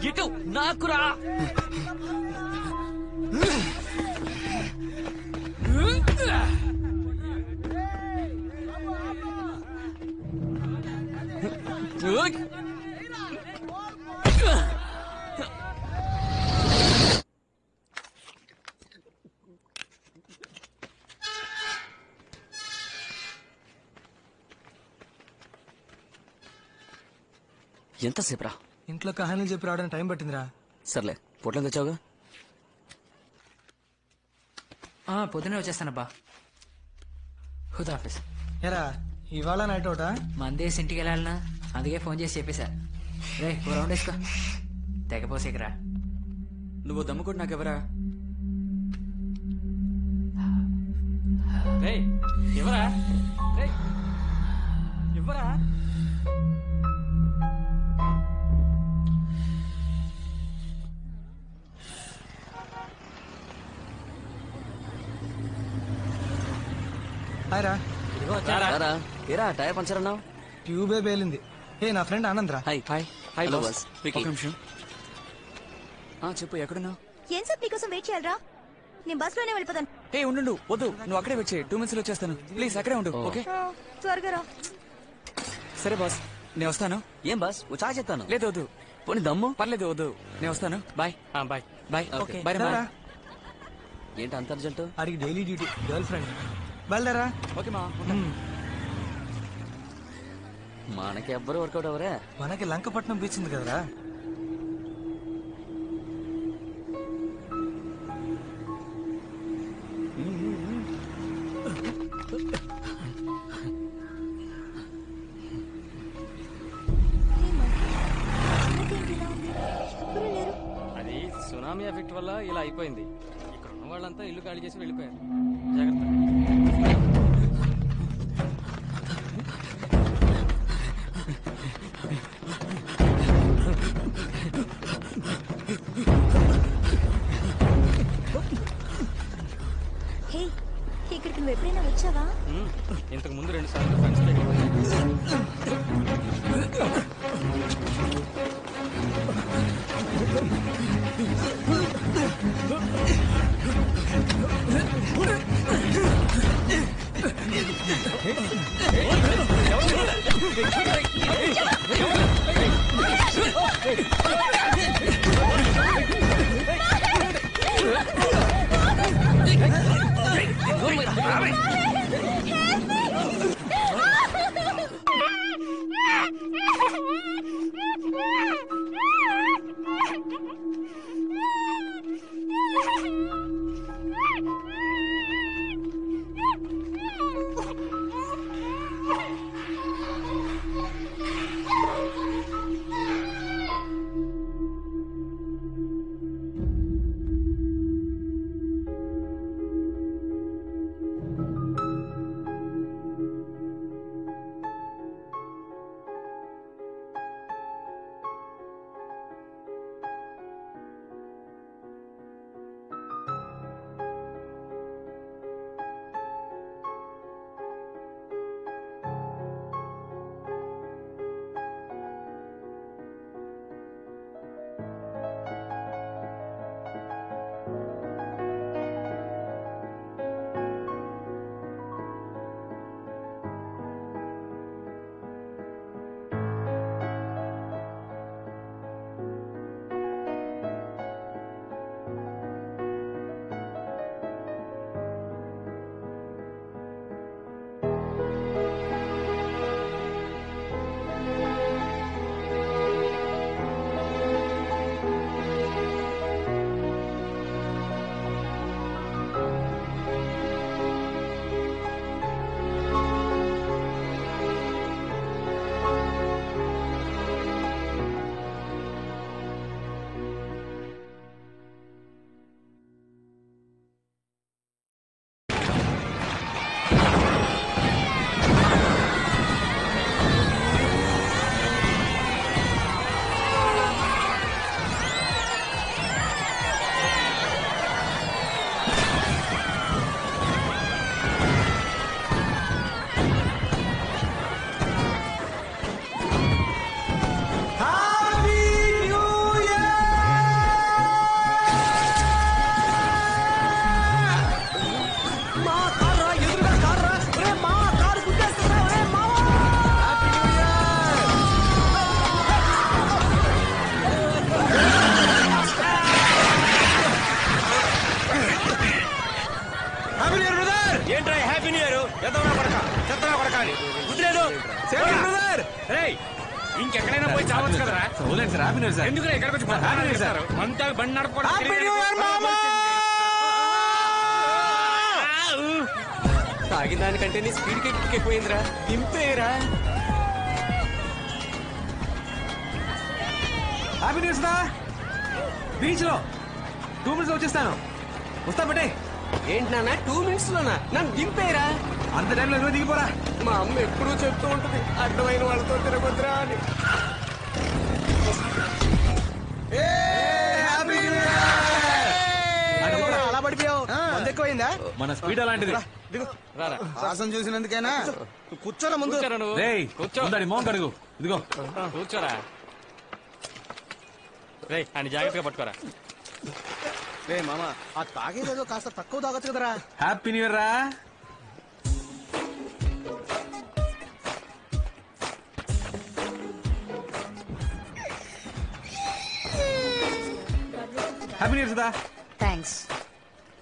ఇటు నాకురా. ఎంతసేపు రా? ఇంట్లో కహానీలు చెప్పి రావడానికి టైం పట్టిందిరా. సర్లే, పొట్లం తెచ్చావుగా? పొద్దునే వచ్చేస్తానబ్బా. హుదాఫీస్. ఎరా ఇవాళ నైట్ అవుటా? మందేసి ఇంటికి వెళ్ళాలనా, అందుకే ఫోన్ చేసి చెప్పేశా. రే ఓ రౌండ్ వేసుకో, తెగపోసేకరా. నువ్వు దమ్ముకుంటు నాకెవరా? రే ఎవరా? రే ఎవరా? టైర్ పంచర్ అన్నావు. ట్యూబే పేలింది. ఏ నా ఫ్రెండ్ ఆనంద్ రా. Hi hi hi boss. చెప్పు, ఎక్కడున్నావు? ఏం సార్ నీకోసం వెయిట్ చేయాలరా? నేను బస్ లోనే వెళ్ళిపోతాను. ఏ ఉండు, వద్దు, నువ్వు అక్కడే వచ్చే 2 minutes లో వచ్చేస్తాను. ప్లీజ్ అక్కడే ఉండు. ఓకే త్వరగా రా. సరే బాస్, నేను వస్తాను. ఏం బాస్, చాయ్ చెప్తాను. లేదు వద్దు, పోనీ దమ్ము. పర్లేదు వద్దు, నేను వస్తాను. Bye bye bye. Okay bye bye. ఏంటి అంత అర్జెంట్? అడిగి డైలీ డ్యూటీ, గర్ల్ ఫ్రెండ్. బయలుదేరా. ఓకే మా. మనకి ఎవ్వరు వర్కౌట్ అవరే. మనకి లంకపట్నం బీచ్ ఉంది కదరా. అది సునామీ ఎఫెక్ట్ వల్ల ఇలా అయిపోయింది. ఇక్కడ ఉన్న వాళ్ళంతా ఇల్లు ఖాళీ చేసి వెళ్ళిపోయారు. జాగ్రత్త. ఇక్కడికి నువ్వు ఎప్పుడైనా వచ్చావా? ఇంతకు ముందు 2 సార్లు ఫ్రెండ్స్ ఏంట్రా హ్యాపీ న్యూ ఇయర్ ఎదవనా కొడక చెత్తనా కొడక అని గుర్తులేదు రేయ్ ఇంకెక్కడైనా పోయి చావచ్చు కదరా ఎందుకు ఎక్కడికి వచ్చి అంతా బండి నడపడం తాగిన దానికంటే నీ స్పీడ్ ఎక్కువైందిరా దింపేరా హ్యాపీ న్యూస్ రా బీచ్ లో 2 minutes వచ్చేస్తాను వస్తా బట్టే ఏంటి నాన్న 2 minutes లోనా నన్ను దింపేరా అంత టైంలో నువ్వు దిగిపోరా మా అమ్మ ఎప్పుడూ చెప్తూ ఉంటుంది అడ్డమైన వాళ్ళతో తిరగొద్దురా అని అలా పడిపోయావు మంది ఎక్కువైందా మన స్పీడ్ అలాంటిది వాసన చూసినందుకేనా కూర్చోరా ముందు రేయ్ కూర్చో ముందడి మోహన్ కడుగు ఇదిగో కూర్చోరా రేయ్ అని జాగ్రత్తగా పట్టుకోరా రే మామ ఆ తాగేదేదో కాస్త తక్కువ తాగొచ్చు కదరా హ్యాపీ న్యూ ఇయర్ రా happy new year Sudha thanks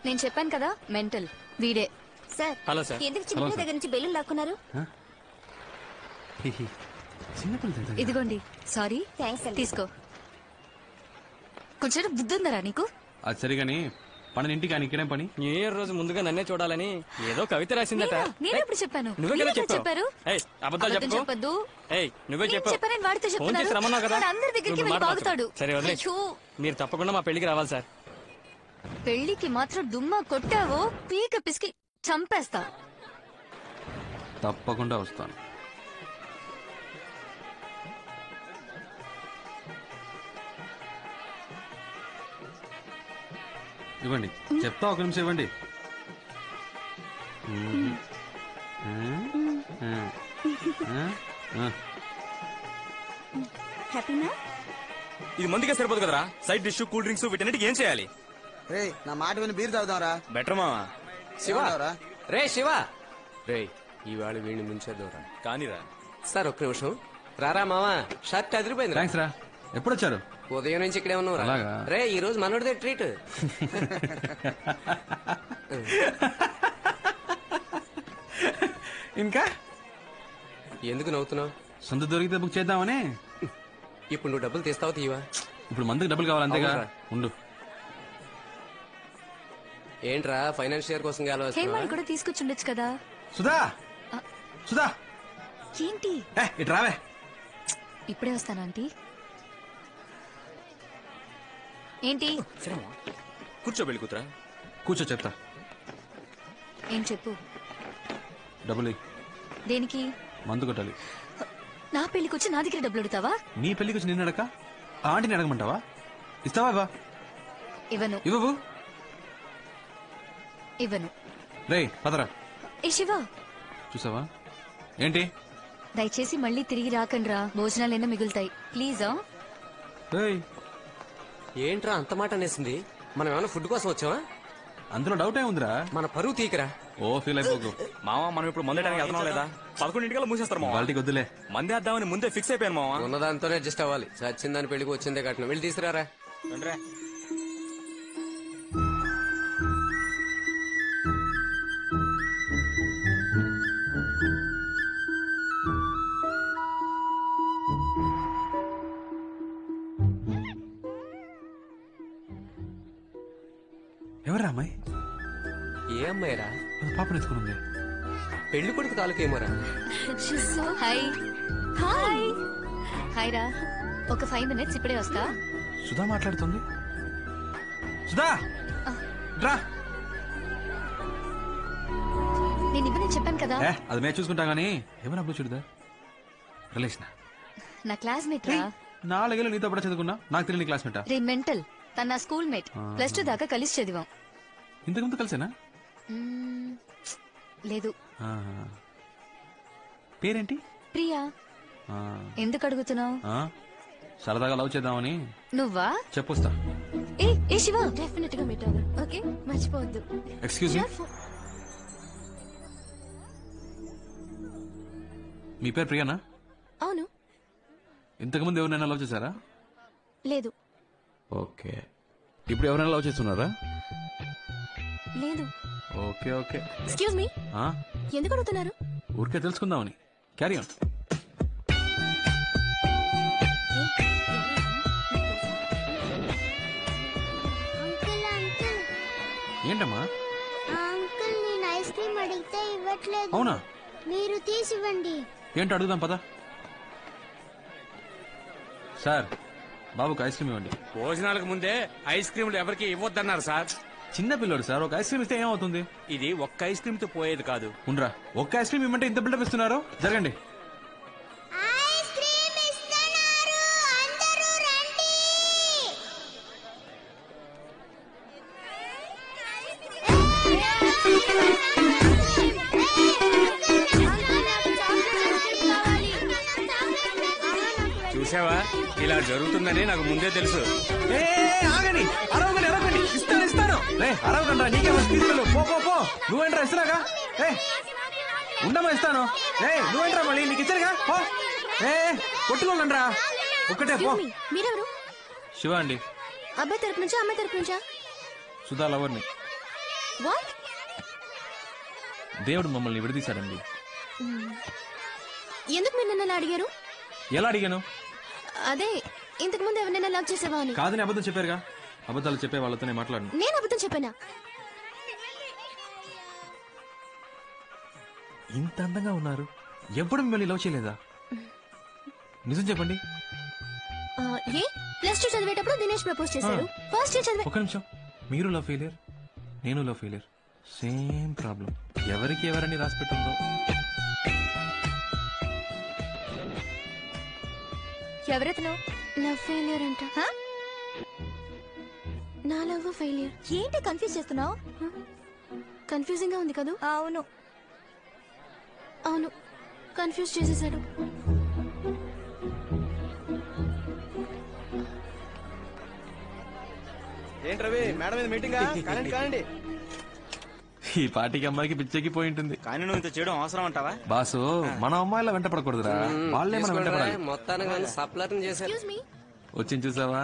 నేను చెప్పాను కదా మెంటల్ వీడే సార్ హలో సార్ ఎందుకు చిన్న దగ్గర నుంచి బెలూన్ లాక్కున్నారు? ఇదిగోండి సారీ థ్యాంక్స్ అండి. తీసుకో కొంచెం బుద్ధి ఉందరా నీకు అది సరిగాని పని ఇంటికి ఆయన ఇక్కడే పని న్యూ ఇయర్ రోజు ముందుగా నన్నే చూడాలని ఏదో కవిత రాసిందట నేను ఎప్పుడు చెప్పాను నువ్వే కదా మీరెప్పుడు చెప్పారు ఏయ్, అబద్ధాలు అబద్ధం చెప్పుకో. చెప్పొద్దు ఏయ్ నువ్వే నేను చెప్పు చెప్పానని వాడితో ఫోన్ చెప్తున్నారు చేసి రమ్మన్నావు కదా వాడు అందరి దగ్గరికి నువ్వు వెళ్ళి మాట బాగుతాడు మార్చకు. సరే వదిలే అయ్యో, మీరు తప్పకుండా మా పెళ్లికి రావాలి సార్ పెళ్లికి మాత్రం దుమ్మా కొట్టావో పీక పిసికి చంపేస్తా తప్పకుండా వస్తాను ఇవ్వండి చెప్తా ఒక నిమిషం ఇవ్వండి హ్యాపీనా? ఇది మందిగా సరిపోదు కదరా సైడ్ డిష్ కూల్ డ్రింక్స్ వీటన్నిటికి ఏం చేయాలి రే నా మాట విని బీర్ తాగుదాంరా బెటర్ మావా శివ ఏమంటావురా? రే శివ రే ఇవాళ వీడిని ముంచేద్దాం కానీరా సార్ ఒక్క నిమిషం రారా మావా షర్ట్ అదిరిపోయింది థ్యాంక్స్ రా ఎప్పుడు వచ్చారు ఉదయం నుంచి ఇక్కడే ఉన్నావు అలాగా? రే ఈ రోజు మనోడిదే ట్రీట్ ఇంకా ఎందుకు నవ్వుతున్నావు సొంత దొరికితే బుక్ చేద్దామని ఇప్పుడు నువ్వు డబ్బులు తీస్తావు తీవా ఇప్పుడు మందుకు డబ్బులు కావాలి అంతేగా అవునురా. ఉండు ఏంట్రా ఫైనాన్షియర్ కోసం హేమాలి కూడా తీసుకొచ్చుండొచ్చు కదా సుధా సుధా ఏంటి ఇటు రావే ఇప్పుడే వస్తాను ఆంటీ ఏంటి సరే కూర్చో వెళ్ళి కూతురా కూర్చో చెప్తా ఏం చెప్పు డబ్బులు ఇయ్యి. దేనికి మందు కొట్టాలి నా పెళ్లికి వచ్చి నా దగ్గర డబ్బులు అడుగుతావా నీ పెళ్లికి వచ్చి నిన్ను అడక ఆ ఆంటీని అడగమంటావా ఇస్తావా ఇవ్వా ఇవ్వను ఇవ్వవు ఇవ్వను రేయ్ పదరా ఏ శివ చూసావా ఏంటి దయచేసి మళ్ళీ తిరిగి రాకండ్రా భోజనాలైనా మిగులుతాయి ప్లీజా రేయ్ ఏంట్రా అంత మాట అనేసింది మనం ఏమైనా ఫుడ్ కోసం వచ్చావా అందులో డౌట్ ఏముందిరా మన పరువు తీకరా ఓ ఫీల్ అయిపోకు మావా మనం ఇప్పుడు మందడానికి వెళ్తున్నాం లేదా 11 మూసేస్తారు మావా వాళ్ళకి వద్దులే మంది వేద్దామని ముందే ఫిక్స్ అయిపోయాను మావా ఉన్నదాంతోనే అడ్జస్ట్ అవ్వాలి చచ్చిన దాని పెళ్లికి వచ్చిందే కట్నం వెళ్ళి తీసుకురారా రండిరా. ఎవరా అమ్మాయి ఏ అమ్మాయిరా పాప నేర్చుకుని పెళ్లి కొడుకు తాలూకు ఏమోరా హాయ్ హాయ్ హాయ్ రా ఒక 5 minutes ఇప్పుడే వస్తా సుధా మాట్లాడుతుంది సుధా రా నేను ఇవ్వని చెప్పాను కదా అది మేము చూసుకుంటా గానీ ఏమైనా అప్పుడు చూడదా రిలేషన్ నా క్లాస్మేట్ రా 4 ఏళ్ళు నీతో కూడా చదువుకున్నా నాకు తెలియని క్లాస్మేటా రే మెంటల్ తన నా స్కూల్ మేట్ +2 దాకా కలిసి చదివాం ఇంతకు ముందు కలిసేనా మ్మ్, లేదు పేరేంటి ప్రియా ఆ, ఎందుకు అడుగుతున్నావు ఆ, సరదాగా లవ్ చేద్దామని నువ్వా చెప్పొస్తా ఏ శివ డెఫినెట్ గా మీట్ అవ్వాలి ఓకే మర్చిపోవద్దు. ఎక్స్క్యూజ్ మీ మీ పేరు ప్రియానా అవును ఇంతకు ముందు ఎవరినైనా లవ్ చేశారా లేదు ఓకే ఇప్పుడు ఎవరైనా లవ్ చేస్తున్నారా లేదు ఓకే ఓకే. ఎక్స్క్యూజ్ మీ, ఎందుకు అడుగుతున్నారు? ఊరికే తెలుసుకుందామని. Carry on. ఏంటమ్మా? అంకుల్ నేను ఐస్ క్రీమ్ అడిగితే ఇవ్వట్లేదు. అవునా? మీరు తీసివ్వండి. ఏంటో అడుగుదాం పదా. సార్, బాబుకి ఐస్ క్రీమ్ ఇవ్వండి. భోజనాలకు ముందే ఐస్ క్రీమ్లు ఎవరికి ఇవ్వద్దన్నారు సార్. చిన్న పిల్లడు సార్, ఒక ఐస్ క్రీమ్ ఇస్తే ఏమవుతుంది? ఇది ఒక్క ఐస్ క్రీమ్ తో పోయేది కాదు. ఉండరా, ఒక్క ఐస్ క్రీమ్ ఇవ్వమంటే ఇంత బిల్డప్ ఇస్తున్నారు. జరగండి. ఐస్ క్రీమ్ ఇస్తున్నారు, అందరూ రండి. చూసావా, ఇలా జరుగుతుందని నాకు ముందే తెలుసు. ఆగండి, అరవగండి, అరవగండి. ఇస్తాను ఇస్తాను. అరవగండి, నీకే తీసుకెళ్ళు. పో పో పో. నువ్వేంట్రా ఇస్తున్నాగా? ఉండమా ఇస్తాను. నువ్వేంట్రా మళ్ళీ నీకు ఇచ్చారుగా. పో. కొట్టుకోండిరా. ఒక్కటే పో. మీరెవరు? శివ అండి. అబ్బాయి తరపు నుంచా అమ్మాయి తరపు నుంచా? సుధా లవర్ని. వాట్? దేవుడు మమ్మల్ని విడదీశాడండి. ఎందుకు మీరు నన్ను అలా అడిగారు? ఎలా అడిగాను? అదే ఇంతకు ముందు ఎవరినైనా లవ్ చేసావా అని. కాదని అబద్ధం చెప్పారుగా. అబద్ధాలు చెప్పే వాళ్ళతోనే మాట్లాడను. నేను అబద్ధం చెప్పానా? ఇంత అందంగా ఉన్నారు, ఎప్పుడు మిమ్మల్ని లవ్ చేయలేదా? నిజం చెప్పండి. ఏ ప్లస్ 2 చదివేటప్పుడు దినేష్ ప్రపోజ్ చేశాడు. ఫస్ట్ ఇయర్ చదివే. ఒక నిమిషం. మీరు లవ్ ఫెయిలియర్, నేను లవ్ ఫెయిలియర్. Same problem. ఎవరికి ఎవరని రాసి పెట్టుందో. ఎవరెతను? లవ్ ఫెయిలియర్ అంట. నా లవ్ ఫెయిలియర్. ఏంటి కన్ఫ్యూజ్ చేస్తున్నావు? కన్ఫ్యూజింగ్ గా ఉంది కదా? అవును అవును, కన్ఫ్యూజ్ చేసేసాడు. ఏంటి రవి, మేడం మీద మీటింగ్? కానండి కానండి. ఈ పార్టీకి అమ్మాయికి పిచ్చెక్కి పోయి ఉంటుంది. కానీ నువ్వు ఇంత చేయడం అవసరం అంటావా? బాసు, మన అమ్మాయిలా వెంట పడకూడదురా. వాళ్ళే మనం వెంట పడాలి. మొత్తానికి సప్లర్ చేశారు. Excuse me. వచ్చింది చూసావా?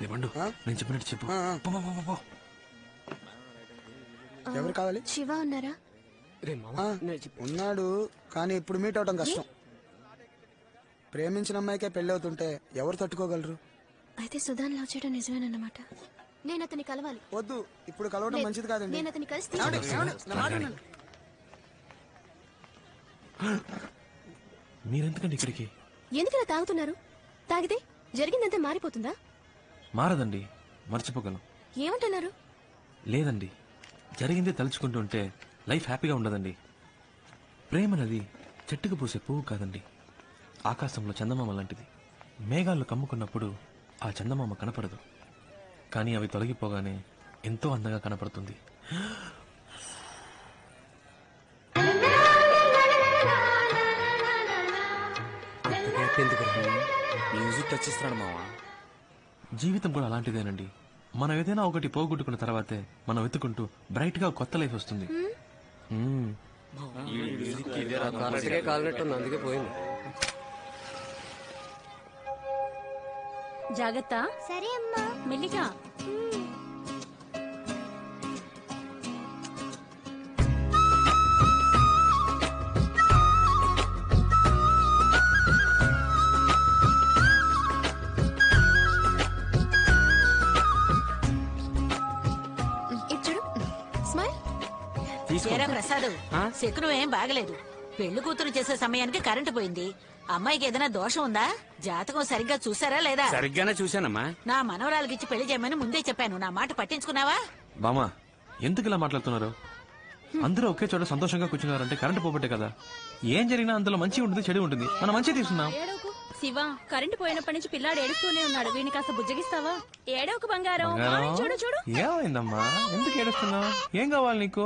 ఇవ్వండు, నేను చెప్పినట్టు చెప్పు. పో, పో, పో, పో. ఎవరు కావాలి? శివ ఉన్నారా? ఉన్నాడు, కానీ ఇప్పుడు మీట్ అవడం కష్టం. ప్రేమించిన అమ్మాయికే పెళ్లి అవుతుంటే ఎవరు తట్టుకోగలరు? అయితే సుధాన్ లవ్ చేయడం నిజమేనన్నమాట. నేను అతన్ని కలవాలి. వద్దు, ఇప్పుడు కలవడం మంచిది కాదండి. నేను అతన్ని కలిసి మీరెందుకండి ఇక్కడికి? ఎందుకలా తాగుతున్నారు? తాగితే జరిగిందంతా మారిపోతుందా? మారదండి, మర్చిపోగలను. ఏమంటున్నారు? లేదండి, జరిగిందే తలుచుకుంటుంటే లైఫ్ హ్యాపీగా ఉండదండి. ప్రేమనది చెట్టుకు పూసే పువ్వు కాదండి, ఆకాశంలో చందమామ లాంటిది. మేఘాల్లో కమ్ముకున్నప్పుడు ఆ చందమామ కనపడదు, కానీ అవి తొలగిపోగానే ఎంతో అందంగా కనపడుతుంది. మ్యూజిక్ టచ్ ఇస్తున్నాడు మావా. జీవితం కూడా అలాంటిదేనండి. మనం ఏదైనా ఒకటి పోగొట్టుకున్న తర్వాతే మనం వెతుకుంటూ బ్రైట్ గా కొత్త లైఫ్ వస్తుంది. కాలినట్టుంది, అందుకే పోయింది. జాగ్రత్త. సరే అమ్మా, మెల్లిగా. స్మైల్. ప్రసాద్, శకునం ఏం బాగలేదు. పెళ్లి కూతురు చేసే సమయానికి కరెంటు పోయింది. అమ్మాయికి ఏదైనా దోషం ఉందా? జాతకం సరిగ్గా చూసారా లేదా? సరిగ్గానే చూశానమ్మా. నా మనవరాలకి ఇచ్చి పెళ్లి చేయమని ముందే చెప్పాను. నా మాట పట్టించుకున్నావా? బామా, ఎందుకు ఇలా మాట్లాడుతున్నారు? అందరూ ఒకే చోట సంతోషంగా కూర్చున్నారంటే కరెంటు పోబట్టే కదా. ఏం జరిగినా అందులో మంచి ఉంటుంది, చెడు ఉంటుంది. మనం మంచి తీసుకున్నాం. శివ, కరెంటు పోయినప్పటి నుంచి పిల్లాడు ఏడుస్తూనే ఉన్నాడు. వీని కాస్త బుజ్జగిస్తావా? ఏడవకు బంగారం. చూడు చూడు. ఏమైందమ్మా, ఎందుకు ఏడుస్తున్నావు? ఏం కావాలి నీకు?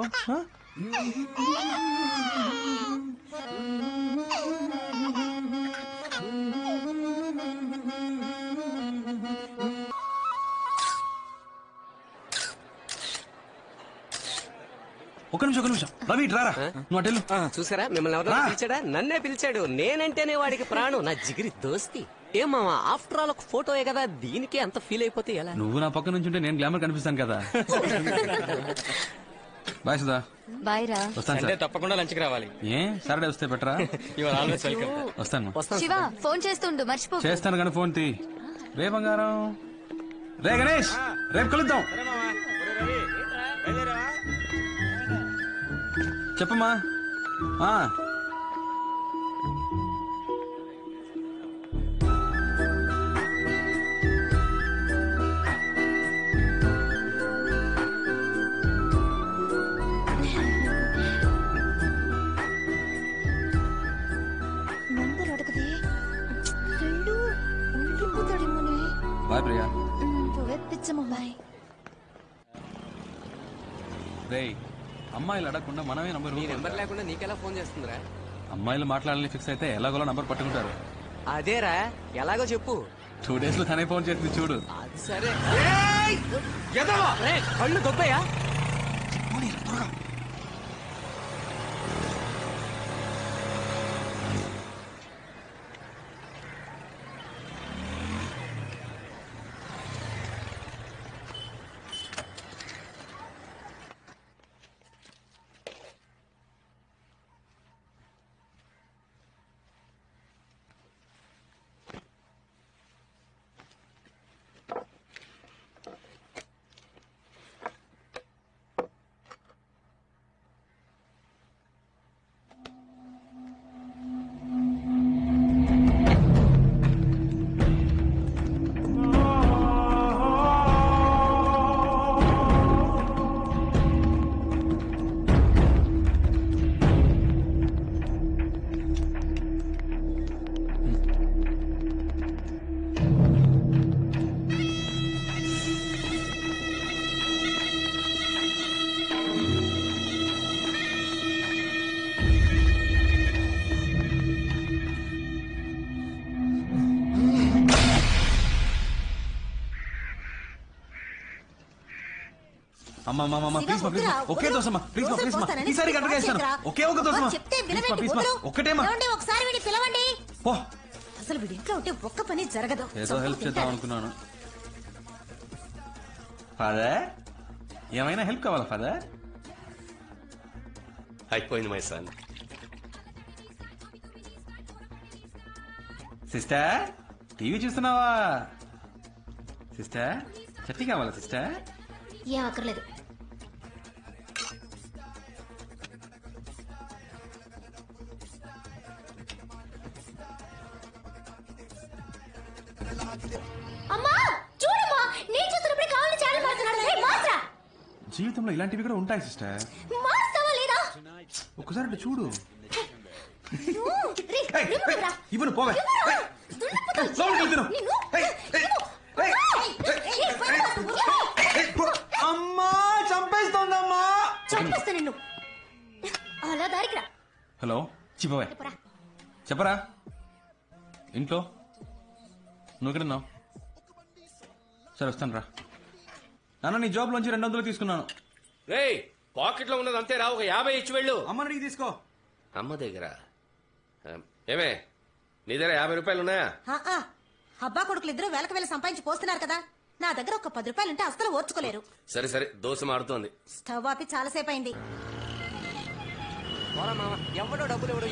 ఒక నిమిషం రవి, రారా. నువ్వు అటెళ్ళు. చూసారా, మిమ్మల్ని ఎవరైనా పిలిచాడా? నన్నే పిలిచాడు. నేనంటేనే వాడికి ప్రాణం, నా జిగిరి దోస్తి. ఏం మామ, ఆఫ్టర్ ఆల్ ఒక ఫోటోయే కదా, దీనికి అంత ఫీల్ అయిపోతే ఎలా? నువ్వు నా పక్క నుంచి ఉంటే నేను గ్లామర్ కనిపిస్తాను కదా. బాయ్ సుధా. బాయ్ రా. వస్తాను సండే సార్. తప్పకుండా లంచ్కి రావాలి. ఏ సాటర్డే వస్తే బెటరా? Your always welcome. వస్తాను. శివ ఫోన్ చేస్తుండు మర్చిపో. చేస్తాను కానీ ఫోన్ తీ. రే బంగారం. రే గణేష్, రేపు కలుద్దాం. చెప్పమ్మా. నంబర్ అడగదే. రెండు ఉండిపోతాడేమోనే. బాయ్ ప్రియా. పిచ్చమ్మ బాయ్. రే అమ్మాయిలు అడగకుండా మనమే నెంబర్ లేకుండా నీకెలా ఫోన్ చేస్తుందిరా? అమ్మాయిలు మాట్లాడాలని ఫిక్స్ అయితే ఎలాగోలా నంబర్ పట్టుకుంటారు. అదేరా, ఎలాగో చెప్పు. 2 days లో తనే ఫోన్ చేసింది చూడు. అది సరే. కళ్ళు గొప్పయా? అమ్మా ప్లీజ్ మా ప్లీజ్ ఒకే దోసమ్మా ప్లీజ్ మా ప్లీజ్ మా ఈసారి గంటగా ఇస్తాను. ఒకే ఒక దోసమ్మా ప్లీజ్ మా ఒక్కటేమా. ఒకసారి వీడిని పిలవండి. పో. అసలు వీడి ఇంట్లో ఉంటే ఒక్క పని జరగదు. ఏదో హెల్ప్ చేద్దాం అనుకున్నాను. ఫాదర్, ఏమైనా హెల్ప్ కావాలా ఫాదర్? అయిపోయింది మై సన్. సిస్టర్, టీవీ చూస్తున్నావా? సిస్టర్, చట్నీ కావాలా సిస్టర్? ఏం అక్కర్లేదు. అమ్మా చూడమ్మా, నేను చూస్తున్నప్పుడు కావాలని ఛానల్ మారుతున్నాడు. మార్చరా. జీవితంలో ఇలాంటివి కూడా ఉంటాయి సిస్టర్. మారుస్తావా లేదా? ఒక్కసారి అటు చూడు. రిమోట్ రా. ఇవ్వను పోవే. అమ్మా చంపేస్తోందమ్మా. చంపేస్తా నిన్ను. అలా దారికి రా. హలో చిపోవే. చెప్పరా. ఇంట్లో నువ్వు ఎక్కడున్నావు? సరే వస్తాను రా. నాన్న నీ జాబ్ లోంచి 200 తీసుకున్నాను. రే పాకెట్ లో ఉన్నది అంతేరా, ఒక 50 ఇచ్చి వెళ్ళు. అమ్మ నీకు తీసుకో. అమ్మ దగ్గర ఏమే నీ దగ్గర 50 రూపాయలు ఉన్నాయా? అబ్బా కొడుకులు ఇద్దరు వేలకు సంపాదించి పోస్తున్నారు కదా. నా దగ్గర ఒక 10 రూపాయలుంటే అస్సలు ఓర్చుకోలేరు. సరే సరే దోశ మారుతోంది. స్టవ్ ఆపి చాలాసేపు అయింది. ఎవడో డబ్బులు ఎవడో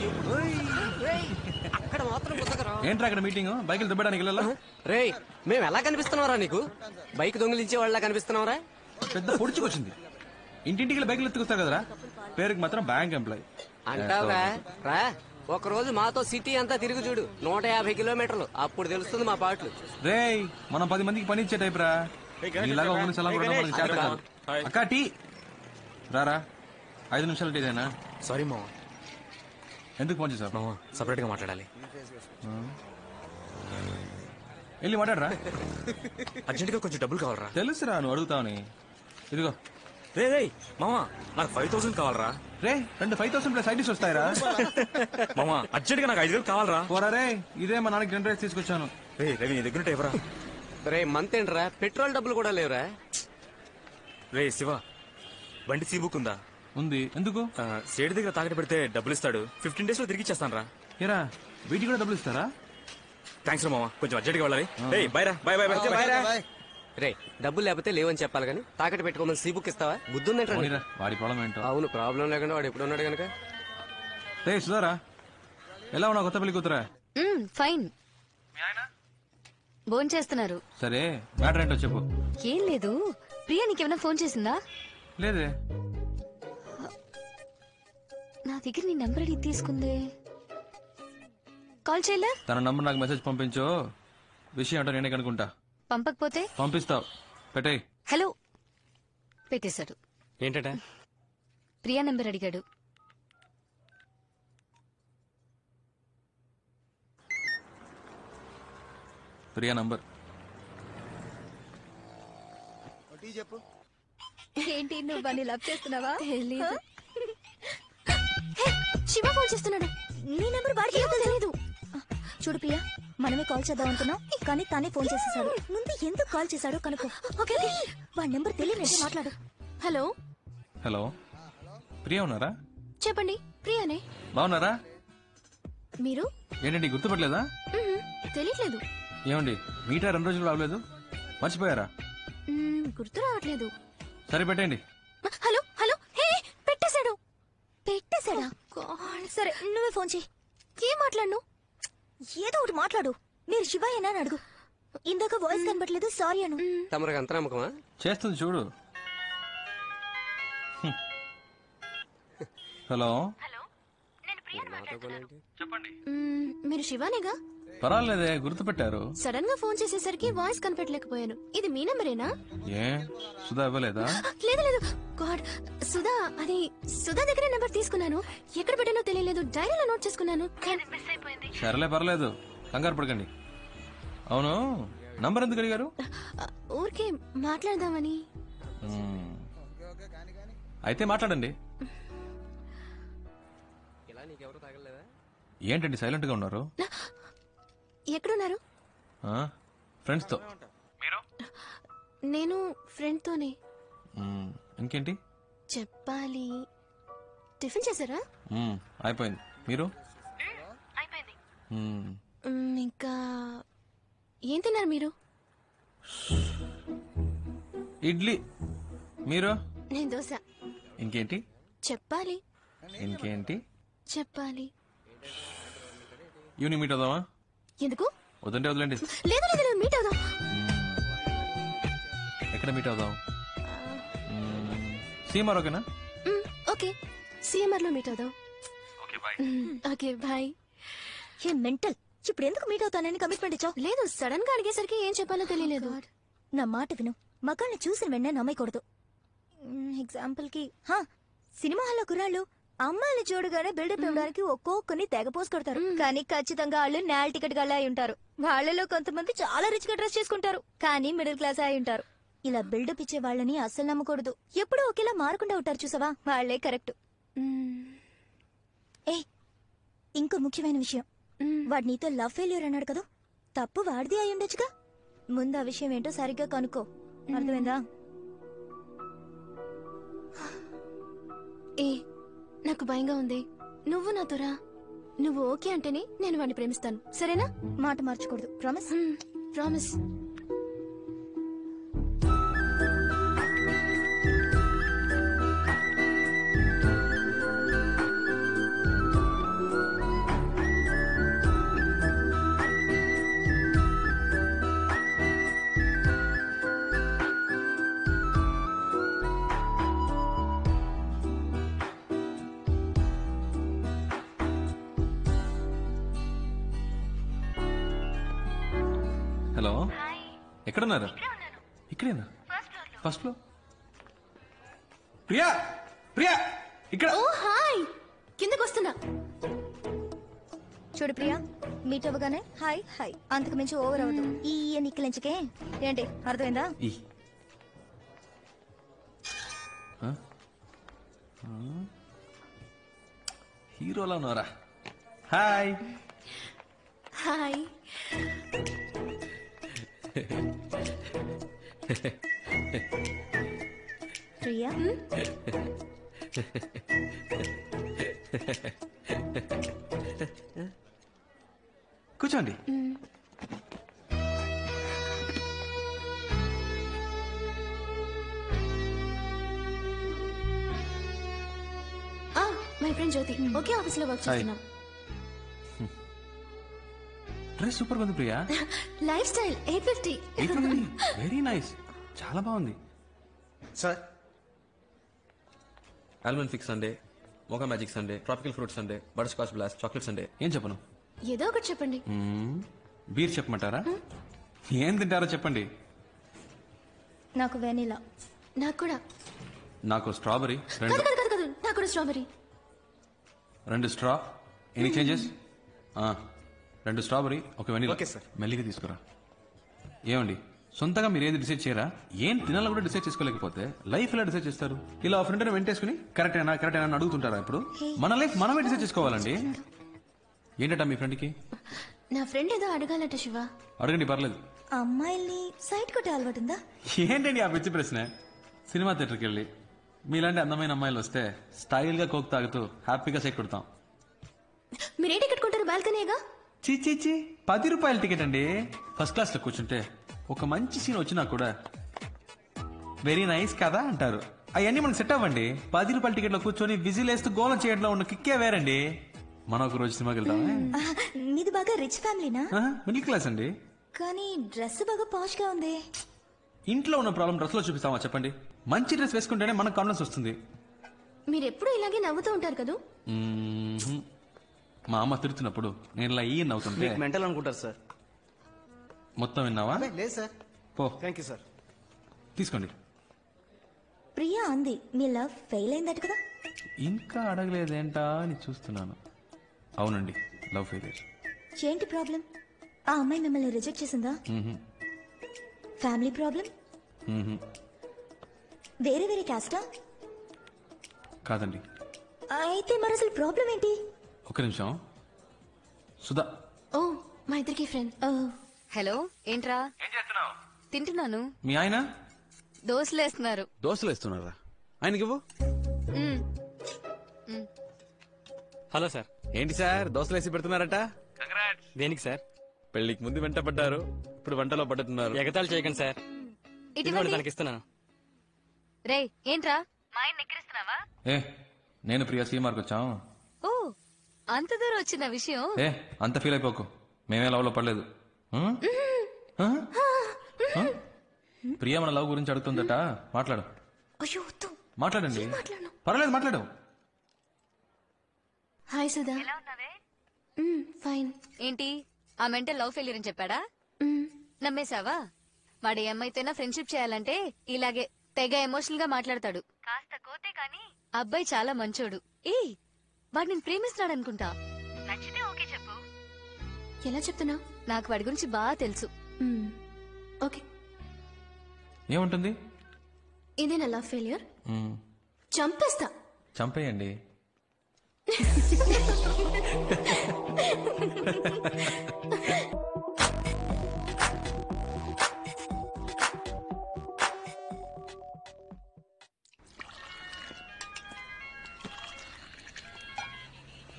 అక్కడ మాత్రం ఏంట్రా అక్కడ మీటింగ్? బైకులు దుబ్బడానికి వెళ్ళాలా? రే మేము ఎలా కనిపిస్తున్నారా నీకు? బైక్ దొంగిలించే వాళ్ళ కనిపిస్తున్నారా? పెద్ద పొడుచుకొచ్చింది. ఇంటింటికి బైకులు ఎత్తుకొస్తారు కదరా. పేరుకి మాత్రం బ్యాంక్ ఎంప్లాయ్ అంటావురా. రా ఒక రోజు మాతో సిటీ అంతా తిరిగి చూడు. 150 కిలోమీటర్లు. అప్పుడు తెలుస్తుంది మా పాటలు. రే మనం 10 మందికి పని ఇచ్చే టైప్ రా. ఇలాగా ఒక నిమిషం అక్క టీ రారా. 5 నిమిషాలు టీదేనా? సారీ మామ. ఎందుకు ఫోన్ చేసావు? మామ సపరేట్ గా మాట్లాడాలి. వెళ్ళి మాట్లాడరా. అర్జెంట్ గా కొంచెం డబ్బులు కావాలరా. తెలుసురా నువ్వు అడుగుతావని. ఇదిగో. రే రే మామ నాకు 5000 కావాలరా. రే 5,000 ప్లస్ ఐటీస్ వస్తాయరా. మామ అర్జెంట్ గా నాకు 5,000 కావాలరా. పోరా రే. ఇదే మా నాన్నకి 10 రైస్ తీసుకొచ్చాను. రే రవి నీ దగ్గర ఎవరా? రే మంత్ ఏంట్రా, పెట్రోల్ డబ్బులు కూడా లేవురా. రే శివ బండి సీ బుక్ ఉందా? ఉంది. ఎందుకు? సేటు దగ్గర తాకట్టు పెడితే డబ్బులు ఇస్తాడు. 15 days లో తిరిగి ఇచ్చేస్తాను రా. ఏరా వీటికి కూడా డబ్బులు ఇస్తారా? థ్యాంక్స్ రా మామ, కొంచెం అర్జెంట్ గా వెళ్ళాలి. బై రా. By by by. రే డబ్బులు లేకపోతే లేవని చెప్పాలి కానీ తాకట్టు పెట్టుకోమని సీ బుక్ ఇస్తావా? బుద్ధుందంటే పోనీరా, వాడి ప్రాబ్లం ఏంటో. అవును, ప్రాబ్లం లేకుండా వాడు ఎప్పుడు ఉన్నాడు కనుక. రే సుధారా, ఎలా ఉన్నావు కొత్త పెళ్లి కూతురా? ఫైన్. ఫోన్ చేస్తున్నారు. సరే, మ్యాటర్ ఏంటో చెప్పు. ఏం లేదు, ప్రియా నీకేమైనా ఫోన్ చేసిందా? లేదే. నా దగ్గర నీ నంబర్ అడిగి తీసుకుందే. కాల్ చేయలే? తన నంబర్ నాకు మెసేజ్ పంపించు, విషయం ఏంటో నేనే కనుకుంటా. పంపకపోతే పంపిస్తావు, పెట్టేయ్. హలో, పెట్టేశాడు. ఏంటట? ప్రియా నంబర్ అడిగాడు. ప్రియా నంబర్ చెప్పు. ఏంటి, నువ్వు బాగా లవ్ చేస్తున్నావా? తెలీదు. శివ ఫోన్ చేస్తున్నాడు. నీ నెంబర్ వాడికి తెలీదు. చూడు ప్రియా, మనమే కాల్ చేద్దాం అనుకున్నాం, కానీ తానే ఫోన్ చేసేసాడు. ముందు ఎందుకు కాల్ చేశాడో కనుక్కో. ఓకే ఓకే, వాడి నెంబర్ తెలియనంటే మాట్లాడు. హలో. హలో, ప్రియా ఉన్నారా? చెప్పండి, ప్రియానే. బాగున్నారా? మీరు? ఏంటండి గుర్తుపట్టలేదా? తెలియట్లేదు. ఏమండి మీటా 2 రోజులు రావలేదు, మర్చిపోయారా? గుర్తు రావట్లేదు. సరే పెట్టండి. హలో హలో, హే, పెట్టేశాడు. పెట్టేశాడా? సరే నువ్వే ఫోన్ చేయి. ఏం మాట్లాడు? ఏదో ఒకటి మాట్లాడు. మీరు శివయ్యనా అని అడుగు. ఇందాక వాయిస్ కనబట్లేదు, సారీ అను. తమరికి అంత నమ్మకమా? చేస్తుంది చూడు. హలో, మీరు శివానేగా? పర్వాలేదే, గుర్తుపెట్టారు. సడన్ గా ఫోన్ చేసేసరికి వాయిస్ కనిపెట్టలేకపోయాను. ఇది మీ నంబరేనా? ఏ సుధా ఇవ్వలేదా? లేదు లేదు, గాడ్, సుధా, అది సుధా దగ్గర నెంబర్ తీసుకున్నాను. ఎక్కడ పెట్టానో తెలియలేదు, డైరీలో నోట్ చేసుకున్నాను. సరేలే, పర్లేదు, కంగారు పడకండి. అవును, నంబర్ ఎందుకు అడిగారు? ఊరికే మాట్లాడదామని. అయితే మాట్లాడండి. ఏంటండి సైలెంట్ గా ఉన్నారు? ఎక్కడున్నారు? ఫ్రెండ్స్ తో. నేను ఫ్రెండ్ తోనే. ఇంకేంటి చెప్పాలి. టిఫిన్ చేశారా? అయిపోయింది. మీరు? ఇంకా ఏం తిన్నారు మీరు? ఇడ్లీ. మీరు? నేను దోశ. ఇంకేంటి చెప్పాలి. ఇంకేంటి చెప్పాలి. ఈవినింగ్ మీట్ అవుదామా? ఎందుకు? వద్దంటే వదలండి. లేదు లేదు, మీట్ అవుదాం. ఎక్కడ మీట్ అవుదాం? సీఎంఆర్ ఓకేనా? ఓకే, సిఎంఆర్ లో మీట్ అవుదాం. Okay bye. ఏ మెంటల్, ఇప్పుడు ఎందుకు మీట్ అవుతానని కమిట్మెంట్ ఇచ్చావు? లేదు, సడన్ గా అడిగేసరికి ఏం చెప్పాలో తెలియలేదు. నా మాట విను, మగాన్ని చూసిన వెంటనే నమ్మకూడదు. ఎగ్జాంపుల్ కి సినిమా హాల్లో కుర్రాళ్ళు అమ్మాయిని చూడగానే బిల్డప్ ఇవ్వడానికి ఒక్కొక్కరిని తెగ పోసి కొడతారు. కానీ ఖచ్చితంగా వాళ్ళు నేల టికెట్ గల్లా అయి ఉంటారు. వాళ్ళలో కొంతమంది చాలా రిచ్ గా డ్రెస్ చేసుకుంటారు, కానీ మిడిల్ క్లాస్ అయి ఉంటారు. ఇలా బిల్డప్ ఇచ్చే వాళ్ళని అస్సలు నమ్మకూడదు. ఎప్పుడూ ఒకేలా మారకుండా ఉంటారు చూసావా, వాళ్లే కరెక్ట్. ఏ ఇంకో ముఖ్యమైన విషయం, వాడు నీతో లవ్ ఫెయిల్యూర్ అన్నాడు కదా, తప్పు వాడిది అయి ఉండొచ్చుగా. ముందు ఆ విషయం ఏంటో సరిగ్గా కనుక్కో, అర్థమైందా? ఏ నాకు భయంగా ఉంది, నువ్వు నాతో రా. నువ్వు ఓకే అంటేనే నేను వాడిని ప్రేమిస్తాను, సరేనా? మాట మార్చకూడదు, ప్రామిస్? ప్రామిస్. హలో, ఎక్కడున్నారు? ఇక్కడేనా? First floor. ప్రియా, ప్రియా ఇక్కడ. ఓ హాయ్, కిందకు వస్తున్నా. చూడు ప్రియా, మీట్ అవ్వగానే హాయ్ హాయ్, అంతకు మించి ఓవర్ అవ్వదు. ఈ నిక్కలించకే ఏంటి, అర్థమైందా? హీరోలా ఉన్నారా? Hi hi. ప్రియా, కూర్చోండి. మై ఫ్రెండ్ జ్యోతి ఒకే ఆఫీస్ లో వర్క్ చేస్తున్నాం. డ్రెస్ సూపర్ ఉంది Priya. Lifestyle 850. Very nice, చాలా బాగుంది. Sir almond fix sundae, mocha magic sundae, tropical fruit sundae, butterscotch blast, chocolate sundae. ఏం చెప్పను? ఏదో ఒకటి చెప్పండి. బీర్ చెప్పమంటారా? ఏం తింటారో చెప్పండి. నాకు వెనిలా. నాకు కూడా. నాకు స్ట్రాబెరీ. నాకు కూడా strawberry. 2 straw. Any changes? 2 strawberry, 1 vanilla. Okay sir. మెల్లిగా తీసుకురా. ఏమండి, సొంతగా మీరు ఏది డిసైడ్ చేయరా? ఏం తినాలో కూడా డిసైడ్ చేసుకోలేకపోతే లైఫ్ ఎలా డిసైడ్ చేస్తారు? ఇలా ఫ్రెండ్ వెంటేసుకుని కరెక్ట్ అయినా అడుగుతుంటారా? ఇప్పుడు మన లైఫ్ మనమే డిసైడ్ చేసుకోవాలండి. ఏంటట మీ ఫ్రెండ్కి? నా ఫ్రెండ్ ఏదో అడగాలట శివ. అడగండి, పర్లేదు. అమ్మాయిల్ని సైట్ కొట్టే అలవాటు ఉందా? ఏంటండి ఆ పిచ్చి ప్రశ్న? సినిమా థియేటర్కి వెళ్ళి మీలాంటి అందమైన అమ్మాయిలు వస్తే స్టైల్ గా కోక్ తాగుతూ హ్యాపీగా సైట్ కొడతాం. మీరే టికెట్ కొంటారు? బాల్కనీగా? చీ 10 రూపాయల టికెట్ అండి. ఫస్ట్ క్లాస్ లో కూర్చుంటే ఒక మంచి సీన్ వచ్చినా కూడా వెరీ నైస్ కదా అంటారు. అవన్నీ మనకు సెట్ అవ్వండి. 10 రూపాయల టికెట్ లో కూర్చొని విజిల్ వేస్తూ గోలం చేయడంలో ఉన్న కిక్కే వేరండి. మనం ఒక రోజు సినిమాకి వెళ్తామా? మీది బాగా రిచ్ ఫ్యామిలీనా? మిడిల్ క్లాస్ అండి. కానీ డ్రెస్ బాగా పాష్ గా ఉంది. ఇంట్లో ఉన్న ప్రాబ్లం డ్రెస్ లో చూపిస్తామా చెప్పండి? మంచి డ్రెస్ వేసుకుంటేనే మనకు కాన్ఫిడెన్స్ వస్తుంది. మీరు ఎప్పుడు ఇలాగే నవ్వుతూ ఉంటారు కదా? మా అమ్మ తిడుతున్నప్పుడు నేను ఇలా ఈ నవ్వుతుంటే మెంటల్ అనుకుంటారు సార్. మొత్తం విన్నావా? లేదు సార్. పో. Thank you sir. తీసుకోండి. ప్రియా అంది మీ లవ్ ఫెయిల్ అయిందట కదా? ఇంకా అడగలేదేంటా అని చూస్తున్నాను. అవునండి, లవ్ ఫెయిలియర్. ఏంటి ప్రాబ్లం? ఆ అమ్మాయి మిమ్మల్ని రిజెక్ట్ చేసిందా? Family problem? వేరే క్యాస్టా? కాదండి. అయితే మరి అసలు ప్రాబ్లం ఏంటి? ఒక నిమిషం. సుధా. ఓ, మా ఇద్దరికి ఫ్రెండ్. హలో, ఏంట్రా? తింటున్నాను. మీ ఆయన దోశలు వేస్తున్నారు. దోశలు వేస్తున్నారా? ఆయనకి ఇవ్వు. Hello sir. ఏంటి సార్ దోశలు వేసి పెడుతున్నారట? దేనికి సార్? పెళ్లికి ముందు వెంట పడ్డారు, ఇప్పుడు వంటలో పడుతున్నారు. ఎగతాళి చేయకండి సార్. ఇటువంటి తనకి ఇస్తున్నాను. రే, ఏంట్రా మా ఆయన ఎక్కిరిస్తున్నావా? ఏ నేను ప్రియా సీమార్కి వచ్చాం. ఓ, అంత దూరం వచ్చిన విషయం. ఏ అంత ఫీల్ అయిపోకు, మేమే లవ్ లో పడలేదు. ప్రియా మన లవ్ గురించి అడుగుతుందట, మాట్లాడు. మాట్లాడండి. పర్లేదు, మాట్లాడు. హాయ్ సుధా. ఫైన్. ఏంటి ఆ మెంటల్ లవ్ ఫెయిలియర్ అని చెప్పాడా? నమ్మేశావా? వాడు ఏమైతేనా ఫ్రెండ్షిప్ చేయాలంటే ఇలాగే తెగ ఎమోషనల్ గా మాట్లాడతాడు. కాస్త కోతే కాని అబ్బాయి చాలా మంచోడు. ఏ వాడు నేను ప్రేమిస్తున్నాడు అనుకుంటా. నచ్చితే ఓకే చెప్పు. ఎలా చెప్తున్నా? నాకు వాడి గురించి బాగా తెలుసు. ఓకే. ఏముంటుంది? ఇదే నా లవ్ ఫెయిలియర్. చంపేస్తా. చంపేయండి.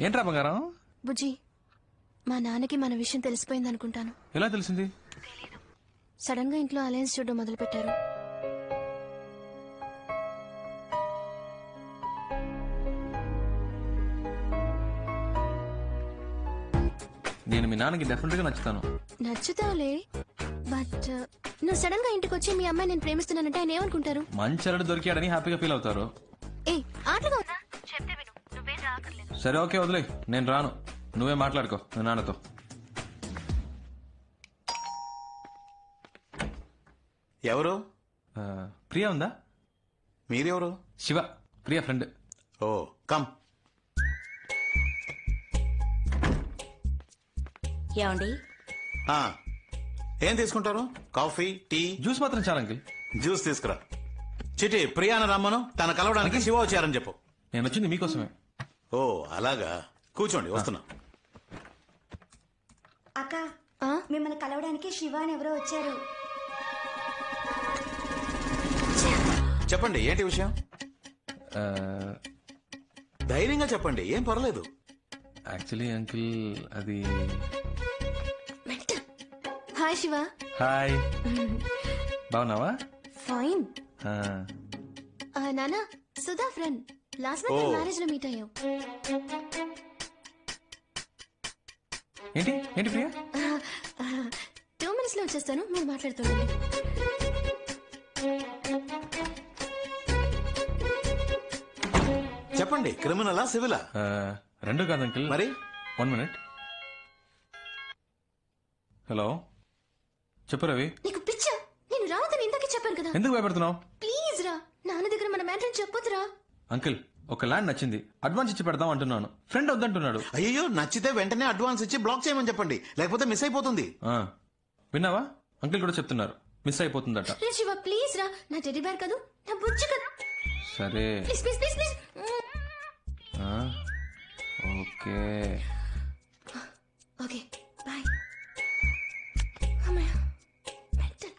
ఏంట్రా బంగారం? బుజ్జి, మా నాన్నకి మన విషయం తెలిసిపోయింది అనుకుంటాను. ఎలా తెలిసింది? సడన్ గా ఇంట్లో అలయన్స్ చూడడం మొదలు పెట్టారు. నేను మీ నాన్నకి డెఫినెట్ గా నచ్చుతాను. నచ్చుతావులే, బట్ నువ్వు సడన్ గా ఇంటికి వచ్చి మీ అమ్మాయి నేను ప్రేమిస్తున్నానంటే ఆయన ఏమనుకుంటారు? మంచి అల్లుడు దొరికాడని హ్యాపీగా ఫీల్ అవుతారు. ఏ ఆటగా ఉందా? చెప్తే విను, నువ్వేం రాకర్లేదు. సరే ఓకే, వదిలే, నేను రాను. నువ్వే మాట్లాడుకో మీ నాన్నతో. ఎవరు? ప్రియా ఉందా? మీరెవరు? శివ, ప్రియా ఫ్రెండ్. ఓ, కమ్. ఏమండి? ఏం తీసుకుంటారు? Coffee, tea? జ్యూస్ మాత్రం చాలా అంకిల్. జ్యూస్ తీసుకురా. చిటి ప్రియాను రమ్మను, తన కలవడానికి శివ వచ్చారని చెప్పు. నేను వచ్చింది మీకోసమే. ఓ అలాగా, కూర్చోండి, వస్తున్నా. అక్క, మిమ్మల్ని కలవడానికి శివ అని ఎవరో వచ్చారు. చెప్పండి, ఏంటి విషయం? ధైర్యంగా చెప్పండి, ఏం పర్లేదు. యాక్చువల్లీ అంకిల్ అది. హాయ్ శివ. హాయ్, బాగున్నావా? ఫైన్. నానా, Sudha friend. Last month marriage లో మీట్ అయ్యాం. ఏంటి ఏంటి ప్రియా? 2 minutes లో వచ్చేస్తాను, మీరు మాట్లాడుతుండండి. చెప్పండి, క్రిమినలా సివిలా? రెండు కాదు అంకిల్. మరి 1 minute. హలో, చెప్పు రవి. నీకు పిచ్చ? నేను రావద్దని ఇందాకే చెప్పాను కదా. ఎందుకు భయపడుతున్నావు? ప్లీజ్ రా, నాన్న దగ్గర మన మ్యాటర్ చెప్పొద్దురా. అంకిల్, ఒక ల్యాండ్ నచ్చింది, అడ్వాన్స్ ఇచ్చి పెడదాం అంటున్నాను. ఫ్రెండ్ వద్దంటున్నాడు. అయ్యో, నచ్చితే వెంటనే అడ్వాన్స్ ఇచ్చి బ్లాక్ చేయమని చెప్పండి, లేకపోతే మిస్ అయిపోతుంది. విన్నావా? అంకిల్ కూడా చెప్తున్నారు, మిస్ అయిపోతుందట. రే శివ, ప్లీజ్ రా, నా టెడ్డీ బేర్ కదా, నా బుజ్జి కదా. సరే please please please please. Okay okay, bye. అమ్మయ్య, మెంటల్.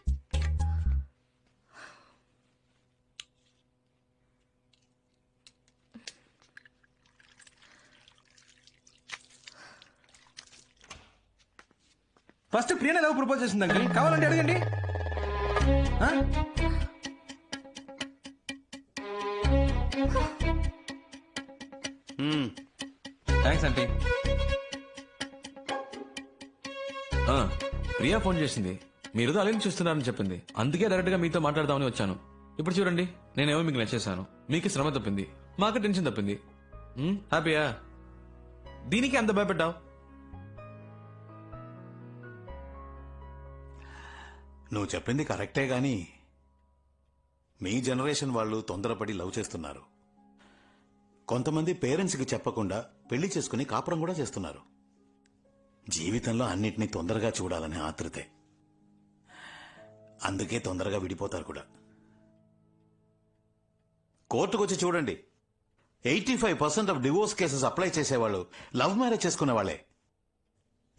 ఫస్ట్ ప్రియనే లవ్ ప్రపోజ్ చేసింది అంకిల్, కావాలంటే అడగండి. Thanks aunty. ప్రియా ఫోన్ చేసింది, మీరు అలెన్ చూస్తున్నారని చెప్పింది. అందుకే డైరెక్ట్ గా మీతో మాట్లాడదామని వచ్చాను. ఇప్పుడు చూడండి, నేనేమో మీకు నచ్చేసాను, మీకు శ్రమ తప్పింది, మాకు టెన్షన్ తప్పింది. హ్యాపీయా? దీనికి అంత భయపడ్డావు? నువ్వు చెప్పింది కరెక్టే గాని మీ జనరేషన్ వాళ్ళు తొందరపడి లవ్ చేస్తున్నారు. కొంతమంది పేరెంట్స్కి చెప్పకుండా పెళ్లి చేసుకుని కాపురం కూడా చేస్తున్నారు. జీవితంలో అన్నిటినీ తొందరగా చూడాలనే ఆతృతే, అందుకే తొందరగా విడిపోతారు కూడా. కోర్టుకొచ్చి చూడండి, 85% ఆఫ్ డివోర్స్ కేసెస్ అప్లై చేసేవాళ్ళు లవ్ మ్యారేజ్ చేసుకునే వాళ్ళే.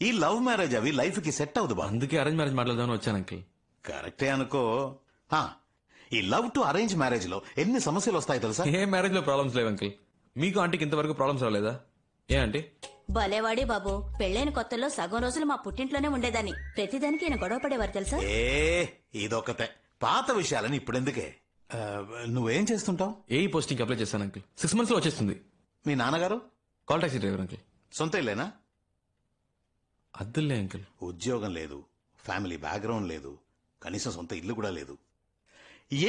ఈ లవ్ మ్యారేజ్ అవి లైఫ్ కి సెట్ అవ్వదు. అందుకే అరేంజ్ మ్యారేజ్ మాట్లాడదామని వచ్చాను అంకిల్. కరెక్టే అనుకో. ఈ లవ్ టు అరేంజ్ మ్యారేజ్ లో ఎన్ని సమస్యలు వస్తాయి తెలుసా? ఏ మ్యారేజ్ లో ప్రాబ్లమ్స్ లేవు అంకిల్. మీకు ఆంటీకి ఇంతవరకు ప్రాబ్లమ్స్ రాలేదా? ఏ ఆంటీ? భలేవాడి బాబు, పెళ్ళైన కొత్తలో సగం రోజులు మా పుట్టింట్లోనే ఉండేదాన్ని. ప్రతిదానికి ఈయన గొడవ పడేవారు తెలుసా? ఇదొకతే, పాత విషయాలని ఇప్పుడెందుకే. నువ్వేం చేస్తుంటావు? ఏ పోస్టింగ్ అప్లై చేశాను అంకిల్, 6 months లో వచ్చేస్తుంది. మీ నాన్నగారు? Call taxi driver uncle. సొంత ఇల్లేనా? అద్దులే అంకిల్. ఉద్యోగం లేదు, ఫ్యామిలీ బ్యాక్గ్రౌండ్ లేదు, కనీసం సొంత ఇల్లు కూడా లేదు.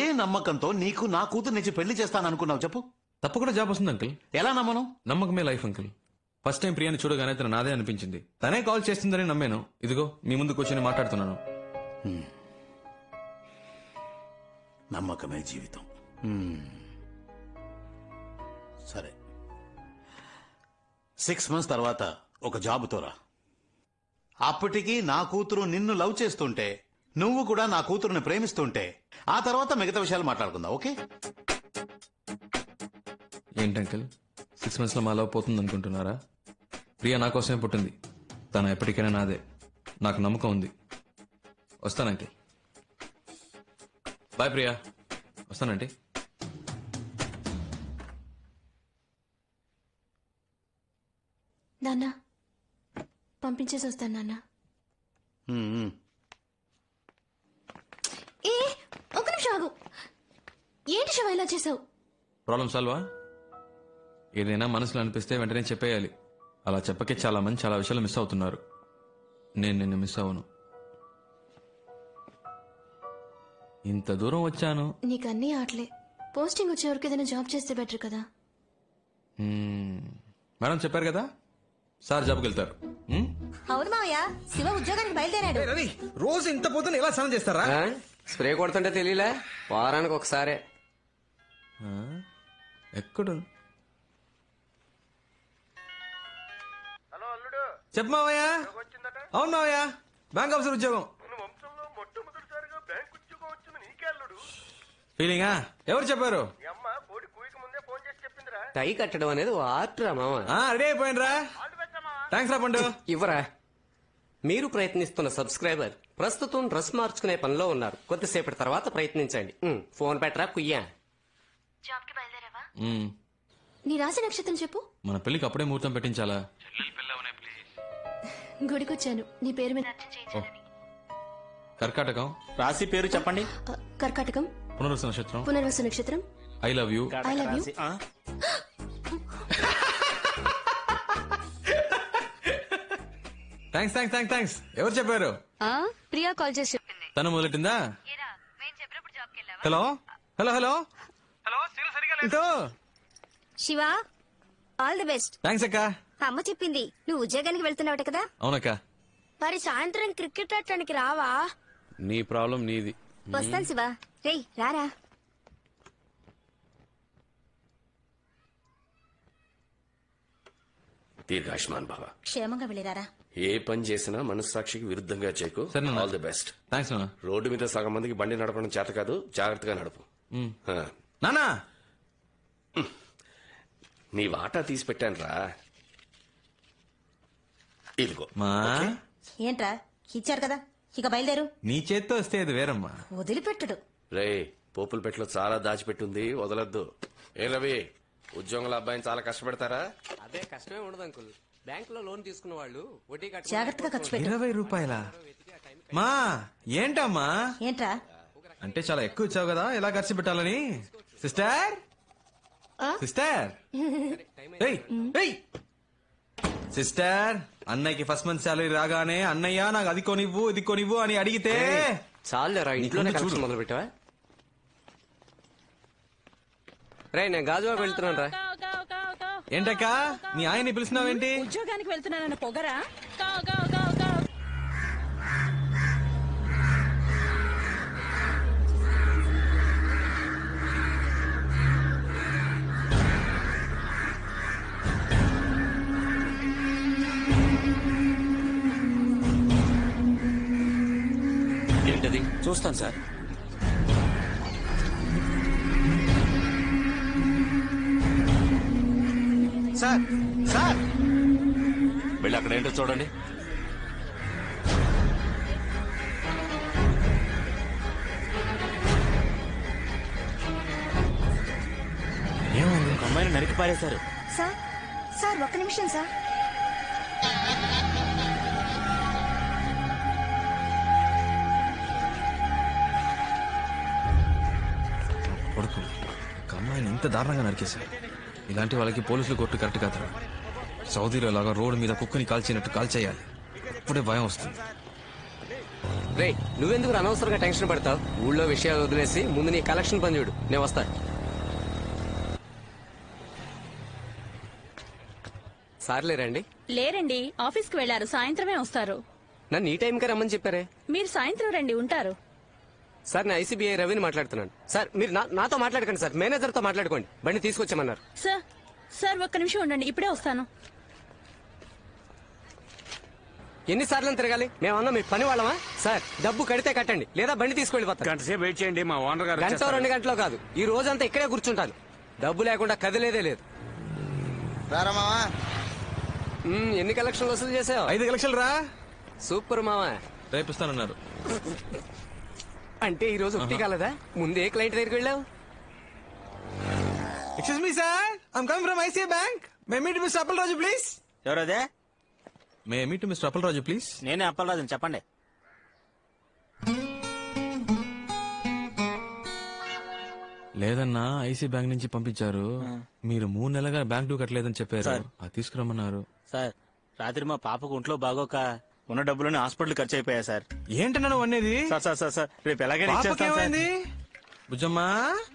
ఏ నమ్మకంతో నీకు నా కూతురు నుంచి పెళ్లి చేస్తాననుకున్నావు చెప్పు? తప్పకుండా జాబ్ వస్తుంది అంకిల్. ఎలా నమ్మను? నమ్మకమే లైఫ్ అంకిల్. ఫస్ట్ టైం ప్రియాని చూడగానే తన నాదే అనిపించింది. తనే కాల్ చేస్తుందని నమ్మాను. ఇదిగో మీ ముందు కూర్చొని మాట్లాడుతున్నాను. నమ్మకమే జీవితం. సరే, 6 months తర్వాత ఒక జాబుతో రా. అప్పటికి నా కూతురు నిన్ను లవ్ చేస్తుంటే, నువ్వు కూడా నా కూతురుని ప్రేమిస్తుంటే, ఆ తర్వాత మిగతా విషయాలు మాట్లాడుకుందాం. ఓకే? ఏంటి అంకిల్, 6 months లో మా లవ్ పోతుంది అనుకుంటున్నారా? ప్రియా నా కోసమే పుట్టింది, తను ఎప్పటికైనా నాదే. నాకు నమ్మకం ఉంది. వస్తాను అంకిల్. బాయ్ ప్రియా. వస్తానంటే. నాన్న, పంపించేసి వస్తాను నాన్న. ఏ, ఒక నిమిషం ఆగు. ఏంటి శివ ఇలా చేసావు? ప్రాబ్లం సాల్వా? ఏదైనా మనసులో అనిపిస్తే వెంటనే చెప్పేయాలి. అలా చెప్పకే చాలా మంది చాలా విషయాలు మిస్ అవుతున్నారు. నేను నిన్ను మిస్ అవ్వను. ఇంత దూరం వచ్చాను. నీకు అన్నీ ఆటలే. పోస్టింగ్ వచ్చే వరకు ఏదైనా జాబ్ చేస్తే బెటర్ కదా. మేడం చెప్పారు కదా, సార్ జాబ్కి వెళ్తారు. అవును మావయ్య, శివ ఉద్యోగానికి బయలుదేరాడు. రవి, రోజు ఇంత పొద్దున ఎలా స్నానం చేస్తారా? స్ప్రే కొడుతుంటే తెలియలే, వారానికి ఒకసారి. ఎక్కడు? చెప్పు మావయ్య. అవును మావయ్య, బ్యాంక్ ఆఫీసర్ ఉద్యోగం. ఫీలింగా? ఎవరు చెప్పారు? టై కట్టడం అనేది ఆర్ట్ రా మామ. రెడీ అయిపోయినరా? థ్యాంక్స్ రా పండు. ఇవ్వరా. మీరు ప్రయత్నిస్తున్న సబ్స్క్రైబర్ ప్రస్తుతం డ్రెస్ మార్చుకునే పనిలో ఉన్నారు. కొద్దిసేపటి తర్వాత ప్రయత్నించండి. ఫోన్ పెట్టరా కుయ్యా. నీ రాశి నక్షత్రం చెప్పు. మన పెళ్లికి అప్పుడే ముహూర్తం పెట్టించాలా? గుడికొచ్చాను, నీ పేరు మీద. కర్కాటకం. రాశి పేరు చెప్పండి. కర్కాటకం. పునర్వసు నక్షత్రం. పునర్వసు నక్షత్రం. I love you. I love you. Thanks thanks thanks thanks. ఎవరు చెప్పారు? ప్రియా కాల్ చేసి చెప్పింది. తను మొదలెట్టిందా? Hello hello hello hello. Siva, all the best. Thanks అక్క. అమ్మ చెప్పింది నువ్వు ఉద్యోగానికి వెళ్తున్నావట కదా. అవునక్క. మరి సాయంత్రం క్రికెట్ ఆడటానికి రావా? నీ ప్రాబ్లం నీది. వస్తాను శివ. రేయ్ రారా. దీర్ఘాయుష్మాన్ భవ. క్షేమంగా వెళ్ళిరారా. ఏ పని చేసినా మనస్సాక్షికి విరుద్ధంగా చేయకు. All the best. థ్యాంక్స్ నాన్న. రోడ్డు మీద సగం మందికి బండి నడపడం చేత కాదు, జాగ్రత్తగా నడుపు. నానా నీ వాటా తీసి పెట్టాను రా. ఇదిగో. మా ఏంట్రా ఇచ్చారు కదా, ఇక బయలుదేరు. నీ చేత్తో వస్తే అది వేరమ్మా. వదిలిపెట్టడు. రే, పోపుల పెట్లో చాలా దాచిపెట్టుంది, వదలొద్దు. ఏ రవి, ఉద్యోగుల అబ్బాయిని చాలా కష్టపెడతారా? అదే కష్టమే ఉండదు అంకుల్. బ్యాంక్ లో లోన్ తీసుకున్న వాళ్ళు వడ్డీ జాగ్రత్తగా ఖర్చు పెట్టు. 20 రూపాయల మా ఏంటమ్మా? ఏంట్రా అంటే చాలా ఎక్కువ ఇచ్చావు కదా, ఎలా ఖర్చు పెట్టాలని. సిస్టర్ సిస్టర్ సిస్టర్, అన్నయ్యకి ఫస్ట్ మంత్ శాలరీ రాగానే అన్నయ్య నాకు అది కొనివ్వు ఇది కొనివ్వు అని అడిగితే చాలేరా, ఇంట్లోనే కలెక్షన్ మొదలు పెట్టావా? రే, నేను గాజువాకు వెళ్తున్నాను రా. ఏంటక్క నీ ఆయన్ని పిలిచినావేంటి? ఉద్యోగానికి వెళ్తున్నానన్న పొగరా? ఏంటది? చూస్తాను సార్. సార్ సార్, వెళ్ళి అక్కడ ఏంటో చూడండి. ఏమైంది? అమ్మాయిని నరికి పారేశారు. సార్ సార్ ఒక్క నిమిషం సార్. కొడుకు ఒక అమ్మాయిని ఇంత దారుణంగా నరికేశారు. ఇలాంటి వాళ్ళకి పోలీసులు కొట్టు కరెక్ట్ కాదు. సౌదీలో లాగా రోడ్డు మీద కుక్కని కాల్చినట్టు కాల్చేయాలి. అప్పుడే భయం వస్తుంది. రే, నువ్వెందుకు అనవసరంగా టెన్షన్ పడతావు? ఊళ్ళో విషయాలు వదిలేసి ముందు నీ కలెక్షన్ పని చూడు. నేను వస్తా. సార్లే రండి. లేరండి, ఆఫీస్ కి వెళ్లారు, సాయంత్రమే వస్తారు. నన్ను ఈ టైంకే రమ్మని చెప్పారే. మీరు సాయంత్రం రండి, ఉంటారు. సార్, నేను ఐసీబీఐ రవిని మాట్లాడుతున్నాను. సార్, మీరు నాతో మాట్లాడకండి సార్, మేనేజర్ తో మాట్లాడుకోండి. బండి తీసుకొచ్చామన్నారు. సార్ సార్ ఒక్క నిమిషం ఉండండి, ఇప్పుడే వస్తాను. ఎన్నిసార్లు తిరగాలి? మేమన్నా మీ పని వాళ్ళమా? సార్, డబ్బు కడితే కట్టండి, లేదా బండి తీసుకెళ్ళిపోతాను. గంట సేపు వెయిట్ చేయండి, మా ఓనర్ గారు గంట 2 గంటలో కాదు, ఈ రోజంతా ఇక్కడే కూర్చుంటాను. డబ్బు లేకుండా కదిలేదే లేదు. ఎన్ని కలెక్షన్లు వసూలు చేసావు? 5 కలెక్షన్లు రా. సూపర్ మావా. రేపిస్తానన్నారు. అంటే ఈ రోజు ఒకటి కాలదా? ముందే క్లయింట్ దగ్గరికి వెళ్ళావు. Excuse me sir, I'm coming from ICI bank. May meet Mr Appalaraju please. ఎవరదే? May meet Mr Appalaraju please. నేనే అప్పలరాజు, చెప్పండి. లేదన్నా, ఐసీ బ్యాంక్ నుంచి పంపించారు. మీరు 3 నెలలుగా బ్యాంక్ డ్యూ కట్టలేదని చెప్పారు. అది తీసుకురమ్మన్నారు. సార్, రాత్రి మా పాపకు ఒంట్లో బాగోక ఉన్న డబ్బులని హాస్పిటల్ ఖర్చు అయిపోయా సార్. ఏంటన్నా నువ్వు అనేది? సార్ రేపు ఎలాగైనా ఇచ్చేస్తాను సార్. బుజ్జమ్మా,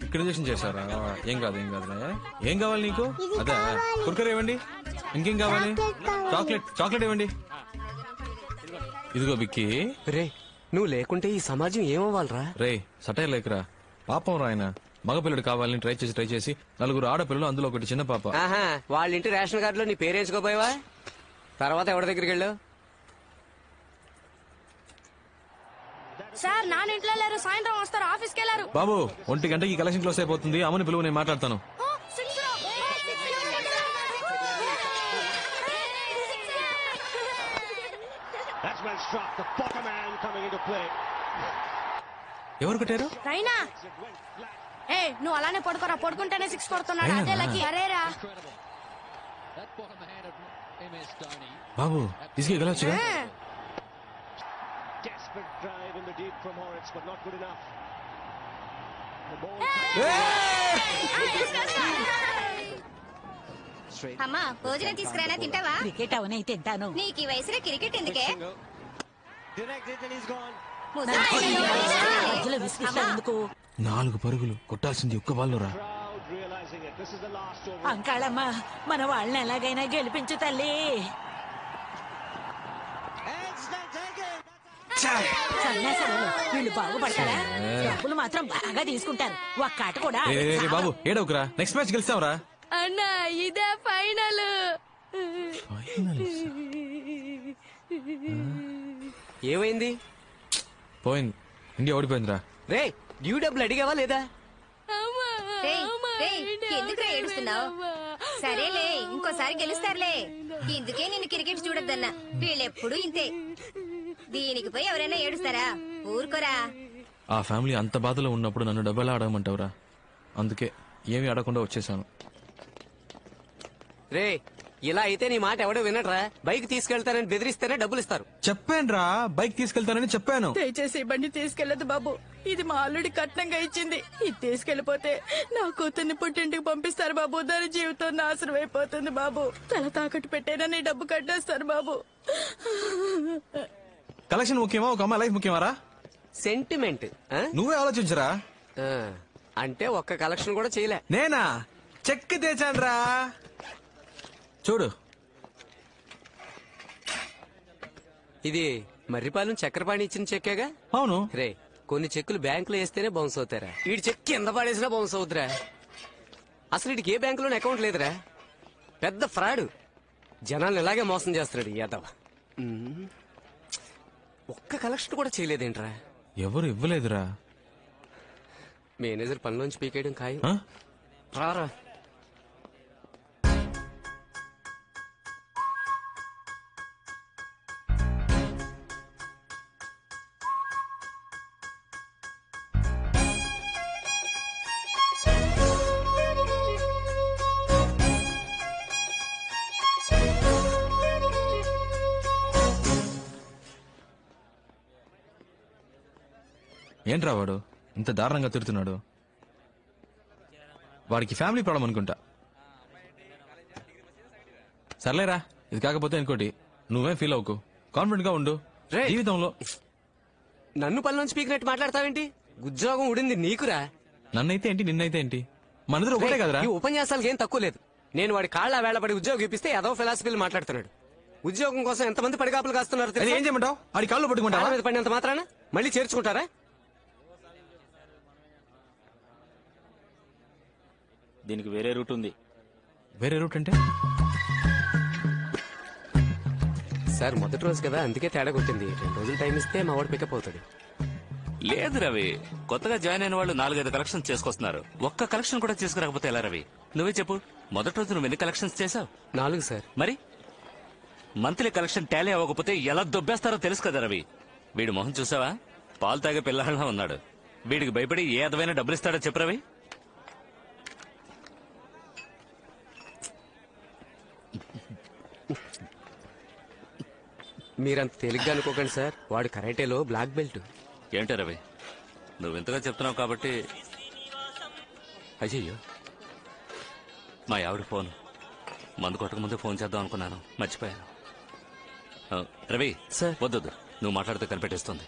ఇక్కడ ఇంజక్షన్ చేశారా? ఏం కాదు ఏం కాదులే. ఏం కావాలి నీకు? అదే కుర్కర్ ఇవ్వండి. ఇంకేం కావాలి? చాక్లెట్ ఇవ్వండి. ఇదిగో బిక్కి. రే, నువ్వు లేకుంటే ఈ సమాజం ఏమవ్వాలరా? రే, సటైర్ లేకరా. పాపం రాయన మగపిల్లడు కావాలని ట్రై చేసి 4 ఆడపిల్లలు, అందులో ఒకటి చిన్న పాప. వాళ్ళ ఇంటి రేషన్ కార్డులో నీ పేరేంచుకోపోయావా? తర్వాత ఎవరి దగ్గరికి వెళ్ళావు? సార్, నాన్న ఇంట్లో లేరు, సాయంత్రం వస్తారు, ఆఫీస్కి వెళ్ళారు. బాబు, 1 గంటకి కలెక్షన్ క్లోజ్ అయిపోతుంది. అమ్మని పిలువు, నేను మాట్లాడతాను. ఎవరు కొట్టారు? రైనా, ఏ నువ్వు అలానే పడుకోరా, పడుకుంటేనే 6 కొడుతున్నాడు. అదే లక్కీ. అరేరా బాబు, తీసుకెళ్ళి గెలవచ్చుగా. అమ్మా భోజనం తీసుకురానా, తింటావా? క్రికెట్ అవనే తింటాను. నీకు ఈ వయసులో క్రికెట్ ఎందుకే? మధ్యలో విసిగిస్తావు ఎందుకు? 4 పరుగులు కొట్టాల్సింది ఒక్క బాల్లో రా. అంకాళమ్మ, మన వాళ్ళని ఎలాగైనా గెలిపించు తల్లి. సన్యాసాలు వీళ్ళు బాగుపడతారా? డబ్బులు మాత్రం బాగా తీసుకుంటారు. ఒక్క ఆట కూడా బాబు ఏడవకురా, నెక్స్ట్ మ్యాచ్ గెలుస్తావురా. అన్నా ఇదే ఫైనల్. ఏమైంది? పోయింది, ఇండియా ఓడిపోయిందిరా. రే డ్యూ డబ్బులు అడిగావా లేదా? ఎందుకు ఏడుస్తున్నావు? సరేలే, ఇంకోసారి గెలుస్తారులే. ఇందుకే నేను క్రికెట్ చూడొద్దన్నా. వీళ్ళెప్పుడు ఇంతే. దీనికి పోయి ఎవరైనా ఏడుస్తారా? ఊరుకోరా. ఆ ఫ్యామిలీ అంత బాధలో ఉన్నప్పుడు నన్ను డబ్బులు ఆడమంటావురా? అందుకే ఏమీ ఆడకుండా వచ్చేసాను. రే ఇలా అయితే నీ మాట ఎవడో వినట్రా. బైక్ తీసుకెళ్తానని బెదిరిస్తేనే డబ్బులు ఇస్తారు. చెప్పానురా, బైక్ తీసుకెళ్తానని చెప్పాను. దయచేసి ఈ బండి తీసుకెళ్లదు బాబు. ఇది మా అల్లుడి కట్నంగా ఇచ్చింది. ఇది తీసుకెళ్లిపోతే నా కూతుర్ని పుట్టింటికి పంపిస్తారు బాబు. దాని జీవితం నాశనం అయిపోతుంది బాబు. తల తాకట్టు పెట్టైనా నీ డబ్బు కట్టేస్తారు బాబు. కలెక్షన్ ముఖ్యమా, ఒక అమ్మాయి లైఫ్ ముఖ్యమారా? సెంటిమెంట్ నువ్వే ఆలోచించరా. అంటే ఒక్క కలెక్షన్ కూడా చేయలే. నేనా చెక్ తెచ్చానురా, చూడు. ఇది మర్రిపాలెం చక్రపాణి ఇచ్చిన చెక్కేగా? అవును. రే కొన్ని చెక్కులు బ్యాంకులో వేస్తేనే బౌన్స్ అవుతారా? వీడి చెక్ కింద పడేసినా బౌన్స్ అవుతురా. అసలు వీడికి ఏ బ్యాంకులోనే అకౌంట్ లేదురా. పెద్ద ఫ్రాడ్. జనాలను ఇలాగే మోసం చేస్తున్నాడు ఈ యాదవ. ఒక్క కలెక్షన్ కూడా చేయలేదేంట్రా? ఎవరు ఇవ్వలేదురా. మేనేజర్ పనిలోంచి పీకేయడం ఖాయం. రారా. ఏంట్రా వాడు ఇంత దారుణంగా తిడుతున్నాడు? వాడికి ఫ్యామిలీ ప్రాబ్లం అనుకుంటా. సర్లేరా, ఇది కాకపోతే ఇంకోటి. నువ్వేం ఫీల్ అవ్వకు, కాన్ఫిడెంట్ గా ఉండు. జీవితంలో నన్ను పనిలోంచి పీకినట్టు మాట్లాడతావేంటి? ఉద్యోగం ఉడింది నీకురా. నన్నైతే ఏంటి, నిన్నైతే ఏంటి, మనిద్దరు ఒకటే కదరా. ఈ ఉపన్యాసాలకు ఏం తక్కువ లేదు. నేను వాడి కాళ్ళ వేళపడి ఉద్యోగం ఇప్పిస్తే ఏదో ఫిలాసఫీలు మాట్లాడుతున్నాడు. ఉద్యోగం కోసం ఎంతమంది పడిగాపులు కాస్తున్నారు. ఏం చేయమంటావు? ఆడి కాళ్ళు పట్టుకుంటా మీద పడినంత మాత్రాన మళ్ళీ చేర్చుకుంటారా? దీనికి వేరే రూట్ ఉంది. వేరే రూట్ అంటే? సార్ మొదటి రోజు కదా, అందుకే తేడా కొట్టింది. 2 రోజులు టైం ఇస్తే మా వాడు పికప్ అవుతాడు. లేదు రవి, కొత్తగా జాయిన్ అయిన వాళ్ళు 4-5 కలెక్షన్స్ చేసుకొస్తున్నారు. ఒక్క కలెక్షన్ కూడా చేసుకురాకపోతే ఎలా రవి? నువ్వే చెప్పు, మొదటి రోజు నువ్వు ఎన్ని కలెక్షన్స్ చేసావు? 4 సార్. మరి మంత్లీ కలెక్షన్ టాలీ అవ్వకపోతే ఎలా దొబ్బేస్తారో తెలుసు కదా రవి. వీడి మొహం చూసావా? పాలు తాగే పిల్లలా ఉన్నాడు. వీడికి భయపడి ఏ అదమైన డబ్బులు ఇస్తాడో చెప్పు రవి. మీరంత తేలిగ్గా అనుకోకండి సార్. వాడు కరాటేలో బ్లాక్ బెల్ట్. ఏంటో రవి, నువ్వు ఇంతగా చెప్తున్నావు కాబట్టి. అయ్యయ్యో, మా ఆవిడ ఫోన్. మందు కొట్టక ముందే ఫోన్ చేద్దాం అనుకున్నాను, మర్చిపోయాను. రవి సార్, వద్దొద్దు, నువ్వు మాట్లాడితే కనిపెట్టేస్తుంది.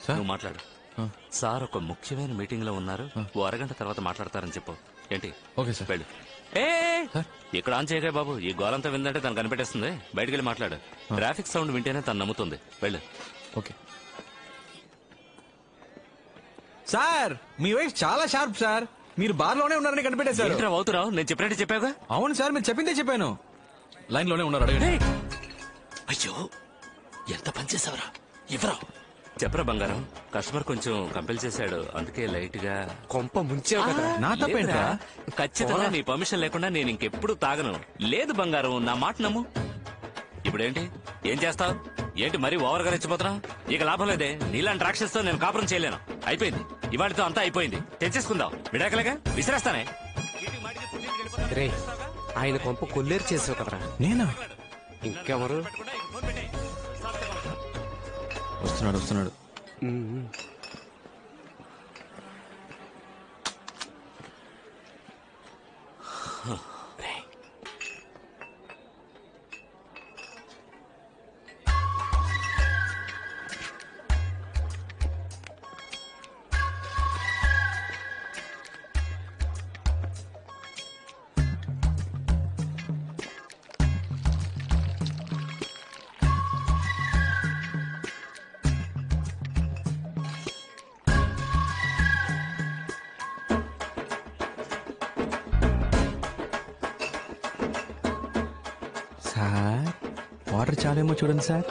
నువ్వు మాట్లాడు. సార్ ఒక ముఖ్యమైన మీటింగ్ లో ఉన్నారు, ఓ అరగంట తర్వాత మాట్లాడతారని చెప్పు. ఏంటి? Okay sir. వెళ్ళు. ఇక్కడ ఆన్ చేయగా బాబు, ఈ గోలంతా విందంటే తను కనిపెట్టేస్తుంది. బయటికి వెళ్ళి మాట్లాడు. ట్రాఫిక్ సౌండ్ వింటేనే తను నమ్ముతుంది. వెళ్ళు. ఓకే సార్, మీ వైఫ్ చాలా షార్ప్ సార్. మీరు బార్ లోనే ఉన్నారని కనిపెట్టేశారు. అవుతురావు, నేను చెప్పినట్టు చెప్పావుగా. అవును సార్, మీరు చెప్పిందే చెప్పాను. లైన్ లోనే ఉన్నారు, అడగండి. అయ్యో, ఎంత పనిచేసావరా? ఇవ్వరా? చెప్పరా బంగారం. కస్టమర్ కొంచెం కంపెల్ చేశాడు, అందుకే లైట్ గా కొంప ముంచావు కదా. నా తప్పేంట్రా? ఖచ్చితంగా నీ పర్మిషన్ లేకుండా నేను ఇంకెప్పుడు తాగను. లేదు బంగారం, నా మాట నమ్ము. ఇప్పుడేంటి, ఏం చేస్తావు? ఏంటి మరీ ఓవర్ గా రెచ్చిపోతున్నా? ఇక లాభం లేదే. నీలాంటి రాక్షసుతో నేను కాపురం చేయలేను. అయిపోయింది, ఇవాళతో అంతా అయిపోయింది. తెచ్చేసుకుందాం. విడాకలేగా విసిరేస్తానే. రే, ఆయన కొంప కొల్లేరు చేసావు కదరా. నేనా? ఇంకెవరు? వస్తున్నాడు. సార్ వాటర్ చాలేమో చూడండి సార్.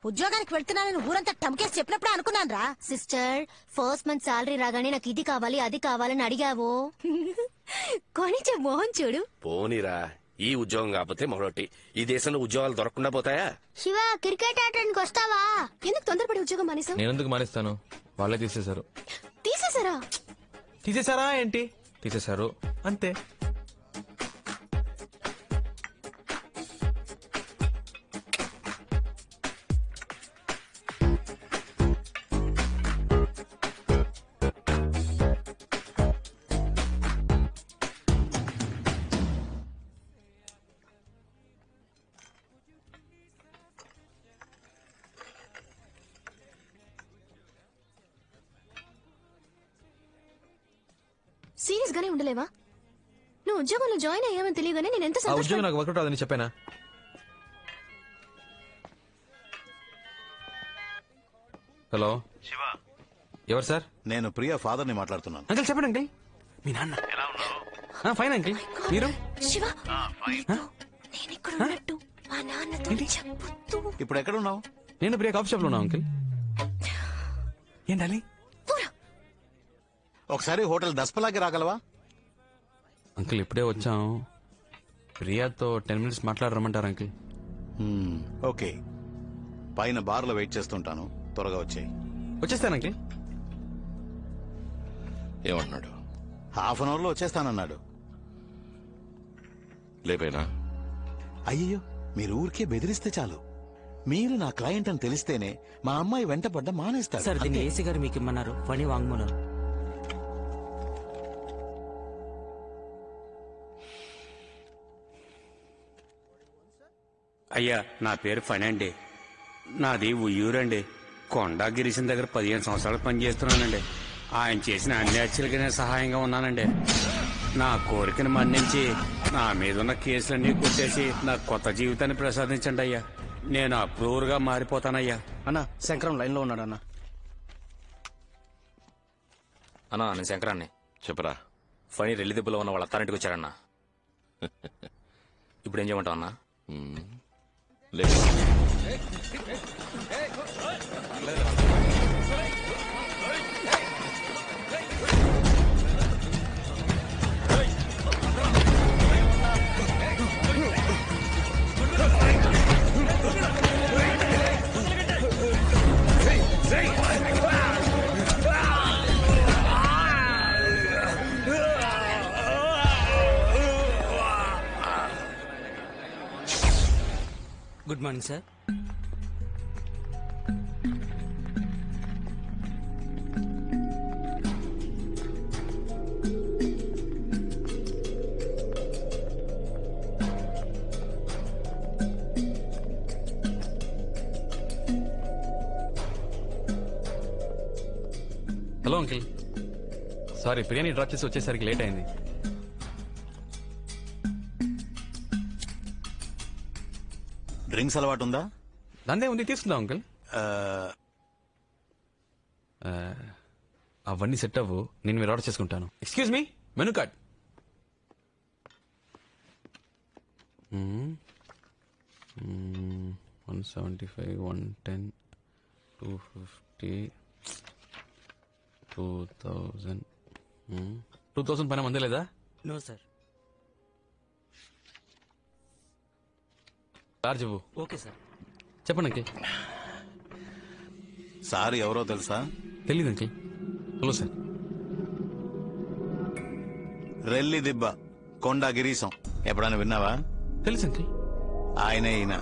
ఉద్యోగానికి వెళ్తున్నానని ఊరంతా టమ్కేసి చెప్పినప్పుడే అనుకున్నాను రా. సిస్టర్, ఫస్ట్ మంత్ సాలరీ రాగానే నాకు ఇది కావాలి అది కావాలని అడిగావు. కొనిచ్చే మోహన్ చూడు. పోనీరా, ఈ ఉద్యోగం కాకపోతే మరొకటి. ఈ దేశంలో ఉద్యోగాలు దొరకకుండా పోతాయా? శివ, క్రికెట్ ఆడడానికి వస్తావా? ఎందుకు తొందరపడి ఉద్యోగం మానేసావు? నేను ఎందుకు మానేస్తాను, వాళ్ళే తీసేశారు. తీసేసారా? తీసేశారా ఏంటి, తీసేశారు అంతే. సీరియస్ గానే ఉండలేవా? నువ్వు ఉద్యోగంలో జాయిన్ అయ్యావని తెలియగానే నేను ఎంత ఆ ఉద్యోగం నాకు వర్కౌట్ అవ్వదని చెప్పానా? హలో శివ, ఎవరు సార్? నేను ప్రియా ఫాదర్ని మాట్లాడుతున్నాను. అంకుల్ చెప్పండి అంకుల్. మీ నాన్న ఎలా ఉన్నావు? Fine uncle. మీరు? శివ, నేను ఇక్కడ ఉన్నట్టు మా నాన్నతో చెప్పొద్దు. ఇప్పుడు ఎక్కడ ఉన్నావు? నేను ప్రియా కాఫీ షాప్ లో ఉన్నా అంకుల్. ఏంటాలి? ఒకసారి హోటల్ దస్పలాకి రాగలవా? అంకుల్ ఇప్పుడే వచ్చాం, ప్రియాతో 10 minutes మాట్లాడరమ్మంటారు అంకుల్. ఓకే, పైన బార్లో వెయిట్ చేస్తుంటాను, త్వరగా వచ్చేయి. వచ్చేస్తాను అంకుల్. ఏమన్నాడు? హాఫ్ అన్ అవర్ లో వచ్చేస్తానన్నాడు. లేపేనా? అయ్యో, మీరు ఊరికే బెదిరిస్తే చాలు. మీరు నా క్లయింట్ అని తెలిస్తేనే మా అమ్మాయి వెంటపడ్డ మానేస్తారు. సార్, దీన్ని ఏసీ గారు మీకు ఇమ్మన్నారు. ఫణి వాంగ్మూలం. అయ్యా, నా పేరు ఫణి అండి. నాది ఉయ్యూరండి. కొండా గిరీశం దగ్గర 15 సంవత్సరాలు పనిచేస్తున్నానండి. ఆయన చేసిన అన్ని హత్యలకి నేను సహాయంగా ఉన్నానండి. నా కోరికను మన్నించి నా మీద ఉన్న కేసులన్నీ కొట్టేసి నాకు కొత్త జీవితాన్ని ప్రసాదించండి అయ్యా. నేను అప్రూవర్ గా మారిపోతానయ్యా. అన్నా, శంకరం లైన్ లో ఉన్నాడు. అన్నా, నేను శంకరాన్ని. చెప్పరా. ఫణి రెల్లి దెబ్బలో ఉన్న వాళ్ళ అత్తారింటికి వచ్చారన్నా. ఇప్పుడు ఏం చేయమంటావు అన్నా? లేదు, good morning sir. Hello uncle, sorry biryani drop చేసి వచ్చేసరికి లేట్ అయింది. డ్రింక్స్ అలవాటు ఉందా? దందే ఉంది, తీసుకుందాం అంకుల్. అవన్నీ సెట్ అవ్వు, నేను మీరు ఆర్డర్ చేసుకుంటాను. Excuse me, menu card. 175, 110, 250, 2000. 2000 పైన మందే లేదా? No sir. చార్జ్ ఇవ్వు. Okay sir. చెప్పండి అంకిల్. సార్ ఎవరో తెలుసా? తెలీదు అంకిల్. Hello sir. రెల్లి దిబ్బ, కొండా గిరీశం ఎప్పుడైనా విన్నావా? తెలుసు అంకిల్. ఆయనే ఈయన.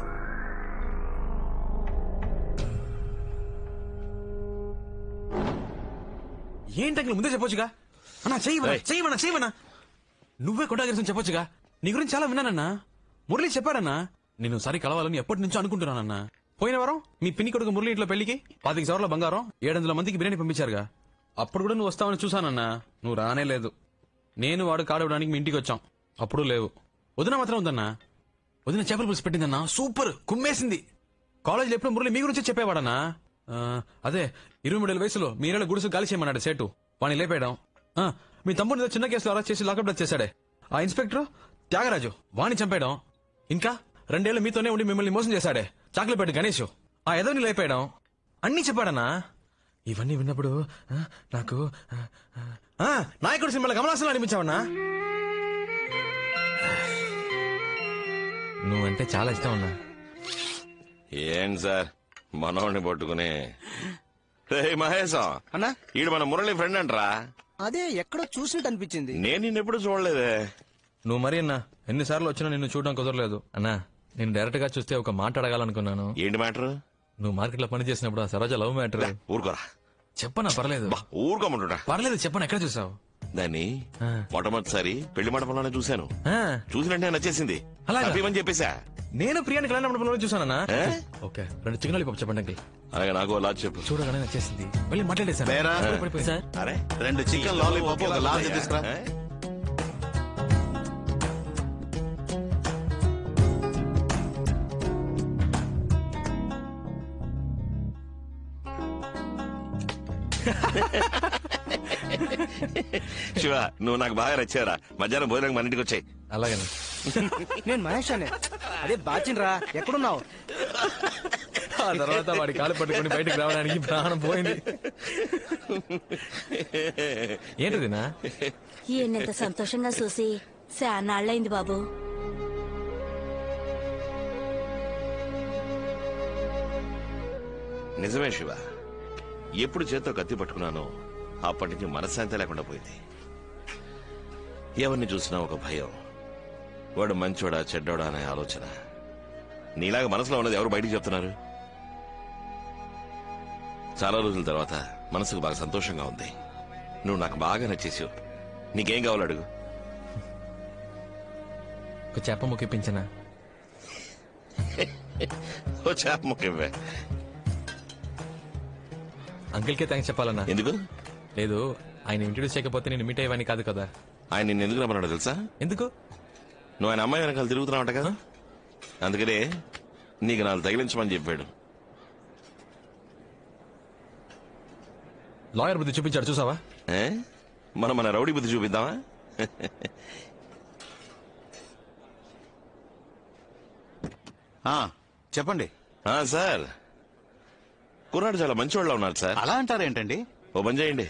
ఏంటి అంకిల్, ముందే చెప్పొచ్చుగా. అన్నా చెయ్యమన్నా. నువ్వే కొట్టాగిరిసం చెప్పొచ్చుగా. నీ గురించి చాలా విన్నానన్నా. మురళి చెప్పాడన్నా. నేను సరి కలవాలని ఎప్పటి నుంచో అనుకుంటున్నానన్నా. పోయిన వారం మీ పిన్ని కొడుకు మురళి ఇంట్లో పెళ్లికి 25 సవర్ల బంగారం 700 మందికి బిర్యానీ పంపించారుగా. అప్పుడు కూడా నువ్వు వస్తావని చూసానన్నా. నువ్వు రానే లేదు. నేను వాడు కాడవడానికి మీ ఇంటికి వచ్చాం, అప్పుడు లేవు. వదిన మాత్రం ఉందన్నా. వదిన చేపల పులుసు పెట్టిందన్నా, సూపర్ కుమ్మేసింది. కాలేజీలో ఎప్పుడు మురళి మీ గురించి చెప్పేవాడన్నా. అదే 23 వయసులో మీరేళ్ళ గుడుసు గాలి చేయమన్నాడు సేటు. వాణ్ణి లేపేయడం. మీ తమ్ముడు చిన్న కేసులో అరెస్ట్ చేసి లాకప్ డెత్ చేశాడే, ఆ ఇన్స్పెక్టర్ త్యాగరాజు వాణ్ణి చంపేయడం, ఇంకా 2 ఏళ్ళు మీతోనే ఉండి మిమ్మల్ని మోసం చేశాడే చాక్లెట్ గణేష్, ఆ ఎదవని లేపేయడం అన్నీ చెప్పాడన్నా. ఇవన్నీ విన్నప్పుడు నాకు నాయకుడు సినిమాలో కమలాసన్ అనిపించావన్నా. నువ్వంటే చాలా ఇష్టం అన్నా. ఏంటి సార్ మనోడిని పట్టుకుని మహేశం అన్నా ఈడు మన మురళి ఫ్రెండ్ అంటరా? అదే ఎక్కడో చూసినట్టు అనిపించింది. నేను నిన్నెప్పుడు చూడలేదే. నువ్వు మరి అన్నా ఎన్నిసార్లు వచ్చినా నిన్ను చూడడం కుదరలేదు అన్నా. నేను డైరెక్ట్ గా చూస్తే ఒక మాట అడగాలనుకున్నాను. ఏంటి మ్యాటర్? నువ్వు మార్కెట్ లో పని చేసినప్పుడు ఆ సరోజ లవ్ మ్యాటర్. ఊరుకోరా. చెప్పనా? పర్లేదు. ఊరుకోమంటున్నా. పర్లేదు చెప్పను. ఎక్కడ చూసావు దాన్ని? మొట్టమొదటిసారి పెళ్లి మండపంలోనే చూశాను. చూసినట్టే నచ్చేసింది. అలాగేమని చెప్పేశా. నేను ప్రియాని కళ్యాణ మండపంలోనే చూసానన్నా. ఓకే 2 చికెన్ లాలీపాప్ చెప్పండి అంకిల్. అలాగే నాకు లాజ్ చెప్పు. చూడగానే నచ్చేసింది. వెళ్ళి మాట్లాడేసాను. 2 చికెన్ లాలీపాప్ ఒక లార్జ్ తీసుకురా. శివ నువ్వు నాకు బాగా నచ్చారా. మధ్యాహ్నం భోజనం మన ఇంటికి వచ్చాయి. అలాగే నేను మహేష్ అనే. అదే బాచిన్రా ఎక్కడున్నావు? ఆ తర్వాత వాడి కాలు పట్టుకుని బయటకు రావడానికి ప్రాణం పోయింది. ఏంటిదినా? ఈయనంత సంతోషంగా చూసి శానాళ్ళైంది బాబు. నిజమే శివ, ఎప్పుడు చేత్తో కత్తి పట్టుకున్నానో అప్పటి నుంచి మనశ్శాంతి లేకుండా పోయింది. ఎవరిని చూసినా ఒక భయం, వాడు మంచోడా చెడ్డోడా అనే ఆలోచన. నీలాగా మనసులో ఉన్నది ఎవరు బయటికి చెప్తున్నారు? చాలా రోజుల తర్వాత మనసుకు బాగా సంతోషంగా ఉంది. నువ్వు నాకు బాగా నచ్చేసావు. నీకేం కావాలో అడుగు. ఒక చేప ముక్కిపించనా? ఓ చేప ముక్కివ్వే. అంకిల్కే థ్యాంక్స్ చెప్పాలన్నా. ఎందుకు? లేదు, ఆయన ఇంట్రడ్యూస్ చేయకపోతే నేను మీట్ అయ్యేవాని కాదు కదా. ఆయన నిన్ను ఎందుకు రమ్మన్నాడు తెలుసా? ఎందుకు? నువ్వు ఆయన అమ్మాయి వెనకాల తిరుగుతున్నావంట కదా, అందుకనే నీకు 4 తగిలించమని చెప్పాడు. లాయర్ బుద్ధి చూపించాడు చూసావా? మనం మన రౌడీ బుద్ధి చూపిద్దామా? చెప్పండి సార్. కుర్రాడు చాలా మంచివాళ్ళ ఉన్నారు సార్. అలా అంటారేంటండి? ఓ పని చేయండి,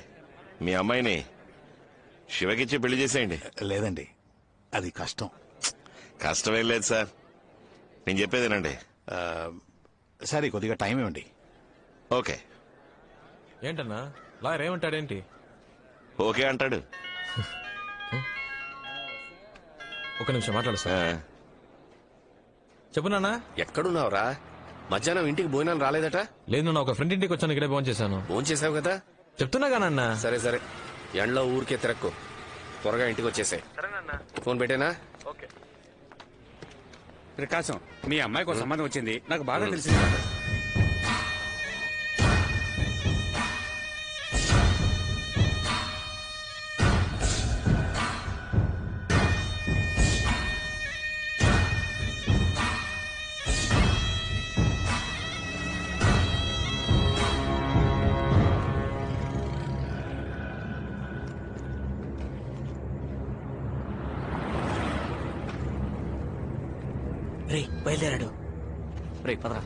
మీ అమ్మాయిని శివకిచ్చి పెళ్లి చేసేయండి. లేదండి, అది కష్టం. కష్టమేం లేదు సార్, నేను చెప్పేదేనండి. సరే కొద్దిగా టైం ఇవ్వండి. ఓకే. ఏంటన్నా లాయర్ ఏమంటాడేంటి? ఓకే అంటాడు. ఒక నిమిషం మాట్లాడు సార్. చెప్పు నాన్న. ఎక్కడున్నావురా? మధ్యాహ్నం ఇంటికి భోజనం రాలేదట? లేదు నాన్న, ఒక ఫ్రెండ్ ఇంటికి వచ్చాను, ఇక్కడే ఫోన్ చేశాను. ఫోన్ చేసావు కదా? చెప్తున్నా కానన్నా. సరే సరే, ఎండలో ఊరికే తిరక్కు, త్వరగా ఇంటికి వచ్చేసాయి. ఫోన్ పెట్టేనా? ఓకే. ప్రకాశం, మీ అమ్మాయికి ఒక సంబంధం వచ్చింది, నాకు బాగా తెలిసింది. రే బయలుదేరాడు. రే పదరా.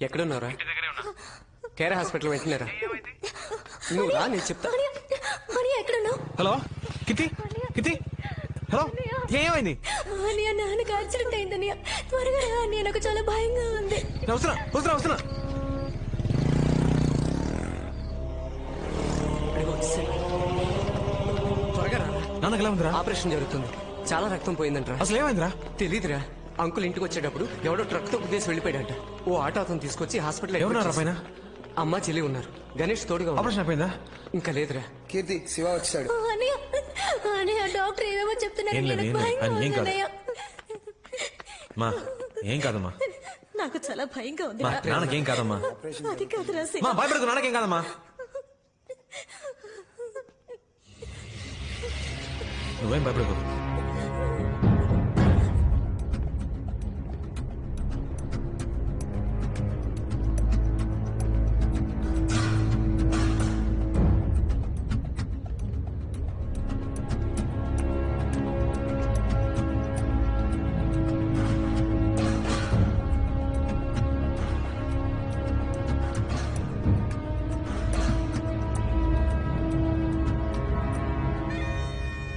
ఎక్కడున్నారా? కేర్ హాస్పిటల్ వెంటనేరా. నువ్వు రా, నేను చెప్తా. హలో కితి, కితి, హలో ఏమైంది? నాన్నకి యాక్సిడెంట్ అయిందని త్వరగా రా, నాకు చాలా భయంగా ఉంది. వస్తున్నా వస్తున్నా వస్తున్నా. నాన్నకి ఎలా ఉందిరా? ఆపరేషన్ జరుగుతుంది, చాలా రక్తం పోయిందంట. అసలు ఏమైందిరా? తెలీదురా. అంకుల్ ఇంటికి వచ్చేటప్పుడు ఎవడో ట్రక్ తో ఉద్దేశం వెళ్ళిపోయాడంట. ఓ ఆటో అతను తీసుకొచ్చి హాస్పిటల్ ఎవరున్నారా పైన? అమ్మ చెల్లి ఉన్నారు. గణేష్ తోడుగా ఉన్నారు. ఆపరేషన్ అయిపోయిందా? ఇంకా లేదురా. కీర్తి, శివ వచ్చాడు. డాక్టర్ ఏమేమో చెప్తున్నారు. ఏం లేదు, నాకు ఏం లేదు. భయంగా ఏం కాదు. ఉందన్నయ్య. మా ఏం కాదమ్మా. నాకు చాలా భయంగా ఉంది. మా నాన్నకేం కాదమ్మా. అది కాదురా శివ. మా భయపడకు, నాన్నకేం కాదమ్మా. నువ్వేం భయపడకు.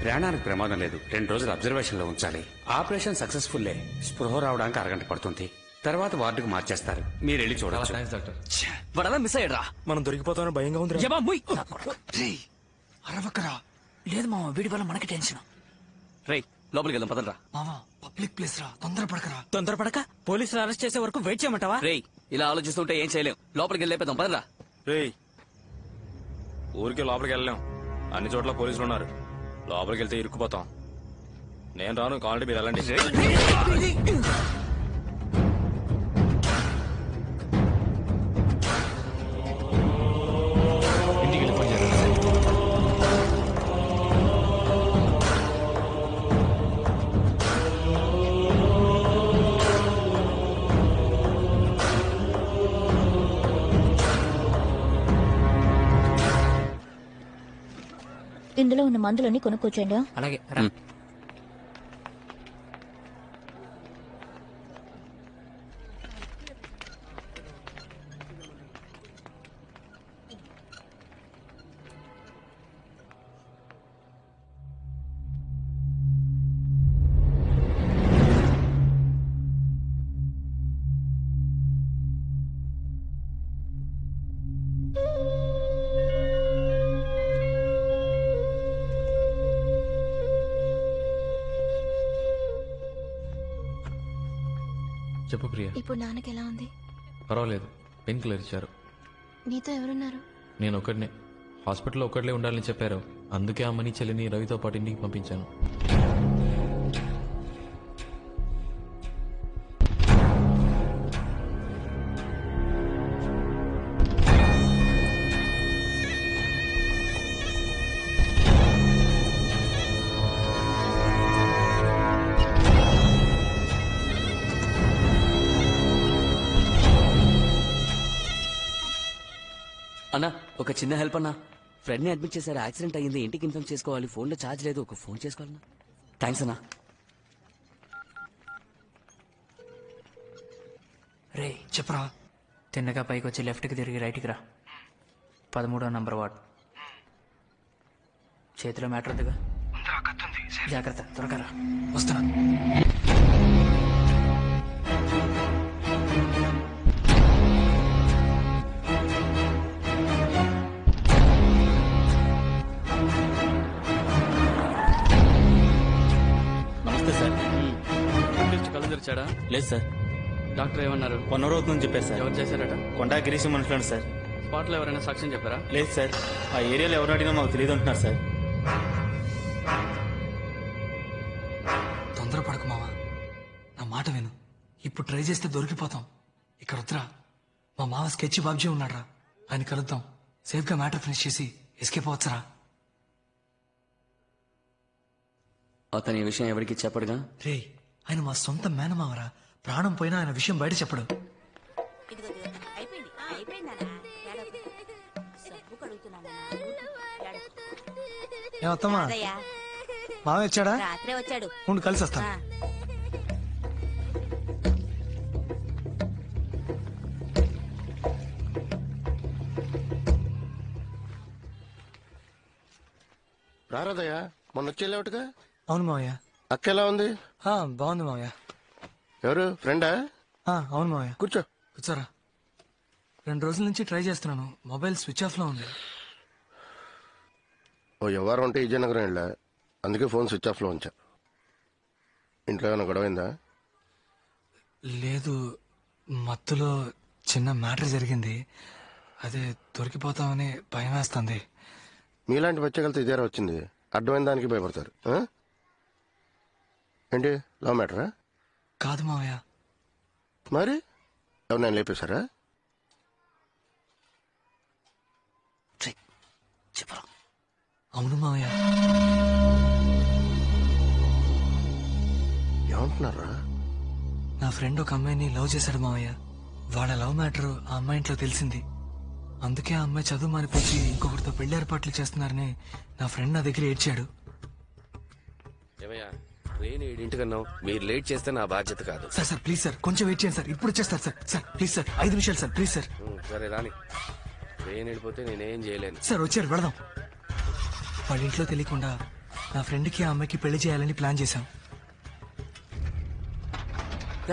ప్రాణానికి ప్రమాదం లేదు. 2 రోజులు అబ్జర్వేషన్ లో ఉంచాలి. ఆపరేషన్ సక్సెస్ఫుల్లే. స్పృహ రావడానికి అరగంట పడుతుంది. తర్వాత వార్డుకు మార్చేస్తారు. మీరు వెళ్ళి చూడవచ్చు. వాడలా మిస్ అయ్యాడ్రా. మనం దొరికిపోతామని భయంగా ఉంది. అరవకరా. లేదు మామ, వీడి వల్ల మనకి టెన్షన్. రేయ్ లోపలికి వెళ్దాం పదండ్రా. మామా పబ్లిక్ ప్లేస్ రా, తొందరపడకరా. తొందరపడక పోలీసులు అరెస్ట్ చేసే వరకు వెయిట్ చేయమంటావా? రేయ్ ఇలా ఆలోచిస్తుంటే ఏం చేయలేం. లోపలికి వెళ్ళేద్దాం పదండ్రా. రేయ్ ఊరికే లోపలికి వెళ్ళలేం. అన్ని చోట్ల పోలీసులు ఉన్నారు. లోపలికి వెళ్తే ఇరుక్కుపోతాం. నేను రాను, కావాలంటే మీరు వెళ్ళండి. ఇంటికి వెళ్ళి ఫోన్ చేయాలి. ఇందులో ఉన్న మందులన్నీ కొనుక్కొచ్చండి. అలాగే. చెప్పు ప్రియా. ఇప్పుడు నాన్నకి ఎలా ఉంది? పర్వాలేదు, పెయిన్ కిల్లర్ ఇచ్చారు. నీతో ఎవరున్నారు? నేను ఒక్కడినే. హాస్పిటల్లో ఒక్కడలే ఉండాలని చెప్పారు. అందుకే అమ్మని చెల్లిని రవితో పాటు ఇంటికి పంపించాను. అన్నా ఒక చిన్న హెల్ప్ అన్నా. ఫ్రెండ్ ని అడ్మిట్ చేశారు, యాక్సిడెంట్ అయ్యింది, ఇంటికి ఇన్ఫార్మ్ చేసుకోవాలి. ఫోన్ లో ఛార్జ్ లేదు, ఒక ఫోన్ చేసుకోవాలన్నా. థ్యాంక్స్ అన్నా. రే చెప్పరా. తిన్నగా పైకి వచ్చి లెఫ్ట్కి తిరిగి రైట్కి రా. 13వ నంబర్ వార్డ్. చేతిలో మ్యాటర్ ఉందిగా, జాగ్రత్త. త్వరగా రా. వస్తున్నా. నమస్తే సార్. కళ్ళు తెరిచాడా? లేదు సార్. డాక్టర్ ఏమన్నారు? 1 అవర్ అవుతుందని చెప్పారు సార్. ఎవరు చేశారట? కొండా గిరీశం మనుషులు సార్. స్పాట్ లో ఎవరైనా సాక్ష్యం చెప్పారా? లేదు సార్. ఆ ఏరియాలో ఎవరు అడిగినా మాకు తెలియదు అంటున్నారు సార్. తొందరపడకు మావా, నా మాట విను. ఇప్పుడు ట్రై చేస్తే దొరికిపోతాం. ఇక్కడ వద్దురా. మా మావ స్కెచ్ బాబ్జీ ఉన్నాడ్రా, ఆయన కలుద్దాం. సేఫ్ గా మ్యాటర్ ఫినిష్ చేసి ఎస్కేప్ అవచ్చురా. అతని ఈ విషయం ఎవరికి చెప్పడుగా? రే ఆయన మా సొంత మేనమావరా. ప్రాణం పోయినా ఆయన విషయం బయట చెప్పడు. ఏమత్తమ్మా, మావ వచ్చాడా? రాత్రే వచ్చాడు. ఉండు కలిసి వస్తాను. రారాదయ్యా, మొన్న వచ్చేలేవుగా. అవును మావయ్య. అక్క ఎలా ఉంది? బాగుంది మావయ్య. ఎవరు ఫ్రెండా? అవును మావయ్య. కూర్చో. కూర్చోరా. 2 రోజుల నుంచి ట్రై చేస్తున్నాను, మొబైల్ స్విచ్ ఆఫ్ లో ఉంది. ఓ వ్యవహారం ఉంటే విజయనగరం వెళ్ళా. అందుకే ఫోన్ స్విచ్ ఆఫ్లో ఉంచా. ఇంట్లో ఏమైనా గొడవైందా? లేదు, మత్తులో చిన్న మ్యాటర్ జరిగింది. అదే దొరికిపోతామని భయం వేస్తుంది. మీలాంటి బచ్చగలతో ఇదేరా వచ్చింది. అడ్డమైన దానికి భయపడతారు. ఏంటి లవ్ మ్యాటరా? కాదు మావయ్య. మరి ఎవరినైనా లేపేశారా? అవును మావయ్య. ఏమంటున్నారా? నా ఫ్రెండ్ ఒక అమ్మాయిని లవ్ చేశాడు మావయ్య. వాళ్ళ లవ్ మ్యాటర్ ఆ అమ్మాయి ఇంట్లో తెలిసింది. అందుకే ఆ అమ్మాయి చదువు మానిపించి ఇంకొకరితో పెళ్లి ఏర్పాట్లు చేస్తున్నారని నా ఫ్రెండ్ నా దగ్గర ఏడ్చాడు. ఏమయ్యా, ట్రైన్ 7 మీరు లేట్ చేస్తే నా బాధ్యత కాదు. సార్ సార్ ప్లీజ్ సార్, కొంచెం వెయిట్ చేయండి సార్, ఇప్పుడు వచ్చేస్తారు సార్. సార్ ప్లీజ్ సార్, 5 నిమిషాలు సార్, ప్లీజ్ సార్. సరే రాని. ట్రైన్ వెళ్ళిపోతే నేనేం చేయలేను. సార్ వచ్చారు, వెళదాం. వాళ్ళ ఇంట్లో తెలియకుండా నా ఫ్రెండ్కి ఆ అమ్మాయికి పెళ్లి చేయాలని ప్లాన్ చేశాం.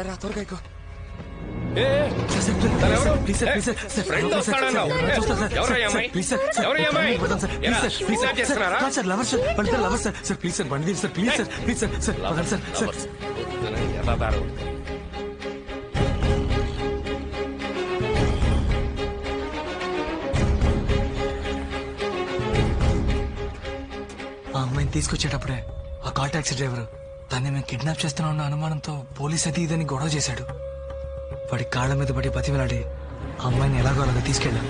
రా త్వరగా ఎక్కువ. ఆ అమ్మాయిని తీసుకొచ్చేటప్పుడే ఆ కాల్ టాక్సీ డ్రైవర్ దాన్ని మేము కిడ్నాప్ చేస్తున్నామన్న అనుమానంతో పోలీస్ అది ఇదని గొడవ చేశాడు. వాడి కాళ్ళ మీద పడి బతిమలాడి ఆ అమ్మాయిని ఎలాగో అలాగా తీసుకెళ్ళాం.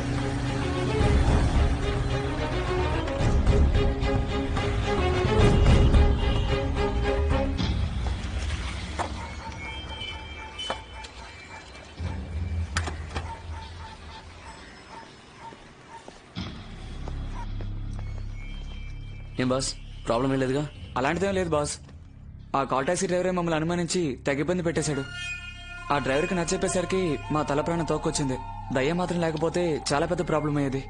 ఏం బాస్, ప్రాబ్లం ఏం లేదుగా? అలాంటిదేం లేదు బాస్. ఆ కాల్ టాక్సీ డ్రైవరే మమ్మల్ని అనుమానించి తెగ ఇబ్బంది పెట్టేశాడు. ఆ డ్రైవర్కి నచ్చేపేసరికి మా తల ప్రాణం తోక్కొచ్చింది. దయ్యం మాత్రం లేకపోతే చాలా పెద్ద ప్రాబ్లం అయ్యేది.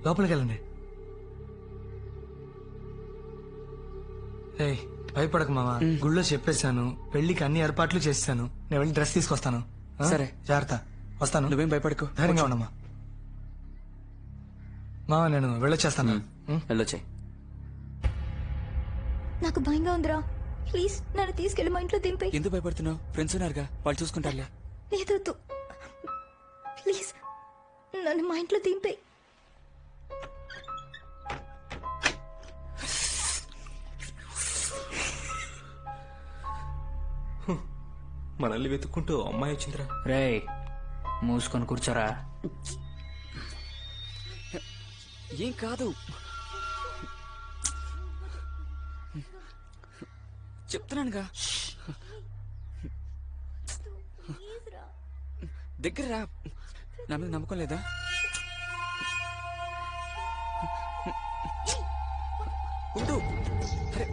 లోపలికి వెళ్ళండి. ఏయ్ భయపడకు మామ, గుళ్ళో చెప్పేశాను, పెళ్లికి అన్ని ఏర్పాట్లు చేశాను. నేను వెళ్ళి డ్రెస్ తీసుకొస్తాను. సరే జాగ్రత్త, వస్తాను. నువ్వేం భయపడకు, ధైర్యంగా ఉండమ్మా. మామ నేను వెళ్ళొచ్చేస్తాను. వెళ్ళొచ్చే. నాకు భయంగా ఉందిరా, ప్లీజ్ నన్ను తీసుకెళ్లి మా ఇంట్లో దింపే. ఎందుకు భయపడుతున్నావు? ఫ్రెండ్స్ ఉన్నారుగా, వాళ్ళు చూసుకుంటారులే. లేదు ప్లీజ్ నన్ను మా ఇంట్లో దింపే. మనల్ని వెతుక్కుంటూ అమ్మాయి వచ్చిందిరా. రే మూసుకొని కూర్చోరా. ఏం కాదు, చెప్తున్నానుగా. దగ్గర రా. నా మీద నమ్మకం లేదా? ఉండు. అరే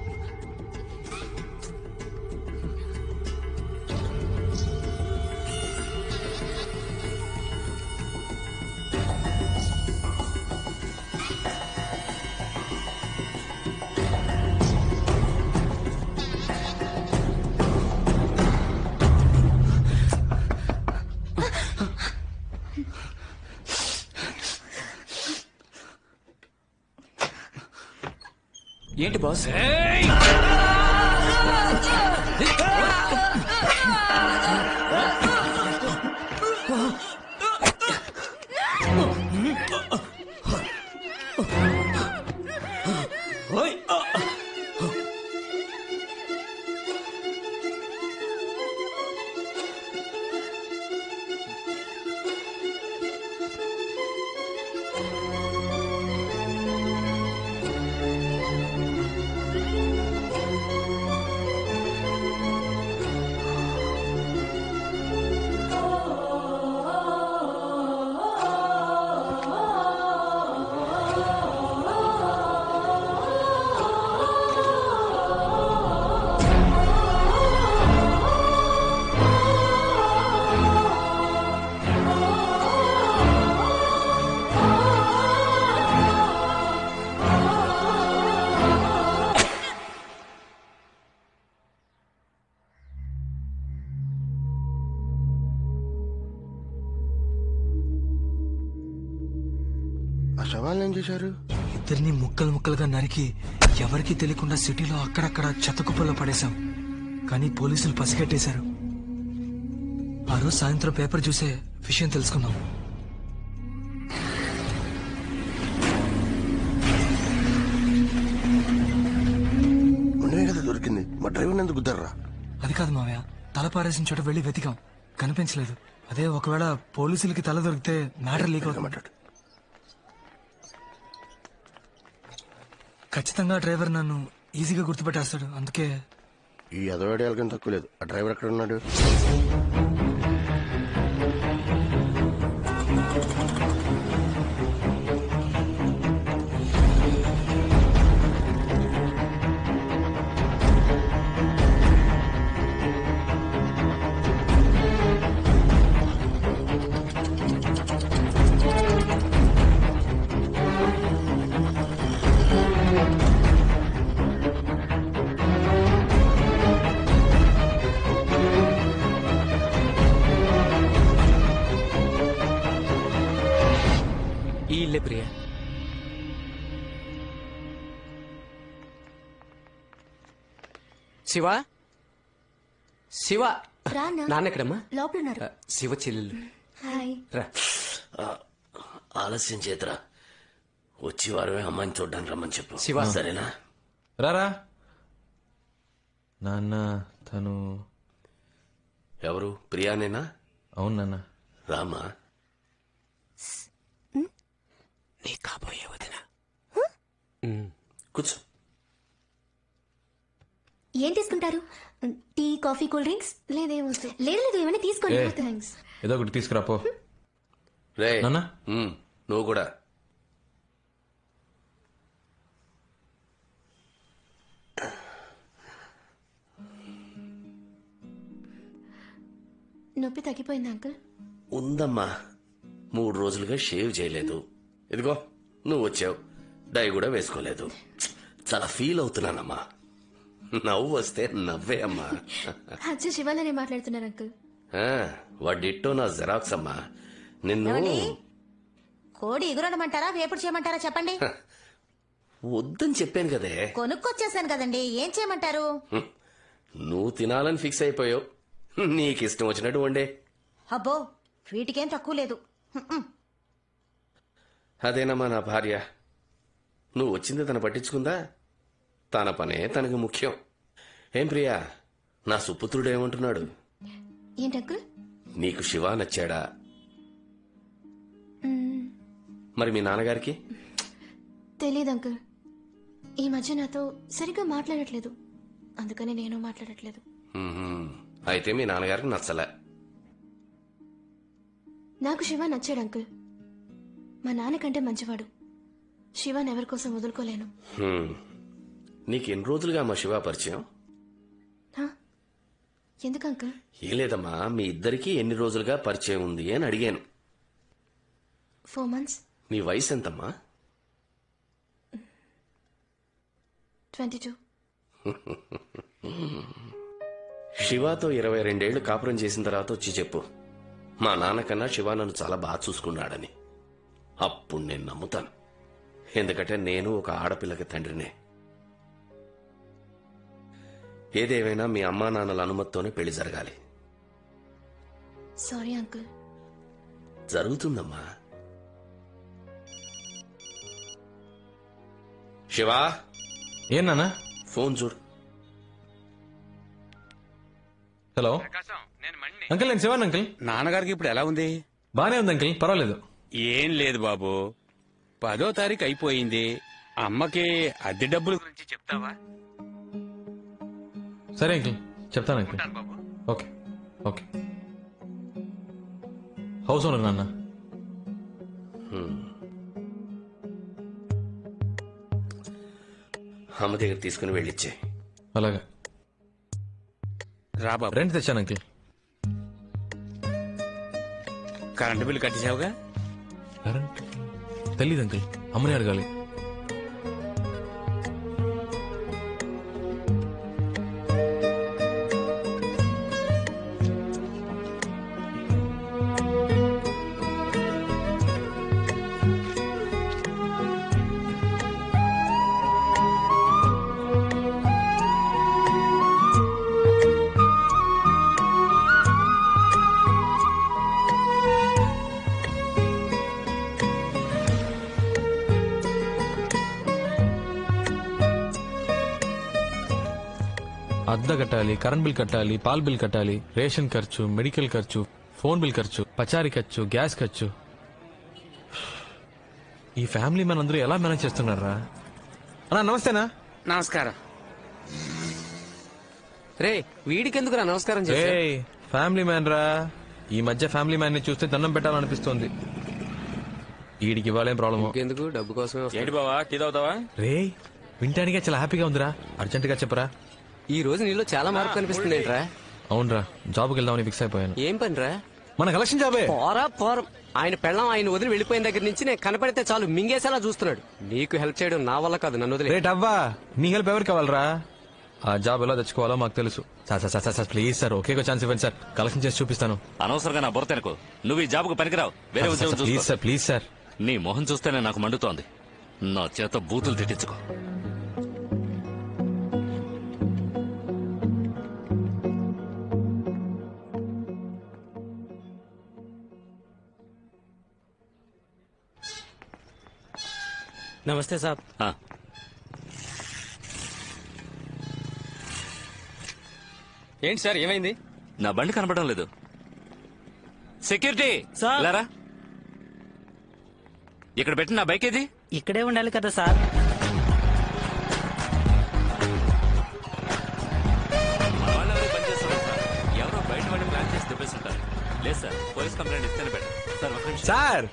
ఏంటి బాస్? శవాలను ఏం చేశారు? ఇద్దరిని ముక్కలు ముక్కలుగా నరికి ఎవరికీ తెలియకుండా సిటీలో అక్కడక్కడ చెత్తకుప్పల్లో పడేశాం. కానీ పోలీసులు పసిగట్టేశారు. ఆ రోజు సాయంత్రం పేపర్ చూసే విషయం తెలుసుకున్నాం. దొరికింది. మా డ్రైవర్ ఎందుకు గుద్దారా? అది కాదు మావయ్య, తల పారేసిన చోట వెళ్లి వెతికాం, కనిపించలేదు. అదే ఒకవేళ పోలీసులకి తల దొరికితే మ్యాటర్ లీక్ అవుతుంది. ఖచ్చితంగా డ్రైవర్ నన్ను ఈజీగా గుర్తుపెట్టేస్తాడు. అందుకే ఈ అదవాడేళ్ళకని తక్కువ లేదు. ఆ డ్రైవర్ ఎక్కడ ఉన్నాడు? ఈ ఇల్లే ప్రియా. శివ, శివ, నాన్న ఎక్కడమ్మా? లోపల శివ చెల్లెలు. హాయ్. ఆలస్యం చేతరా, వచ్చి వారమే అమ్మాయిని చూడ్డానికి రమ్మని చెప్పు. శివ. సరేనా? రారా నాన్న. తను ఎవరు? ప్రియానేనా? అవును నాన్న. రామా. నీ కాబోయే వదిన. కూర్చో. ఏం తీసుకుంటారు? Tea, coffee, cool drinks? లేదేమో. లేదు లేదు, ఏమైనా తీసుకోండి. ఏ. థ్యాంక్స్. ఏదో ఒకటి తీసుకురా పో. రే నాన్న. నువ్వు కూడా. నొప్పి తగ్గిపోయింది అంకుల్? ఉందమ్మా, 3 రోజులుగా షేవ్ చేయలేదు. ఇదిగో నువ్వు వచ్చావు, డై కూడా వేసుకోలేదు. చాలా ఫీల్ అవుతున్నానమ్మా. నవ్వు వస్తే నవ్వే అమ్మా. అచ్చా, శివాలనే మాట్లాడుతున్నారు అంకుల్. వాడిట్టో నా జెరాక్స్ అమ్మా. నిన్ను కోడి ఎగురడమంటారా, వేపుడు చేయమంటారా చెప్పండి. వద్దని చెప్పాను కదే. కొనుక్కొచ్చేసాను కదండి, ఏం చేయమంటారు? నువ్వు తినాలని ఫిక్స్ అయిపోయావు. నీకిష్టం వచ్చినట్టు వండే. అబ్బో, వీటికేం తక్కువ లేదు. అదేనమ్మా నా భార్య. నువ్వు వచ్చింది తను పట్టించుకుందా? తన పనే తనకు ముఖ్యం. ఏం ప్రియా, నా సుపుత్రుడు ఏమంటున్నాడు? ఏంటంకుల్? నీకు శివ నచ్చాడా? మరి మీ నాన్నగారికి? తెలీదు అంకుల్. ఈ మధ్య నాతో సరిగ్గా మాట్లాడట్లేదు, అందుకని నేను మాట్లాడట్లేదు. అయితే మీ నాన్నగారికి నచ్చలే. నాకు శివ నచ్చాడు అంకుల్. మా నాన్నకంటే మంచివాడు. శివాని ఎవరి కోసం వదులుకోలేను. నీకు ఎన్ని రోజులుగా మా శివ పరిచయం? ఎందుకు అంకుల్? ఏం లేదమ్మా, మీ ఇద్దరికి ఎన్ని రోజులుగా పరిచయం ఉంది అని అడిగాను. 4 months. నీ వయసు ఎంతమ్మా? 22. శివాతో 22 ఏళ్లు కాపురం చేసిన తర్వాత వచ్చి చెప్పు, మా నాన్నకన్నా శివ నన్ను చాలా బాగా చూసుకున్నాడని. అప్పుడు నేను నమ్ముతాను. ఎందుకంటే నేను ఒక ఆడపిల్లకి తండ్రినే. ఏదేమైనా మీ అమ్మా నాన్నల అనుమతితోనే పెళ్లి జరగాలి. Sorry uncle. జరుగుతుందమ్మా. శివా. ఏం నాన్న? ఫోన్ చూడు. హలో అంకుల్, నేను శివాన్ అంకుల్. నాన్నగారికి ఇప్పుడు ఎలా ఉంది? బానే ఉంది అంకుల్, పర్వాలేదు. ఏం లేదు బాబు, 10వ తారీఖు అయిపోయింది. అమ్మకి అద్దె డబ్బుల గురించి చెప్తావా? సరే అంకుల్, చెప్తాను uncle. Okay okay. House owner నాన్న. అమ్మ దగ్గర తీసుకుని వెళ్ళిచ్చే. అలాగా. రా బాబు. రెంట్ తెచ్చాను అంకుల్. కరెంటు బిల్లు కట్టేసావుగా? కరెంట్ తెలీదు అంకుల్, అమ్మని అడగాలి. అద్దె కట్టాలి, కరెంట్ బిల్ కట్టాలి, పాల్ బిల్ కట్టాలి, రేషన్ ఖర్చు, మెడికల్ ఖర్చు, ఫోన్ బిల్ ఖర్చు, పచారీ ఖర్చు, గ్యాస్ ఖర్చు. ఈ ఫ్యామిలీ మనందరూ ఎలా మేనేజ్ చేస్తున్నారా? అన్నా నమస్తేనా. నమస్కారం. రే వీడికెందుకురా నమస్కారం చేశా? ఫ్యామిలీ మ్యాన్ రా. ఈ మధ్య ఫ్యామిలీ మ్యాన్ ని చూస్తే దండం పెట్టాలనిపిస్తోంది. వీడికి ఇవ్వాలేం ప్రాబ్లమ్ ఎందుకు డబ్బు కోసం ఏంటి బావా టీ తాగుతావా? రే వింటానికే చాలా హ్యాపీగా ఉందిరా. అర్జెంట్ గా చెప్పరా. ఈ రోజు నీలో చాలా మార్పు కనిపిస్తుంది ఏంట్రా? అవునరా, జాబ్కి వెళ్దామని ఫిక్స్ అయిపోయాను. ఏం పనిరా? మన కలెక్షన్ జాబే. పోరం ఆయన పెళ్ళం ఆయన వదిలి వెళ్ళిపోయిన దగ్గర నుంచి నేను కనపడితే చాలు మింగేసేలా చూస్తున్నాడు. నీకు హెల్ప్ చేయడం నా వల్ల కాదు, నన్ను వదిలే. రేట్ అవ్వా, నీ హెల్ప్ ఎవరికి కావాలరా? ఆ జాబ్ ఎలా తెచ్చుకోవాలో మాకు తెలుసు. Sir please sir, okay chance ఇవ్వండి సార్, కలెక్షన్ చేసి చూపిస్తాను. అనవసరంగా నా బుర్ర తినకు. నువ్వు ఈ జాబ్కు పనికిరావు, వేరే ఉద్యోగం చూసుకో. Please sir, please sir. నీ మొహం చూస్తేనే నాకు మండుతోంది. నా చేత బూతులు తిట్టించుకో. నమస్తే సాబ్. ఏంటి సార్ ఏమైంది? నా బండి కనపడడం లేదు. సెక్యూరిటీ లేరా? ఇక్కడ పెట్టి నా బైక్ ఏది? ఇక్కడే ఉండాలి కదా సార్. మన వాళ్ళు ఎవరు పని చేస్తున్నారు సార్? ఎవరో బయట వాళ్ళు ప్లాన్ చేసి దుబ్బేస్తుంటారు. లేదు సార్, పోలీస్ కంప్లైంట్ ఇస్తేనే బెటర్. సార్ ఒక నిమిషం. సార్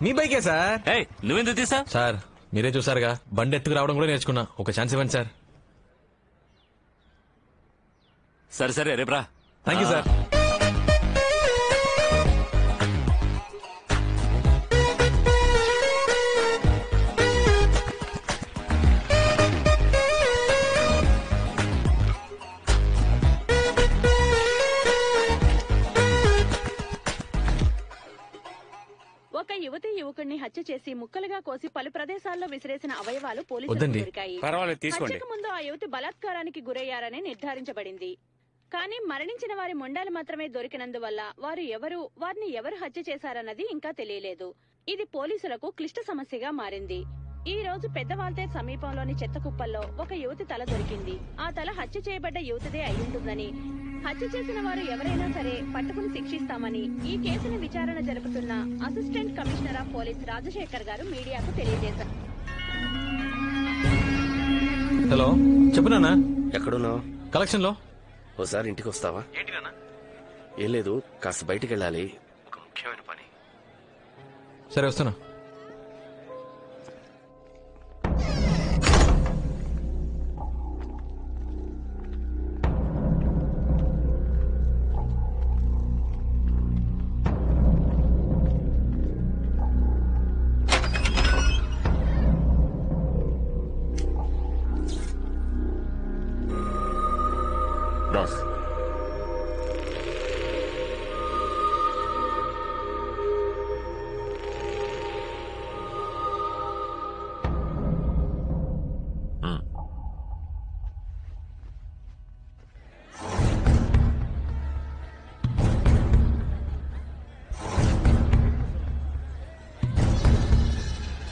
మీ బైకే సార్. నువ్వెందుకు తీసా? సార్ మీరే చూసారుగా, బండి ఎత్తుకు రావడం కూడా నేర్చుకున్నా. ఒక ఛాన్స్ ఇవ్వండి సార్. సరే రేపు రా. Thank you sir. ఒక యువతి యువకుడిని హత్య చేసి ముక్కలుగా కోసి పలు ప్రదేశాల్లో విసిరేసిన అవయవాలు పోలీసులకు వద్దండి. దొరికాయి. పర్వాలేదు, తీసుకోండి. హత్యకు ముందు ఆ యువతి బలాత్కారానికి గురయ్యారని నిర్ధారించబడింది. కానీ మరణించిన వారి మొండాలు మాత్రమే దొరికినందువల్ల వారిని ఎవరు హత్య చేశారన్నది ఇంకా తెలియలేదు. ఇది పోలీసులకు క్లిష్ట సమస్యగా మారింది. ఈ రోజు పెద్దవాల్తేర్ సమీపంలోని చెత్త కుప్పల్లో ఒక యువతి తల దొరికింది. ఆ తల హత్య చేయబడ్డ యువతిదే అయ్యుంటుందని, హత్య చేసిన వారు ఎవరైనా సరే పట్టుకుని శిక్షిస్తామని ఈ కేసుని విచారణ జరుపుతున్న assistant commissioner of police Rajasekhar గారు మీడియాకు తెలియజేశారు. హలో చెప్పు నాన్న. ఎక్కడున్నావు? కలెక్షన్ లో. ఓసారి ఇంటికి వస్తావా? ఏం లేదు, కాస్త బయటికి వెళ్ళాలి, ఒక ముఖ్యమైన పని. సరే వస్తున్నా. బాస్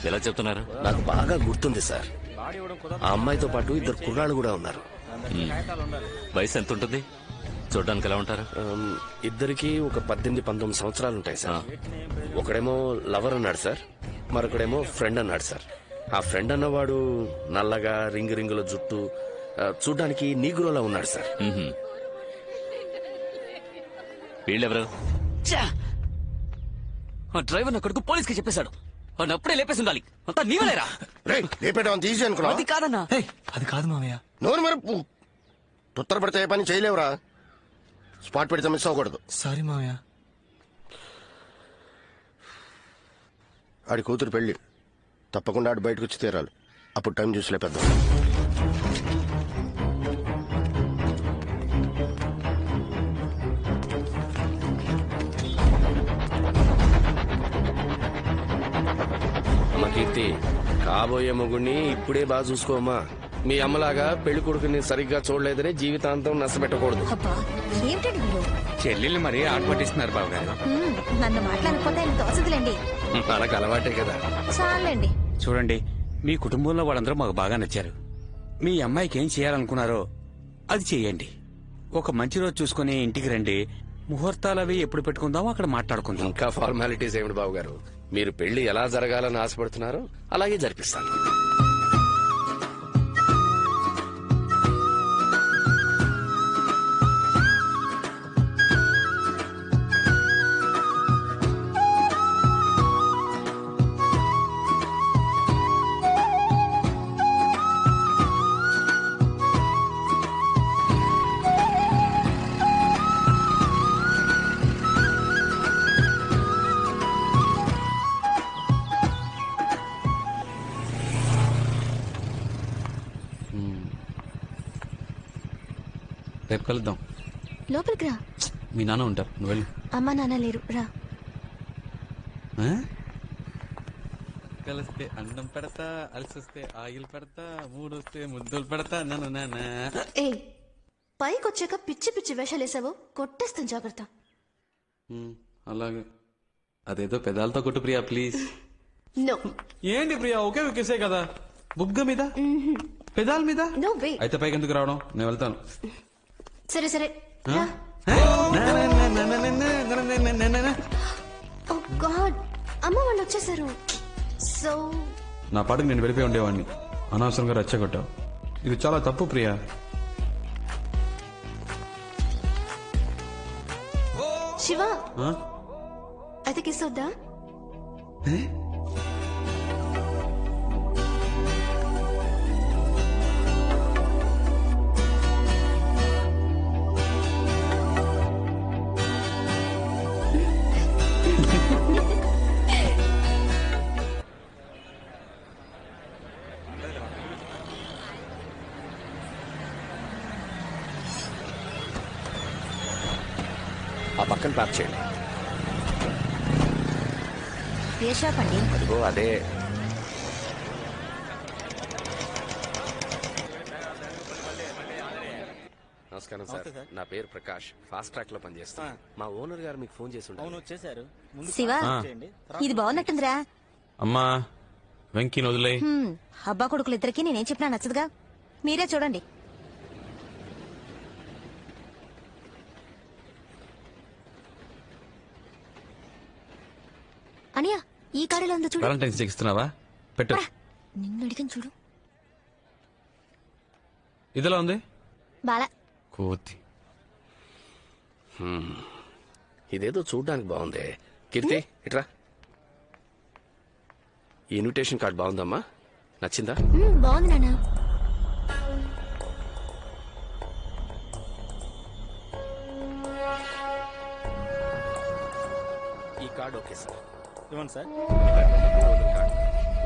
ఎలా చెప్తున్నారు? నాకు బాగా గుర్తుంది సార్. ఆ అమ్మాయితో పాటు ఇద్దరు కుర్రాళ్ళు కూడా ఉన్నారు. వయసు ఎంత ఉంటుంది? చూడడానికి ఎలా ఉంటారు? ఇద్దరికి ఒక 18-19 సంవత్సరాలు ఉంటాయి సార్. ఒకడేమో లవర్ అన్నాడు సార్, మరొకడేమో ఫ్రెండ్ అన్నాడు సార్. ఆ ఫ్రెండ్ అన్నవాడు నల్లగా రింగుల జుట్టు, చూడ్డానికి నీగ్రోలా ఉన్నాడు సార్. వీళ్ళెవరు? ఆ డ్రైవర్ నా కొడుకు పోలీస్ కి చెప్పేశాడు. వాడిని అప్పుడే లేపేసి ఉండాలి. అంతా నీవలేరా? ఈజీ అనుకున్నా. అది కాదన్నా. అది కాదు మామయ్య. నోరు మరపు తొత్తరపడితే ఏ పని చేయలేవురా. స్పాట్ పెడితే మిస్ అవ్వకూడదు. సారీ మామయ్య. ఆడి కూతురు పెళ్లి, తప్పకుండా ఆడు బయటకు వచ్చి తీరాలి. అప్పుడు టైం చూసి లేపేద్దాం. అమ్మ కీర్తి, కాబోయే మొగుడిని ఇప్పుడే బాగా చూసుకోమా. మీ అమ్మలాగా పెళ్లి కొడుకుని సరిగ్గా చూడలేదని జీవితాంతం నష్టపెట్టకూడదు. చెల్లెల్ని మరీ ఆట పట్టిస్తున్నారు బాబు గారు. నన్ను మాట్లాడకపోతే ఆయన దోసదులేండి. మనకు అలవాటే కదా. చాలండి. చూడండి, మీ కుటుంబంలో వాళ్ళందరూ మాకు బాగా నచ్చారు. మీ అమ్మాయికి ఏం చేయాలనుకున్నారో అది చెయ్యండి. ఒక మంచి రోజు చూసుకుని ఇంటికి రండి. ముహూర్తాలు అవి ఎప్పుడు పెట్టుకుందామో అక్కడ మాట్లాడుకుందాం. ఇంకా ఫార్మాలిటీస్ ఏమిటి బాబు గారు? మీరు పెళ్లి ఎలా జరగాలని ఆశపడుతున్నారో అలాగే జరిపిస్తాను. రేపు కలుద్దాం. లోపలికి రా. మీ నాన్న ఉంటారు, నువ్వు వెళ్ళు. అమ్మా నాన్న లేరు, రా. కలిస్తే అన్నం పెడతా, అలసిస్తే ఆయిల్ పెడతా, మూడొస్తే ముద్దులు పెడతా. ఏ పైకి వచ్చాక పిచ్చి పిచ్చి వేషాలు వేసావు, కొట్టేస్తాను, జాగ్రత్త. అలాగే. అదేదో పెదాలతో కొట్టు ప్రియా, ప్లీజ్. నో. ఏంటి ప్రియా, ఒకే ఒకేసే కదా. బుగ్గ మీద, పెదాల మీద. అయితే పైకి ఎందుకు రావడం, నేను వెళ్తాను. సరే సరే. గాడ్, అమ్మ వాళ్ళు వచ్చేసారు. సో నా పాటికి నేను వెళ్ళిపోయి ఉండేవాడిని, అనవసరంగా రెచ్చగొట్టావు. ఇది చాలా తప్పు ప్రియా. శివ, అయితే కిస్ వద్దా? ఆ పక్కన ప్యాక్ చేయండి. ఏ షాప్ అండి? అదిగో అదే. నమస్కారం సార్, నా పేరు ప్రకాష్, ఫాస్ట్ ట్రాక్ లో పనిచేస్తాను. మా ఓనర్ గారు మీకు ఫోన్ చేసి ఉంటారు. శివ, ఇది బాగున్నట్టుందిరా. అమ్మా వెంకీని వదిలే. అబ్బా కొడుకులు ఇద్దరికి నేనేం చెప్పినా నచ్చదుగా, మీరే చూడండి. అనియా, ఈ కాడలో ఉందో చూడు. వాలంటైన్స్ డే ఇస్తున్నావా? పెట్టు. నిన్ను అడిగాను చూడు. ఇదిలా ఉంది బాలా. కోతి. ఇదేదో చూడ్డానికి బాగుంది. కీర్తి ఇట్రా. ఈ ఇన్విటేషన్ కార్డ్ బాగుందమ్మా, నచ్చిందా? బాగుంది నాన్న. ఈ కార్డ్ ఓకే సార్. ఇవ్వండి సార్.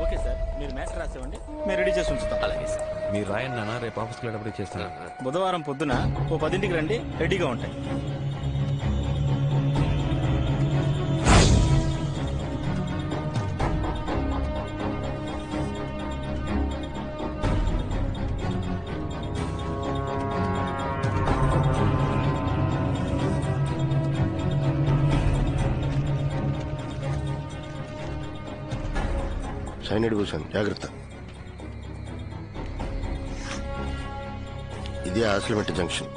ఓకే సార్, మీరు మ్యాచ్ రాసేవండి, మేము రెడీ చేసి ఉంచుతాం. అలాగే సార్. మీరు రాయండి నాన్న, రేపు ఆఫీస్కి వెళ్ళేటప్పుడు చేస్తాను. బుధవారం పొద్దున 10ంటికి రండి, రెడీగా ఉంటాయి. సైనిడ్ కూర్చోండి, జాగ్రత్త. ఇది ఆసిలిమెట్ జంక్షన్.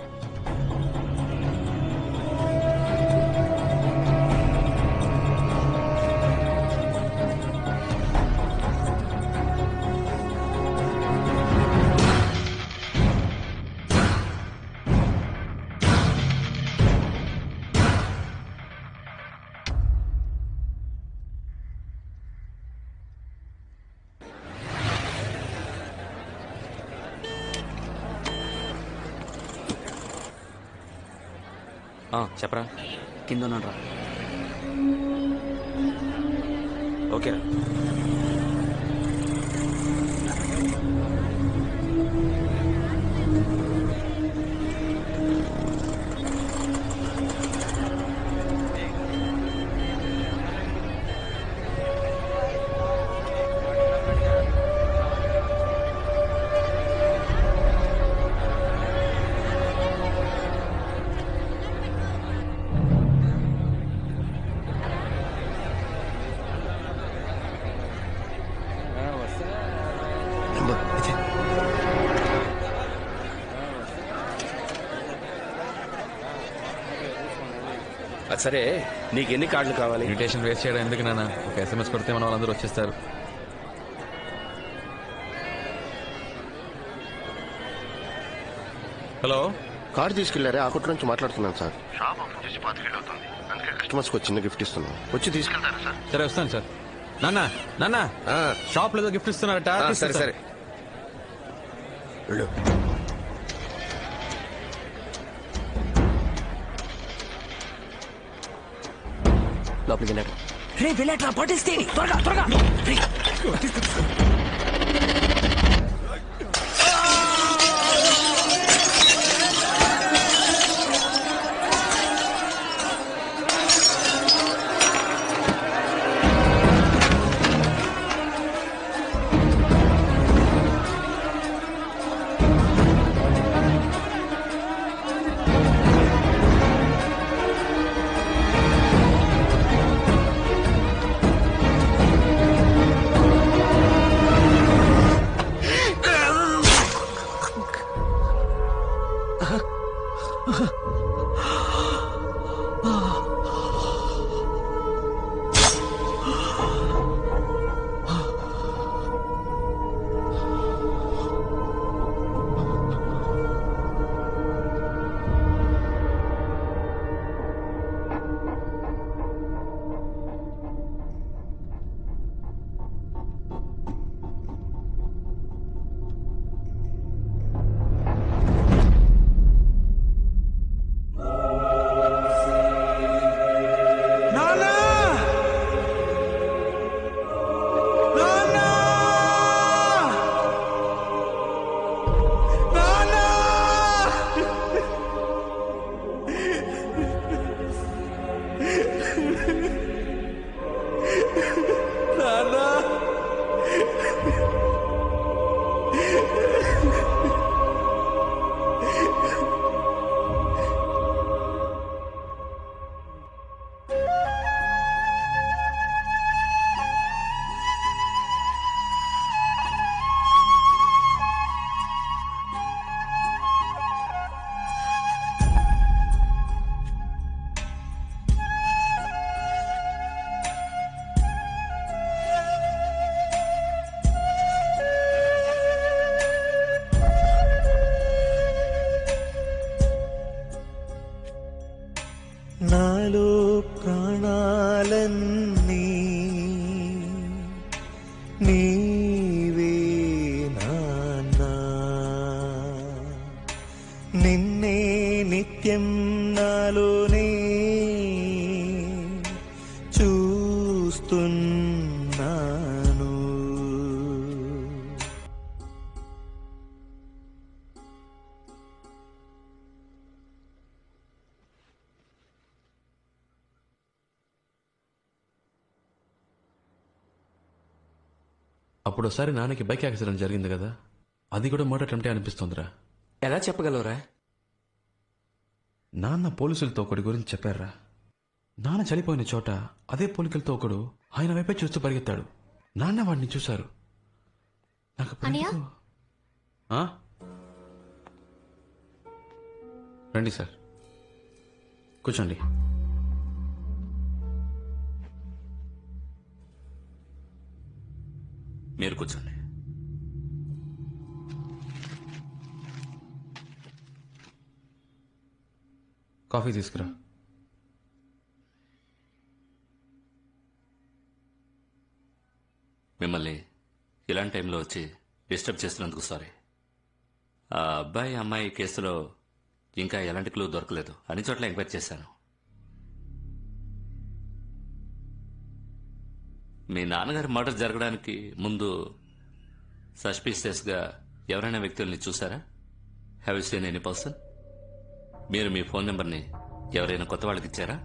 చెప్పరా. కింద ఉన్నాడు రా. ఓకేరా. అది సరే, నీకు ఎన్ని కార్డులు కావాలి? ఇన్విటేషన్ వేస్ట్ చేయడం ఎందుకు నాన్న? ఒక SMS కొడితే మన వాళ్ళందరూ వచ్చేస్తారు. హలో, కార్డు తీసుకెళ్లారే ఆ కొట్టు నుంచి మాట్లాడుతున్నాను సార్. షాప్ ఓపెన్ చేసి 5 ఏళ్ళు అవుతుంది. అందుకే కస్టమర్స్ కి చిన్న గిఫ్ట్ ఇస్తున్నాను. వచ్చి తీసుకెళ్తారా సార్? సరే వస్తాను సార్. నాన్న షాప్ లో గిఫ్ట్ ఇస్తున్నారట. సరే సరే వెళ్ళు. లోపలికి వెళ్ళాడు. రే వెళ్ళట్రా, బాటిల్స్ తేని త్వరగా త్వరగా. నాలో ప్రాణాలన్నీ నీవే నాన్నా, నిన్నే నిత్యం నాలోనే చూస్తున్నాను. అప్పుడు ఒకసారి నాన్నకి బైక్ యాక్సిడెంట్ జరిగింది కదా, అది కూడా మర్డర్ అటెంప్టే అనిపిస్తుందిరా. ఎలా చెప్పగలవురా? నాన్న పోలీసులతో ఒకటి గురించి చెప్పారా. నాన్న చనిపోయిన చోట అదే పోలికలతో ఒకడు ఆయన వైపే చూస్తూ పరిగెత్తాడు. నాన్న వాడిని చూశారు. నాకు ఎందుకో- ఆ? రండి సార్, కూర్చోండి. మీరు కూర్చోండి. కాఫీ తీసుకురా. మిమ్మల్ని ఇలాంటి టైంలో వచ్చి డిస్టర్బ్ చేస్తున్నందుకు సారీ. ఆ అబ్బాయి అమ్మాయి కేసులో ఇంకా ఎలాంటి క్లూ దొరకలేదు. అన్ని చోట్ల ఎంక్వైరీ చేశాను. మీ నాన్నగారి మర్డర్ జరగడానికి ముందు సస్పీషియస్గా ఎవరైనా వ్యక్తుల్ని చూసారా? Have you seen any person? మీరు మీ ఫోన్ నెంబర్ని ఎవరైనా కొత్త వాళ్ళకి ఇచ్చారా?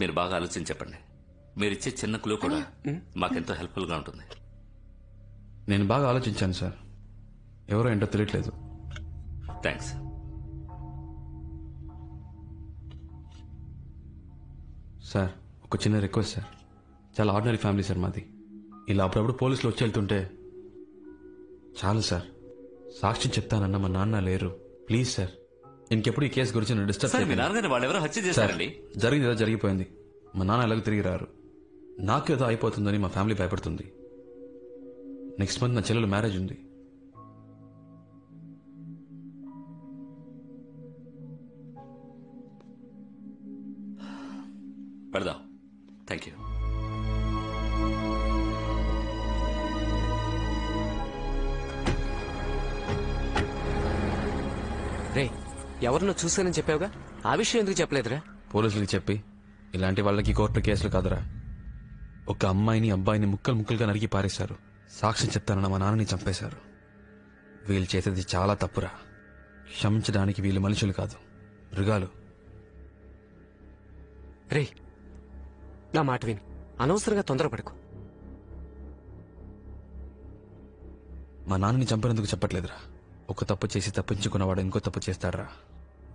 మీరు బాగా ఆలోచించి చెప్పండి. మీరిచ్చే చిన్న క్లూ కూడా మాకెంతో హెల్ప్ఫుల్గా ఉంటుంది. నేను బాగా ఆలోచించాను సార్, ఎవరో ఏంటో తెలియట్లేదు. థ్యాంక్స్. సార్, ఒక చిన్న రిక్వెస్ట్ సార్. చాలా ఆర్డినరీ ఫ్యామిలీ సార్ మాది. ఇలా అప్పుడప్పుడు పోలీసులు వచ్చి వెళ్తుంటే చాలు సార్. సాక్ష్యం చెప్తానన్న మా నాన్న లేరు. ప్లీజ్ సార్, ఇంకెప్పుడు ఈ కేసు గురించి డిస్టర్బ్ సార్ మీ నాన్నగారిని వాళ్ళు ఎవరో హత్య చేశారండి. జరిగింది ఏదో జరిగిపోయింది. మా నాన్న ఎలాగో తిరిగి రారు. నాకేదో అయిపోతుందని మా ఫ్యామిలీ భయపడుతుంది. నెక్స్ట్ మంత్ నా చెల్లెలు మ్యారేజ్ ఉంది. పెడదాం. Thank you. రే ఎవరినో చూసానని చెప్పావుగా, ఆ విషయం ఎందుకు చెప్పలేదురా? పోలీసులకి చెప్పి ఇలాంటి వాళ్ళకి కోర్టు కేసులు కాదురా. ఒక అమ్మాయిని అబ్బాయిని ముక్కలు ముక్కలుగా నరికి పారేశారు. సాక్ష్యం చెప్తానన్న మా నాన్నని చంపేశారు. వీళ్ళు చేసేది చాలా తప్పురా. క్షమించడానికి వీళ్ళు మనుషులు కాదు, మృగాలు. రే నా మాట విని అనవసరంగా తొందరపడకు. మా నాన్నని చంపినందుకు చెప్పట్లేదురా. ఒక తప్పు చేసి తప్పించుకున్నవాడు ఇంకో తప్పు చేస్తాడరా.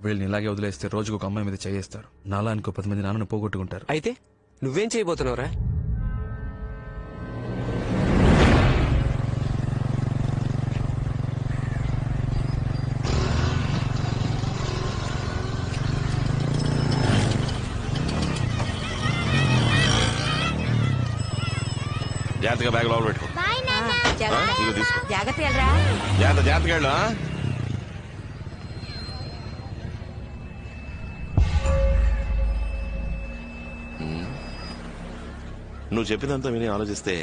వీళ్ళని ఇలాగే వదిలేస్తే రోజుకు ఒక అమ్మాయి మీద చేయేస్తారు. నాలా ఇంకో 10 మంది నాన్నను పోగొట్టుకుంటారు. అయితే నువ్వేం చేయబోతున్నావురా? జాగ్రత్తగా బ్యాగ్ లోపల పెట్టుకో. ఇదిగో తీసుకో. జాగ్రత్తగా వెళ్ళు. నువ్వు చెప్పినంత విని ఆలోచిస్తే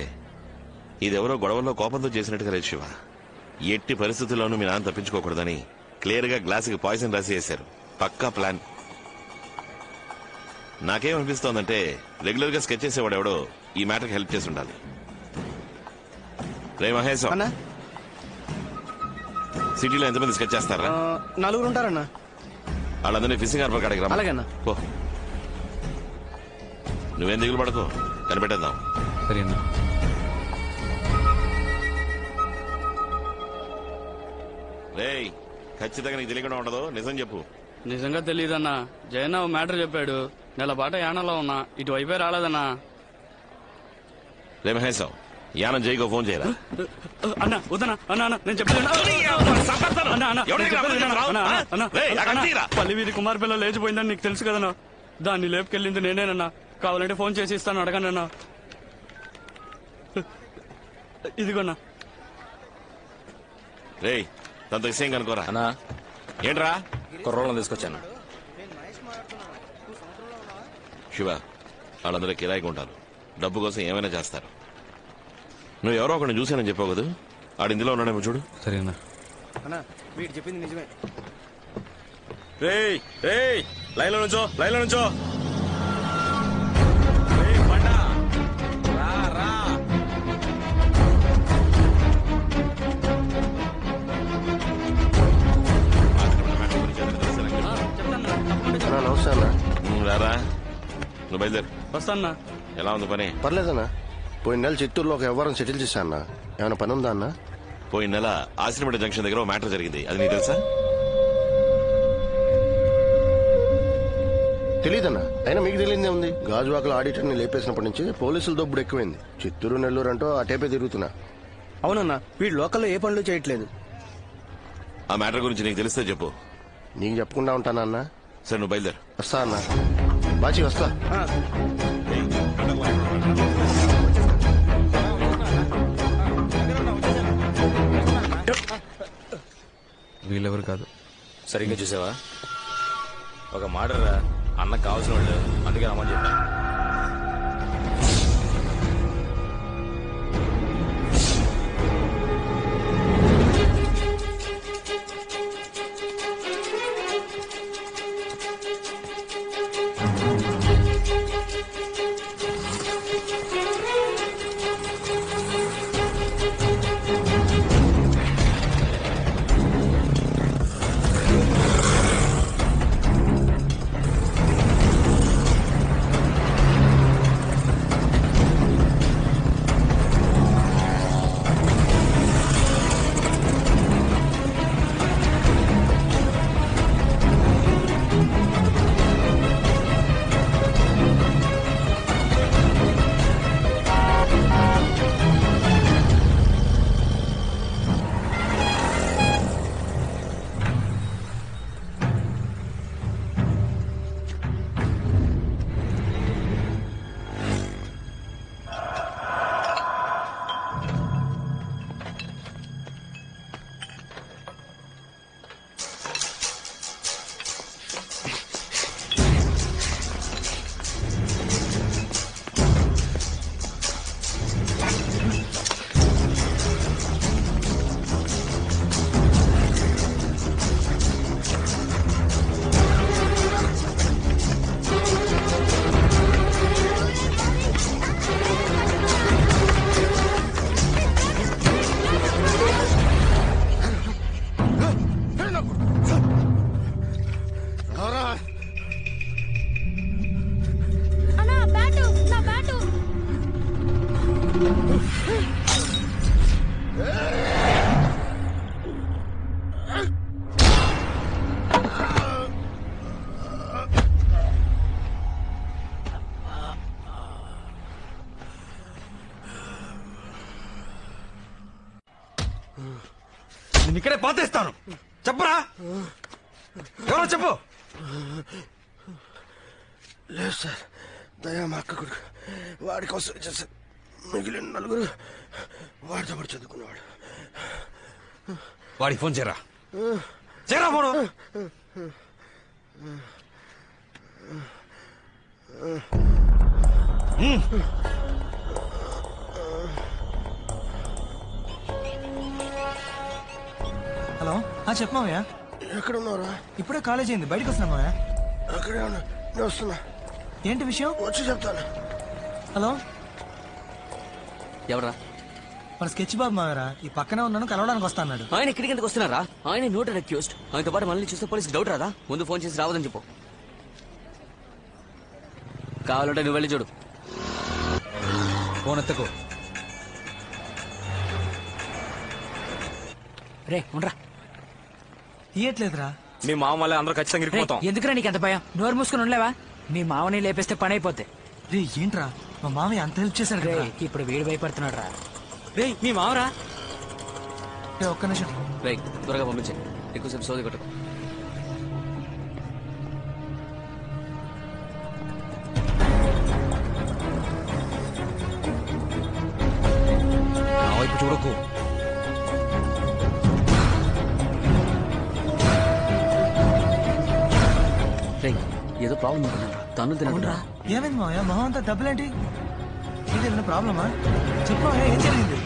ఇదెవరో గొడవల్లో కోపంతో చేసినట్టుగా లేదు శివ. ఎట్టి పరిస్థితుల్లోనూ మీ నాన్న తప్పించుకోకూడదని క్లియర్ గా గ్లాసుకి పాయిజన్ రాసి వేశారు. పక్కా ప్లాన్. నాకేమనిపిస్తోందంటే రెగ్యులర్ గా స్కెచ్ చేసేవాడు ఎవడో ఈ మ్యాటర్కి హెల్ప్ చేసి ఉండాలి. రే మహేష్, సిటీలో ఎంతమంది స్కెచ్ చేస్తారా? 4 ఉంటారన్నా. వాళ్ళందరినీ ఫిషింగ్ హార్బర్ కాడికి రా. అలాగన్నా. నువ్వేం దిగులు పడకు, కనిపెట్టేద్దాం. సరేనా? రేయ్, ఖచ్చితంగా నీకు తెలియకుండా ఉండదు, నిజం చెప్పు. నిజంగా తెలియదన్నా. జయన్న మ్యాటర్ చెప్పాడు. నెల పాట యానంలో ఉన్నా, ఇటువైపే రాలేదన్నా. రే మహేశ్, యానం జైకో ఫోన్ చేయరా? అన్నా వద్దనా. అన్నా నేను చెప్పాను. పల్లి వీధి కుమార్ పిల్ల లేచిపోయిందని నీకు తెలుసు కదన్నా. దాన్ని లేపుకెళ్ళింది నేనేనన్నా. కావాలంటే ఫోన్ చేసి ఇస్తాను, అడగనన్నా. ఇదిగోన్నా. రే తనతో విషయం కనుకోరా. అన్నా ఏంట్రా? కుర్రోళ్ళని తీసుకొచ్చాను. శివ, వాళ్ళందరూ కిరాయికి ఉంటారు. డబ్బు కోసం ఏమైనా చేస్తారు. నువ్వు ఎవరో ఒకరిని చూశానని చెప్పావు కదా, ఆడు ఇందులో ఉన్నాడేమో చూడు. సరేనా? వీడు చెప్పింది నిజమే. రేయ్ రేయ్, లైన్లో నుంచో, లైన్లో నుంచో. నమస్తే అన్న. రారా, నువ్వు బయలుదేరు. వస్తానా. ఎలా ఉంది పని? పర్లేదన్నా. పోయిన నెల చిత్తూరులో ఒక వ్యవహారం సెటిల్ చేశా అన్న. ఏమైనా పని ఉందా అన్న? పోయిన నెల ఆశ్రమేట జంక్షన్ దగ్గర మ్యాటర్ జరిగింది, అది నీకు తెలుసా? తెలీదన్నా. అయినా మీకు తెలియదే ఉంది. గాజువాకలో ఆడిటర్ని లేపేసినప్పటి నుంచి పోలీసుల దొబ్బుడు ఎక్కువైంది. చిత్తూరు నెల్లూరు అంటూ ఆ టేపే తిరుగుతున్నా. అవునన్నా, వీడు లోకల్లో ఏ పనులు చేయట్లేదు. ఆ మ్యాటర్ గురించి నీకు తెలిస్తే చెప్పు. నీకు చెప్పకుండా ఉంటానా అన్న? సరే నువ్వు బయలుదేరు. వస్తా అన్న. బాచి వస్తా. వీళ్ళెవరు కాదు. సరిగ్గా చూసావా? ఒక మర్డర్ రా. అన్నకు కావాల్సిన వాళ్ళు, అందుకే రమ్మని చెప్పా. నేను ఇక్కడే పాతేస్తాను. చెప్పరా, ఎవరో చెప్పు. లేదు సార్, దయా మా అక్క కొడుకు. వాడి కోసం చేశారు. మిగిలిన నలుగురు వాడితో పాటు చదువుకున్నవాడు. వాడికి ఫోన్ చేయరా, చేయరా ఫోను. హలో, చెప్పు మావయ్య. ఎక్కడ ఉన్నావురా? ఇప్పుడే కాలేజ్ అయింది, బయటకు వస్తున్నా మావయ్య. అక్కడే ఉన్నా, నేను వస్తున్నా. ఏంటి విషయం? వచ్చి చెప్తాను. హలో, ఎవరా? మన స్కెచ్ బాబు మావయ్యరా. ఈ పక్కనే ఉన్నాను, కలవడానికి వస్తా అన్నాడు. ఆయన ఇక్కడికి ఎందుకు వస్తున్నారా? ఆయన నోటెడ్ అక్యూజ్డ్. ఆయనతో పాటు మనల్ని చూస్తే పోలీసుకి డౌట్ రాదా? ముందు ఫోన్ చేసి రావద్దని చెప్పు. కావాలంటే నువ్వు వెళ్ళి చూడు. ఫోన్ ఎత్తకు. రే ఉండరా. తీయట్లేదురా. మీ మామ వల్ల అందరూ ఖచ్చితంగా ఇరికిపోతాం. ఎందుకురా నీకు ఎంత భయం? నోరు మూసుకుని ఉండలేవా? మీ మామని లేపేస్తే పని అయిపోద్ది. రే ఏంట్రా, మా మామయ్య అంత హెల్ప్ చేశాడు కదా. ఇప్పుడు వీడు భయపడుతున్నాడు రా. రే మీ మామరా. ఒక్క నిమిషం. రే త్వరగా పంపించే, ఎక్కువసేపు సోది కొట్టకు. నా వైపు చూడకు. ఏదో ప్రాబ్లం తను తినకుండా. ఏమైంది మావయ్య, మొహం అంతా డబ్బులేంటి? ఏదైనా ప్రాబ్లమా? చెప్పు ఏం జరిగింది?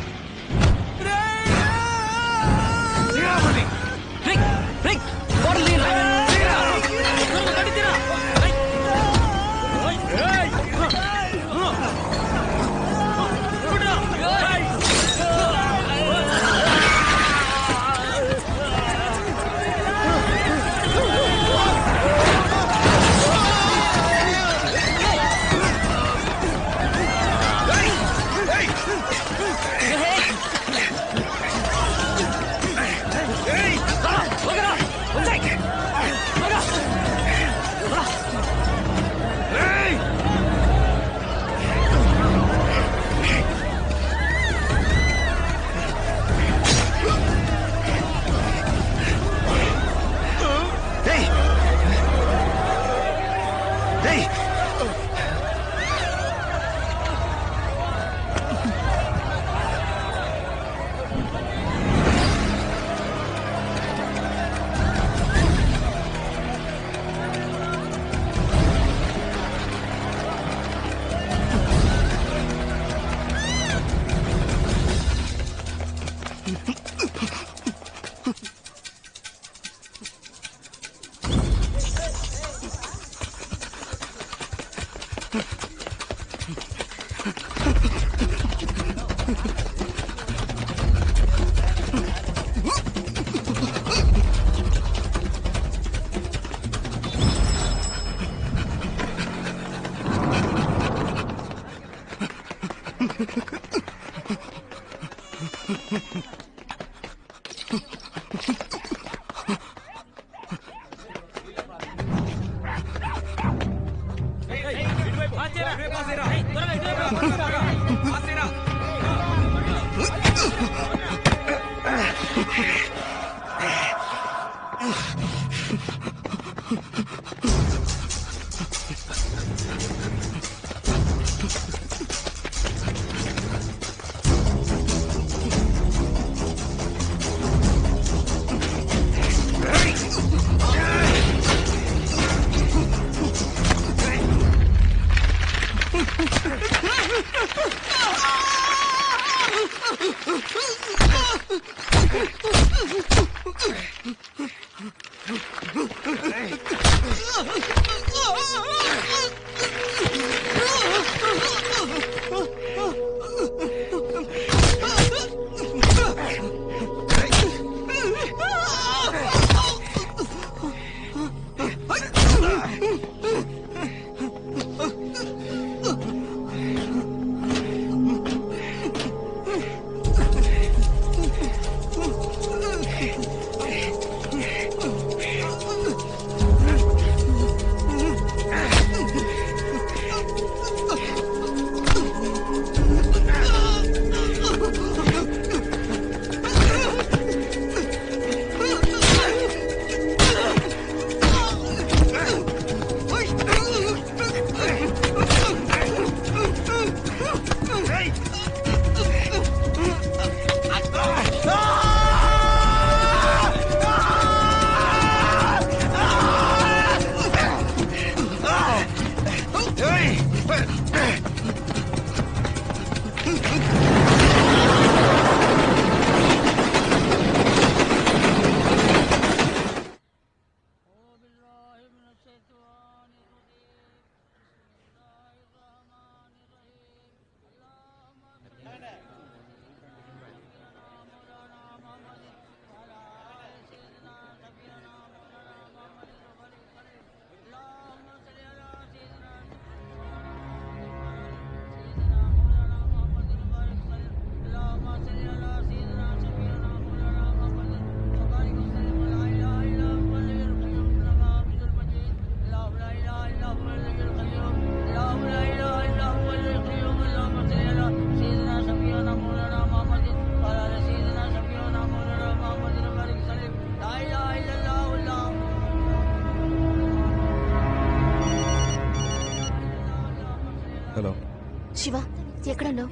ఎక్కడున్నావు?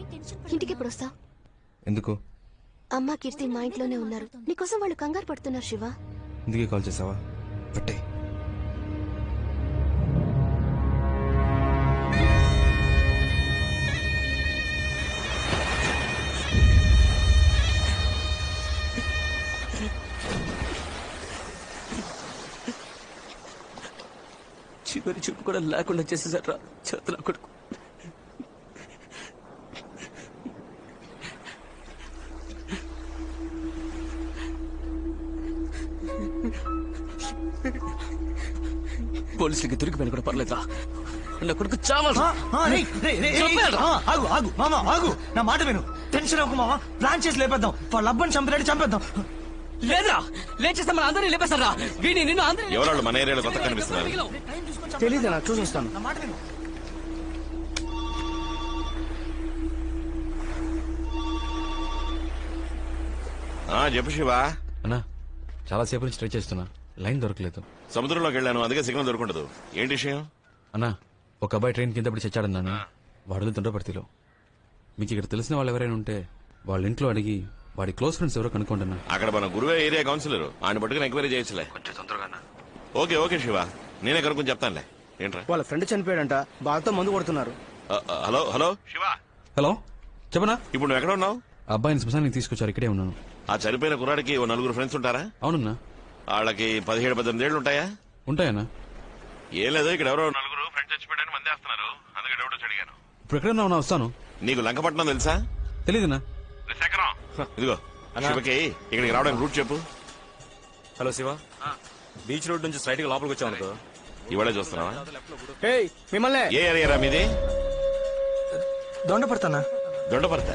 ఇంటికి ఎప్పుడు వస్తావు? ఎందుకు? అమ్మ కీర్తి మా ఇంట్లోనే ఉన్నారు. నీకోసం వాళ్ళు కంగారు పడుతున్నారు శివ. ఇందుకే కాల్ చేసావా? పట్టే. చివరి చూపు కూడా లేకుండా చేసేసారా చేతుల కొడుకు. పోలీసులకి దొరికిపోయిన కూడా పర్లేదా? నా కొడుకు చావాలి. ఆగు ఆగు మామా ఆగు, నా మాట విను. టెన్షన్ అవ్వకు మామా, ప్లాన్ చేసి లేపేద్దాం. వాళ్ళ అబ్బని చంపినట్టు చంపేద్దాం. లేదా లేచేస్తే మన అందరినీ లేపేస్తారా? వీని నిన్ను అందరినీ. ఎవరాళ్ళు మన ఏరియాలో కొత్త కనిపిస్తున్నారు? తెలీదు, నా చూసొస్తాను. నా మాట విను. చెప్పు శివ. అన్నా చాలా సేపు నుంచి ట్రై చేస్తున్నా, లైన్ దొరకలేదు. సముద్రంలోకి వెళ్ళాను, అందుకే సిగ్నల్ దొరకదు. ఏంటి విషయం? అన్నా ఒక అబ్బాయి ట్రైన్ కింద పడి చచ్చాడన్నాను. వాడు తుండ్రపర్తిలో. మీకు ఇక్కడ తెలిసిన వాళ్ళు ఎవరైనా ఉంటే వాళ్ళ ఇంట్లో అడిగి వాడి క్లోజ్ ఫ్రెండ్స్ ఎవరో కనుక్కోండి అన్న. అక్కడ మన గురువే ఏరియా కౌన్సిలర్, ఆయన పట్టుకుని ఎంక్వైరీ చేయొచ్చులే. కొంచెం తొందరగా. ఓకే ఓకే శివ, నేనే కనుక్కొని చెప్తానులే. ఏంట్రా? వాళ్ళ ఫ్రెండ్ చనిపోయాడంట, బాగా మందు కొడుతున్నారు. Hello hello Shiva. హలో చెప్పనా? ఇప్పుడు నువ్వు ఎక్కడ ఉన్నావు? అబ్బాయిని శ్మశానికి తీసుకొచ్చారు, ఇక్కడే ఉన్నాను. ఆ చనిపోయిన కుర్రాడికి ఓ 4 ఫ్రెండ్స్ ఉంటారా? అవునన్నా. వాళ్ళకి 17-18 ఏళ్ళు ఉంటాయా? ఉంటాయన్నా. ఏం లేదు, ఇక్కడ ఎవరో 4 ఫ్రెండ్స్ చచ్చిపోయాడని మంది వేస్తున్నారు, అందుకే డౌట్ వచ్చి అడిగాను. ఇప్పుడు ఎక్కడ ఉన్నా వస్తాను. నీకు లంకపట్నం తెలుసా? తెలీదన్నా. ఇదిగో శివకి ఇక్కడికి రావడానికి రూట్ చెప్పు. హలో శివ, బీచ్ రోడ్ నుంచి స్ట్రైట్ గా లోపలికి వచ్చావు అనుకో. ఇవాళే చూస్తున్నావా? మిమ్మల్ని. ఏ ఏరియా మీది? దొండపడతానా? దొండపడతా.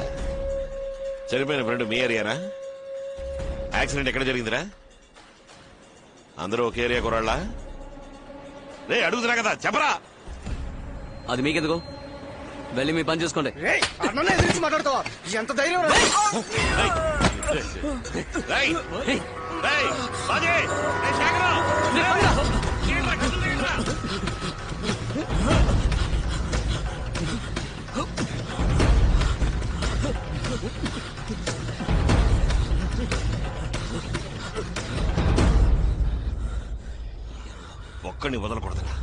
చనిపోయిన ఫ్రెండ్ మీ ఏరియానా? యాక్సిడెంట్ ఎక్కడ జరిగిందిరా? అందరూ ఒక ఏరియా కురాళ్ళ? రే అడుగుతున్నా కదా, చెప్పరా. అది మీకెందుకు? వెళ్ళి మీ పని చూసుకోండి. మాట్లాడతావా? ఎంత ధైర్యం! ఒక్కడిని వదలకూడదురా.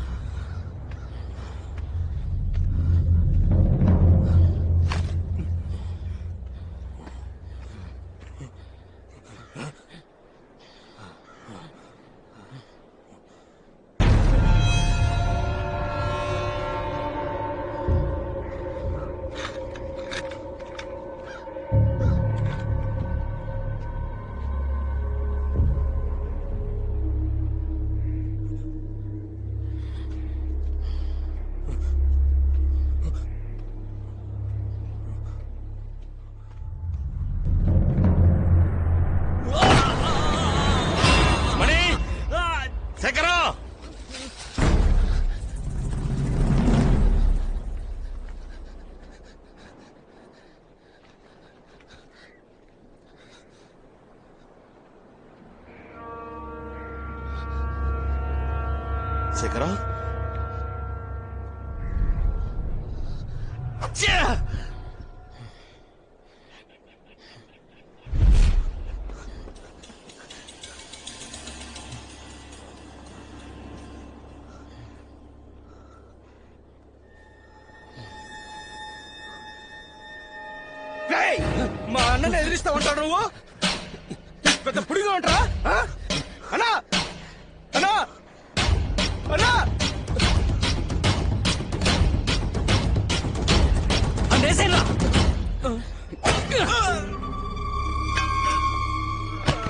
శేఖరా, మా అన్నని ఎదిరిస్తా ఉంటాడు నువ్వు? పెద్ద పుడిగా ఉంటారా? అన్నా అన్నా అన్నా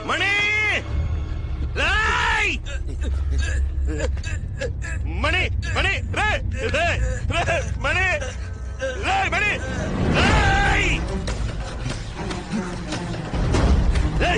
మణి, మణి మణి రే రే రే మణి రే మణి రే.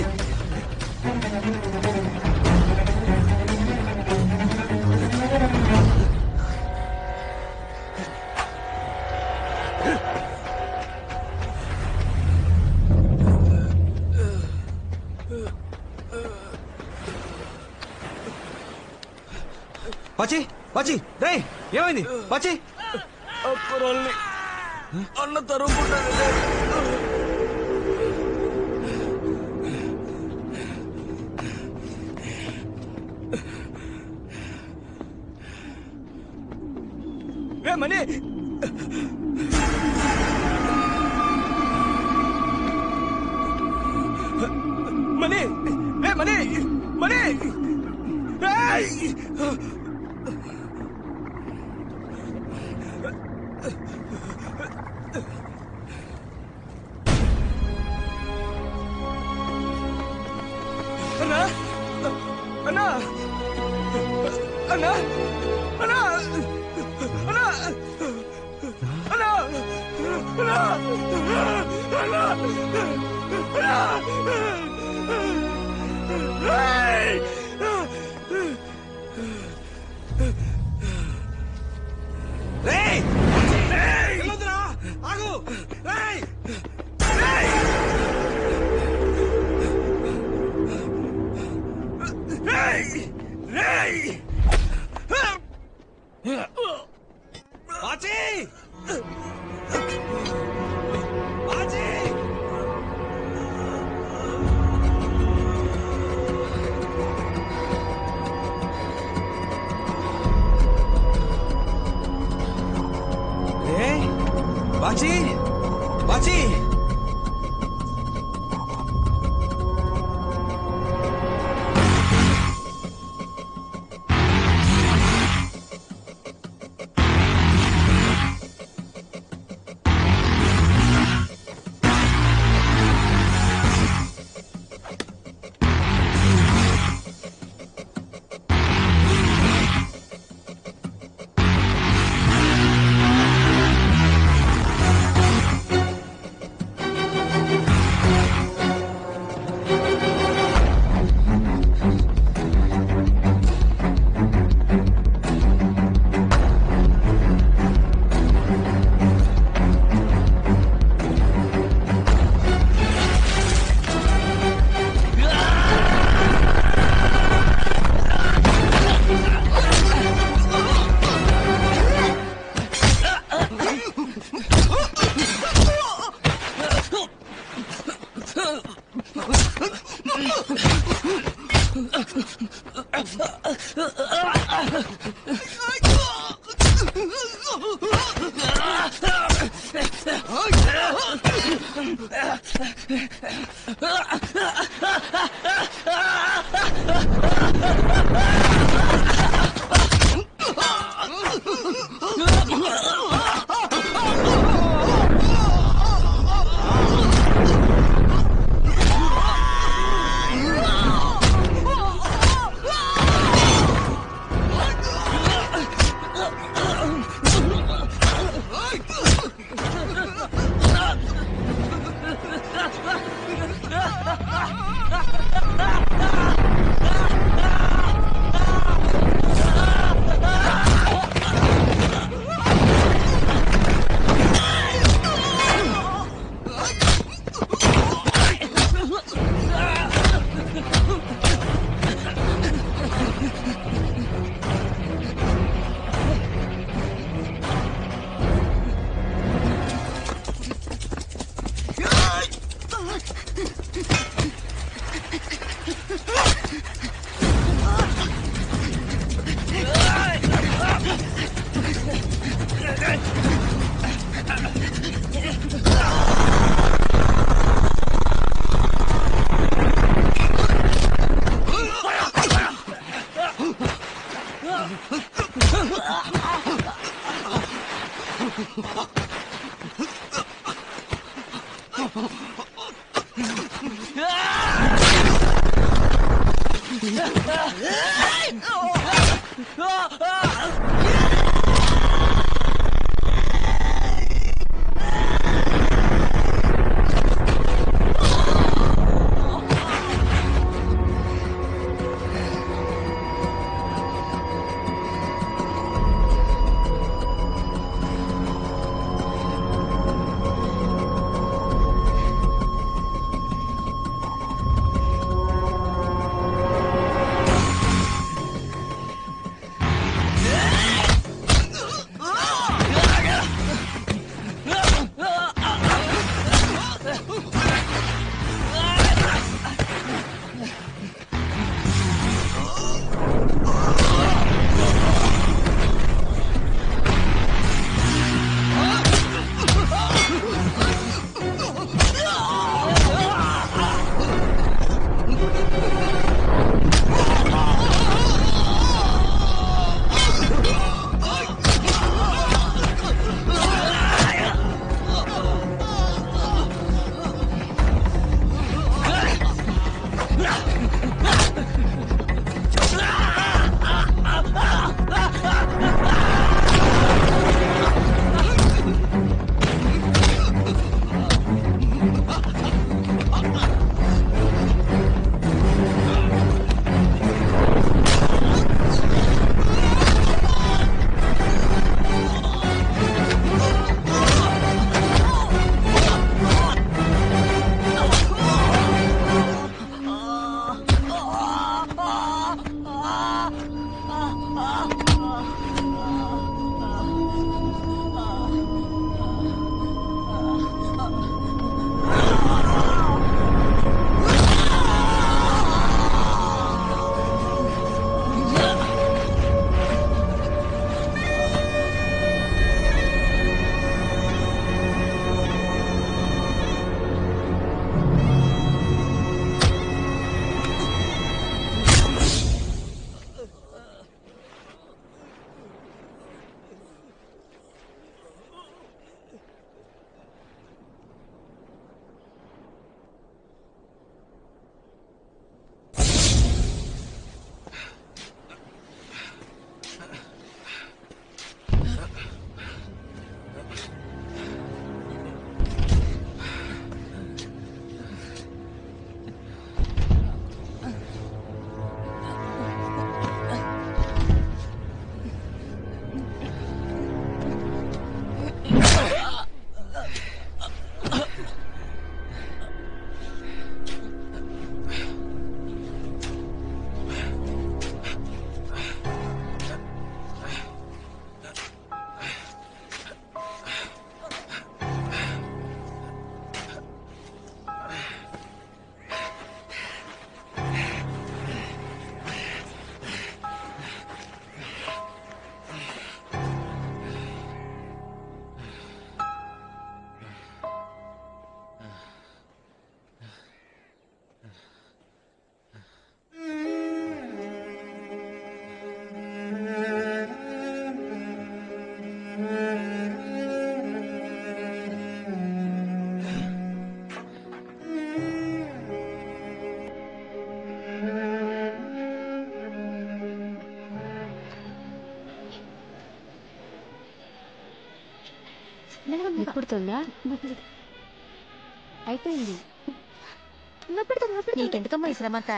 పచ్చి పచ్చి రే, ఏమైంది పచ్చి? అన్న తరుముకుంటాను మనీ మనీ మనీ మనీ అన్నా అన్నా అన్నా అన్నా అన్నా అన్నా అన్నా అన్నా ఆగు బాచి బాచి పుడుతుందా? అయిపోయింది. నీకెందుకమ్మా ఈ శ్రమ అంతా?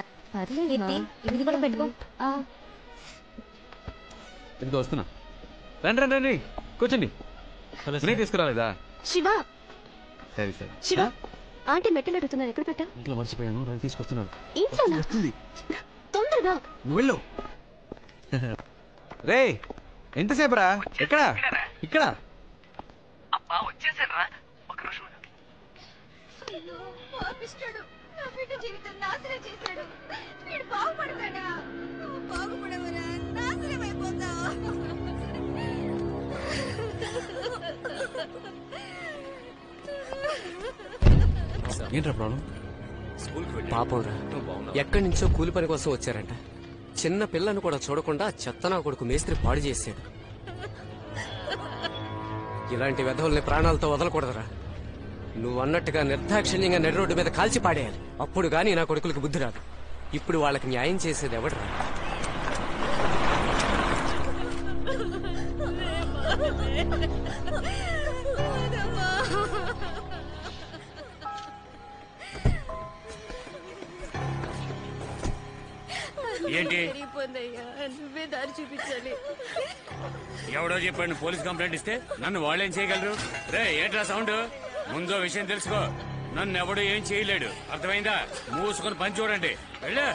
ఇది కూడా పెట్టుకో. ఎందుకు వస్తున్నా? రండి రండి రండి, కూర్చోండి. తీసుకురాలేదా? శివ, సరే సరే. శివ, ఆంటీ మెట్టలు అడుగుతున్నారు, ఎక్కడ పెట్టా? ఇంట్లో మర్చిపోయాను, రండి తీసుకొస్తున్నాను. ఇంట్లోనా? తొందరగా నువ్వు వెళ్ళు. రే, ఎంతసేపు రా? ఎక్కడ? ఇక్కడ వచ్చేసారా? ఒక నిమిషం. జీవితం నాశనం చేశాడు. వీడు బాగుపడతాడా? బాగుపడవరా? నాశనం అయిపోతావా? ఏంట్రా ప్రాబ్లం? పాపంరా, ఎక్కడి నుంచో కూలి పని కోసం వచ్చారంట. చిన్న పిల్లను కూడా చూడకుండా చెత్తనా కొడుకు మేస్త్రి పాడు చేశాడు. ఇలాంటి వెధవుల్ని ప్రాణాలతో వదలకూడదురా. నువ్వు అన్నట్టుగా నిర్దాక్షిణ్యంగా నడి రోడ్డు మీద కాల్చి పాడేయాలి. అప్పుడు గానీ నా కొడుకులకు బుద్ధి రాదు. ఇప్పుడు వాళ్ళకి న్యాయం చేసేది ఎవడరా? ఏంటి? నువ్వే దారి చూపించాలి. ఎవడో చెప్పాడు పోలీస్ కంప్లైంట్ ఇస్తే నన్ను వాళ్ళేం చేయగలరు? రే, ఏంట్రా సౌండ్? ముందో విషయం తెలుసుకో. నన్ను ఎవడు ఏం చేయలేడు, అర్థమైందా? మూసుకొని పని చూడండి. వెళ్ళు.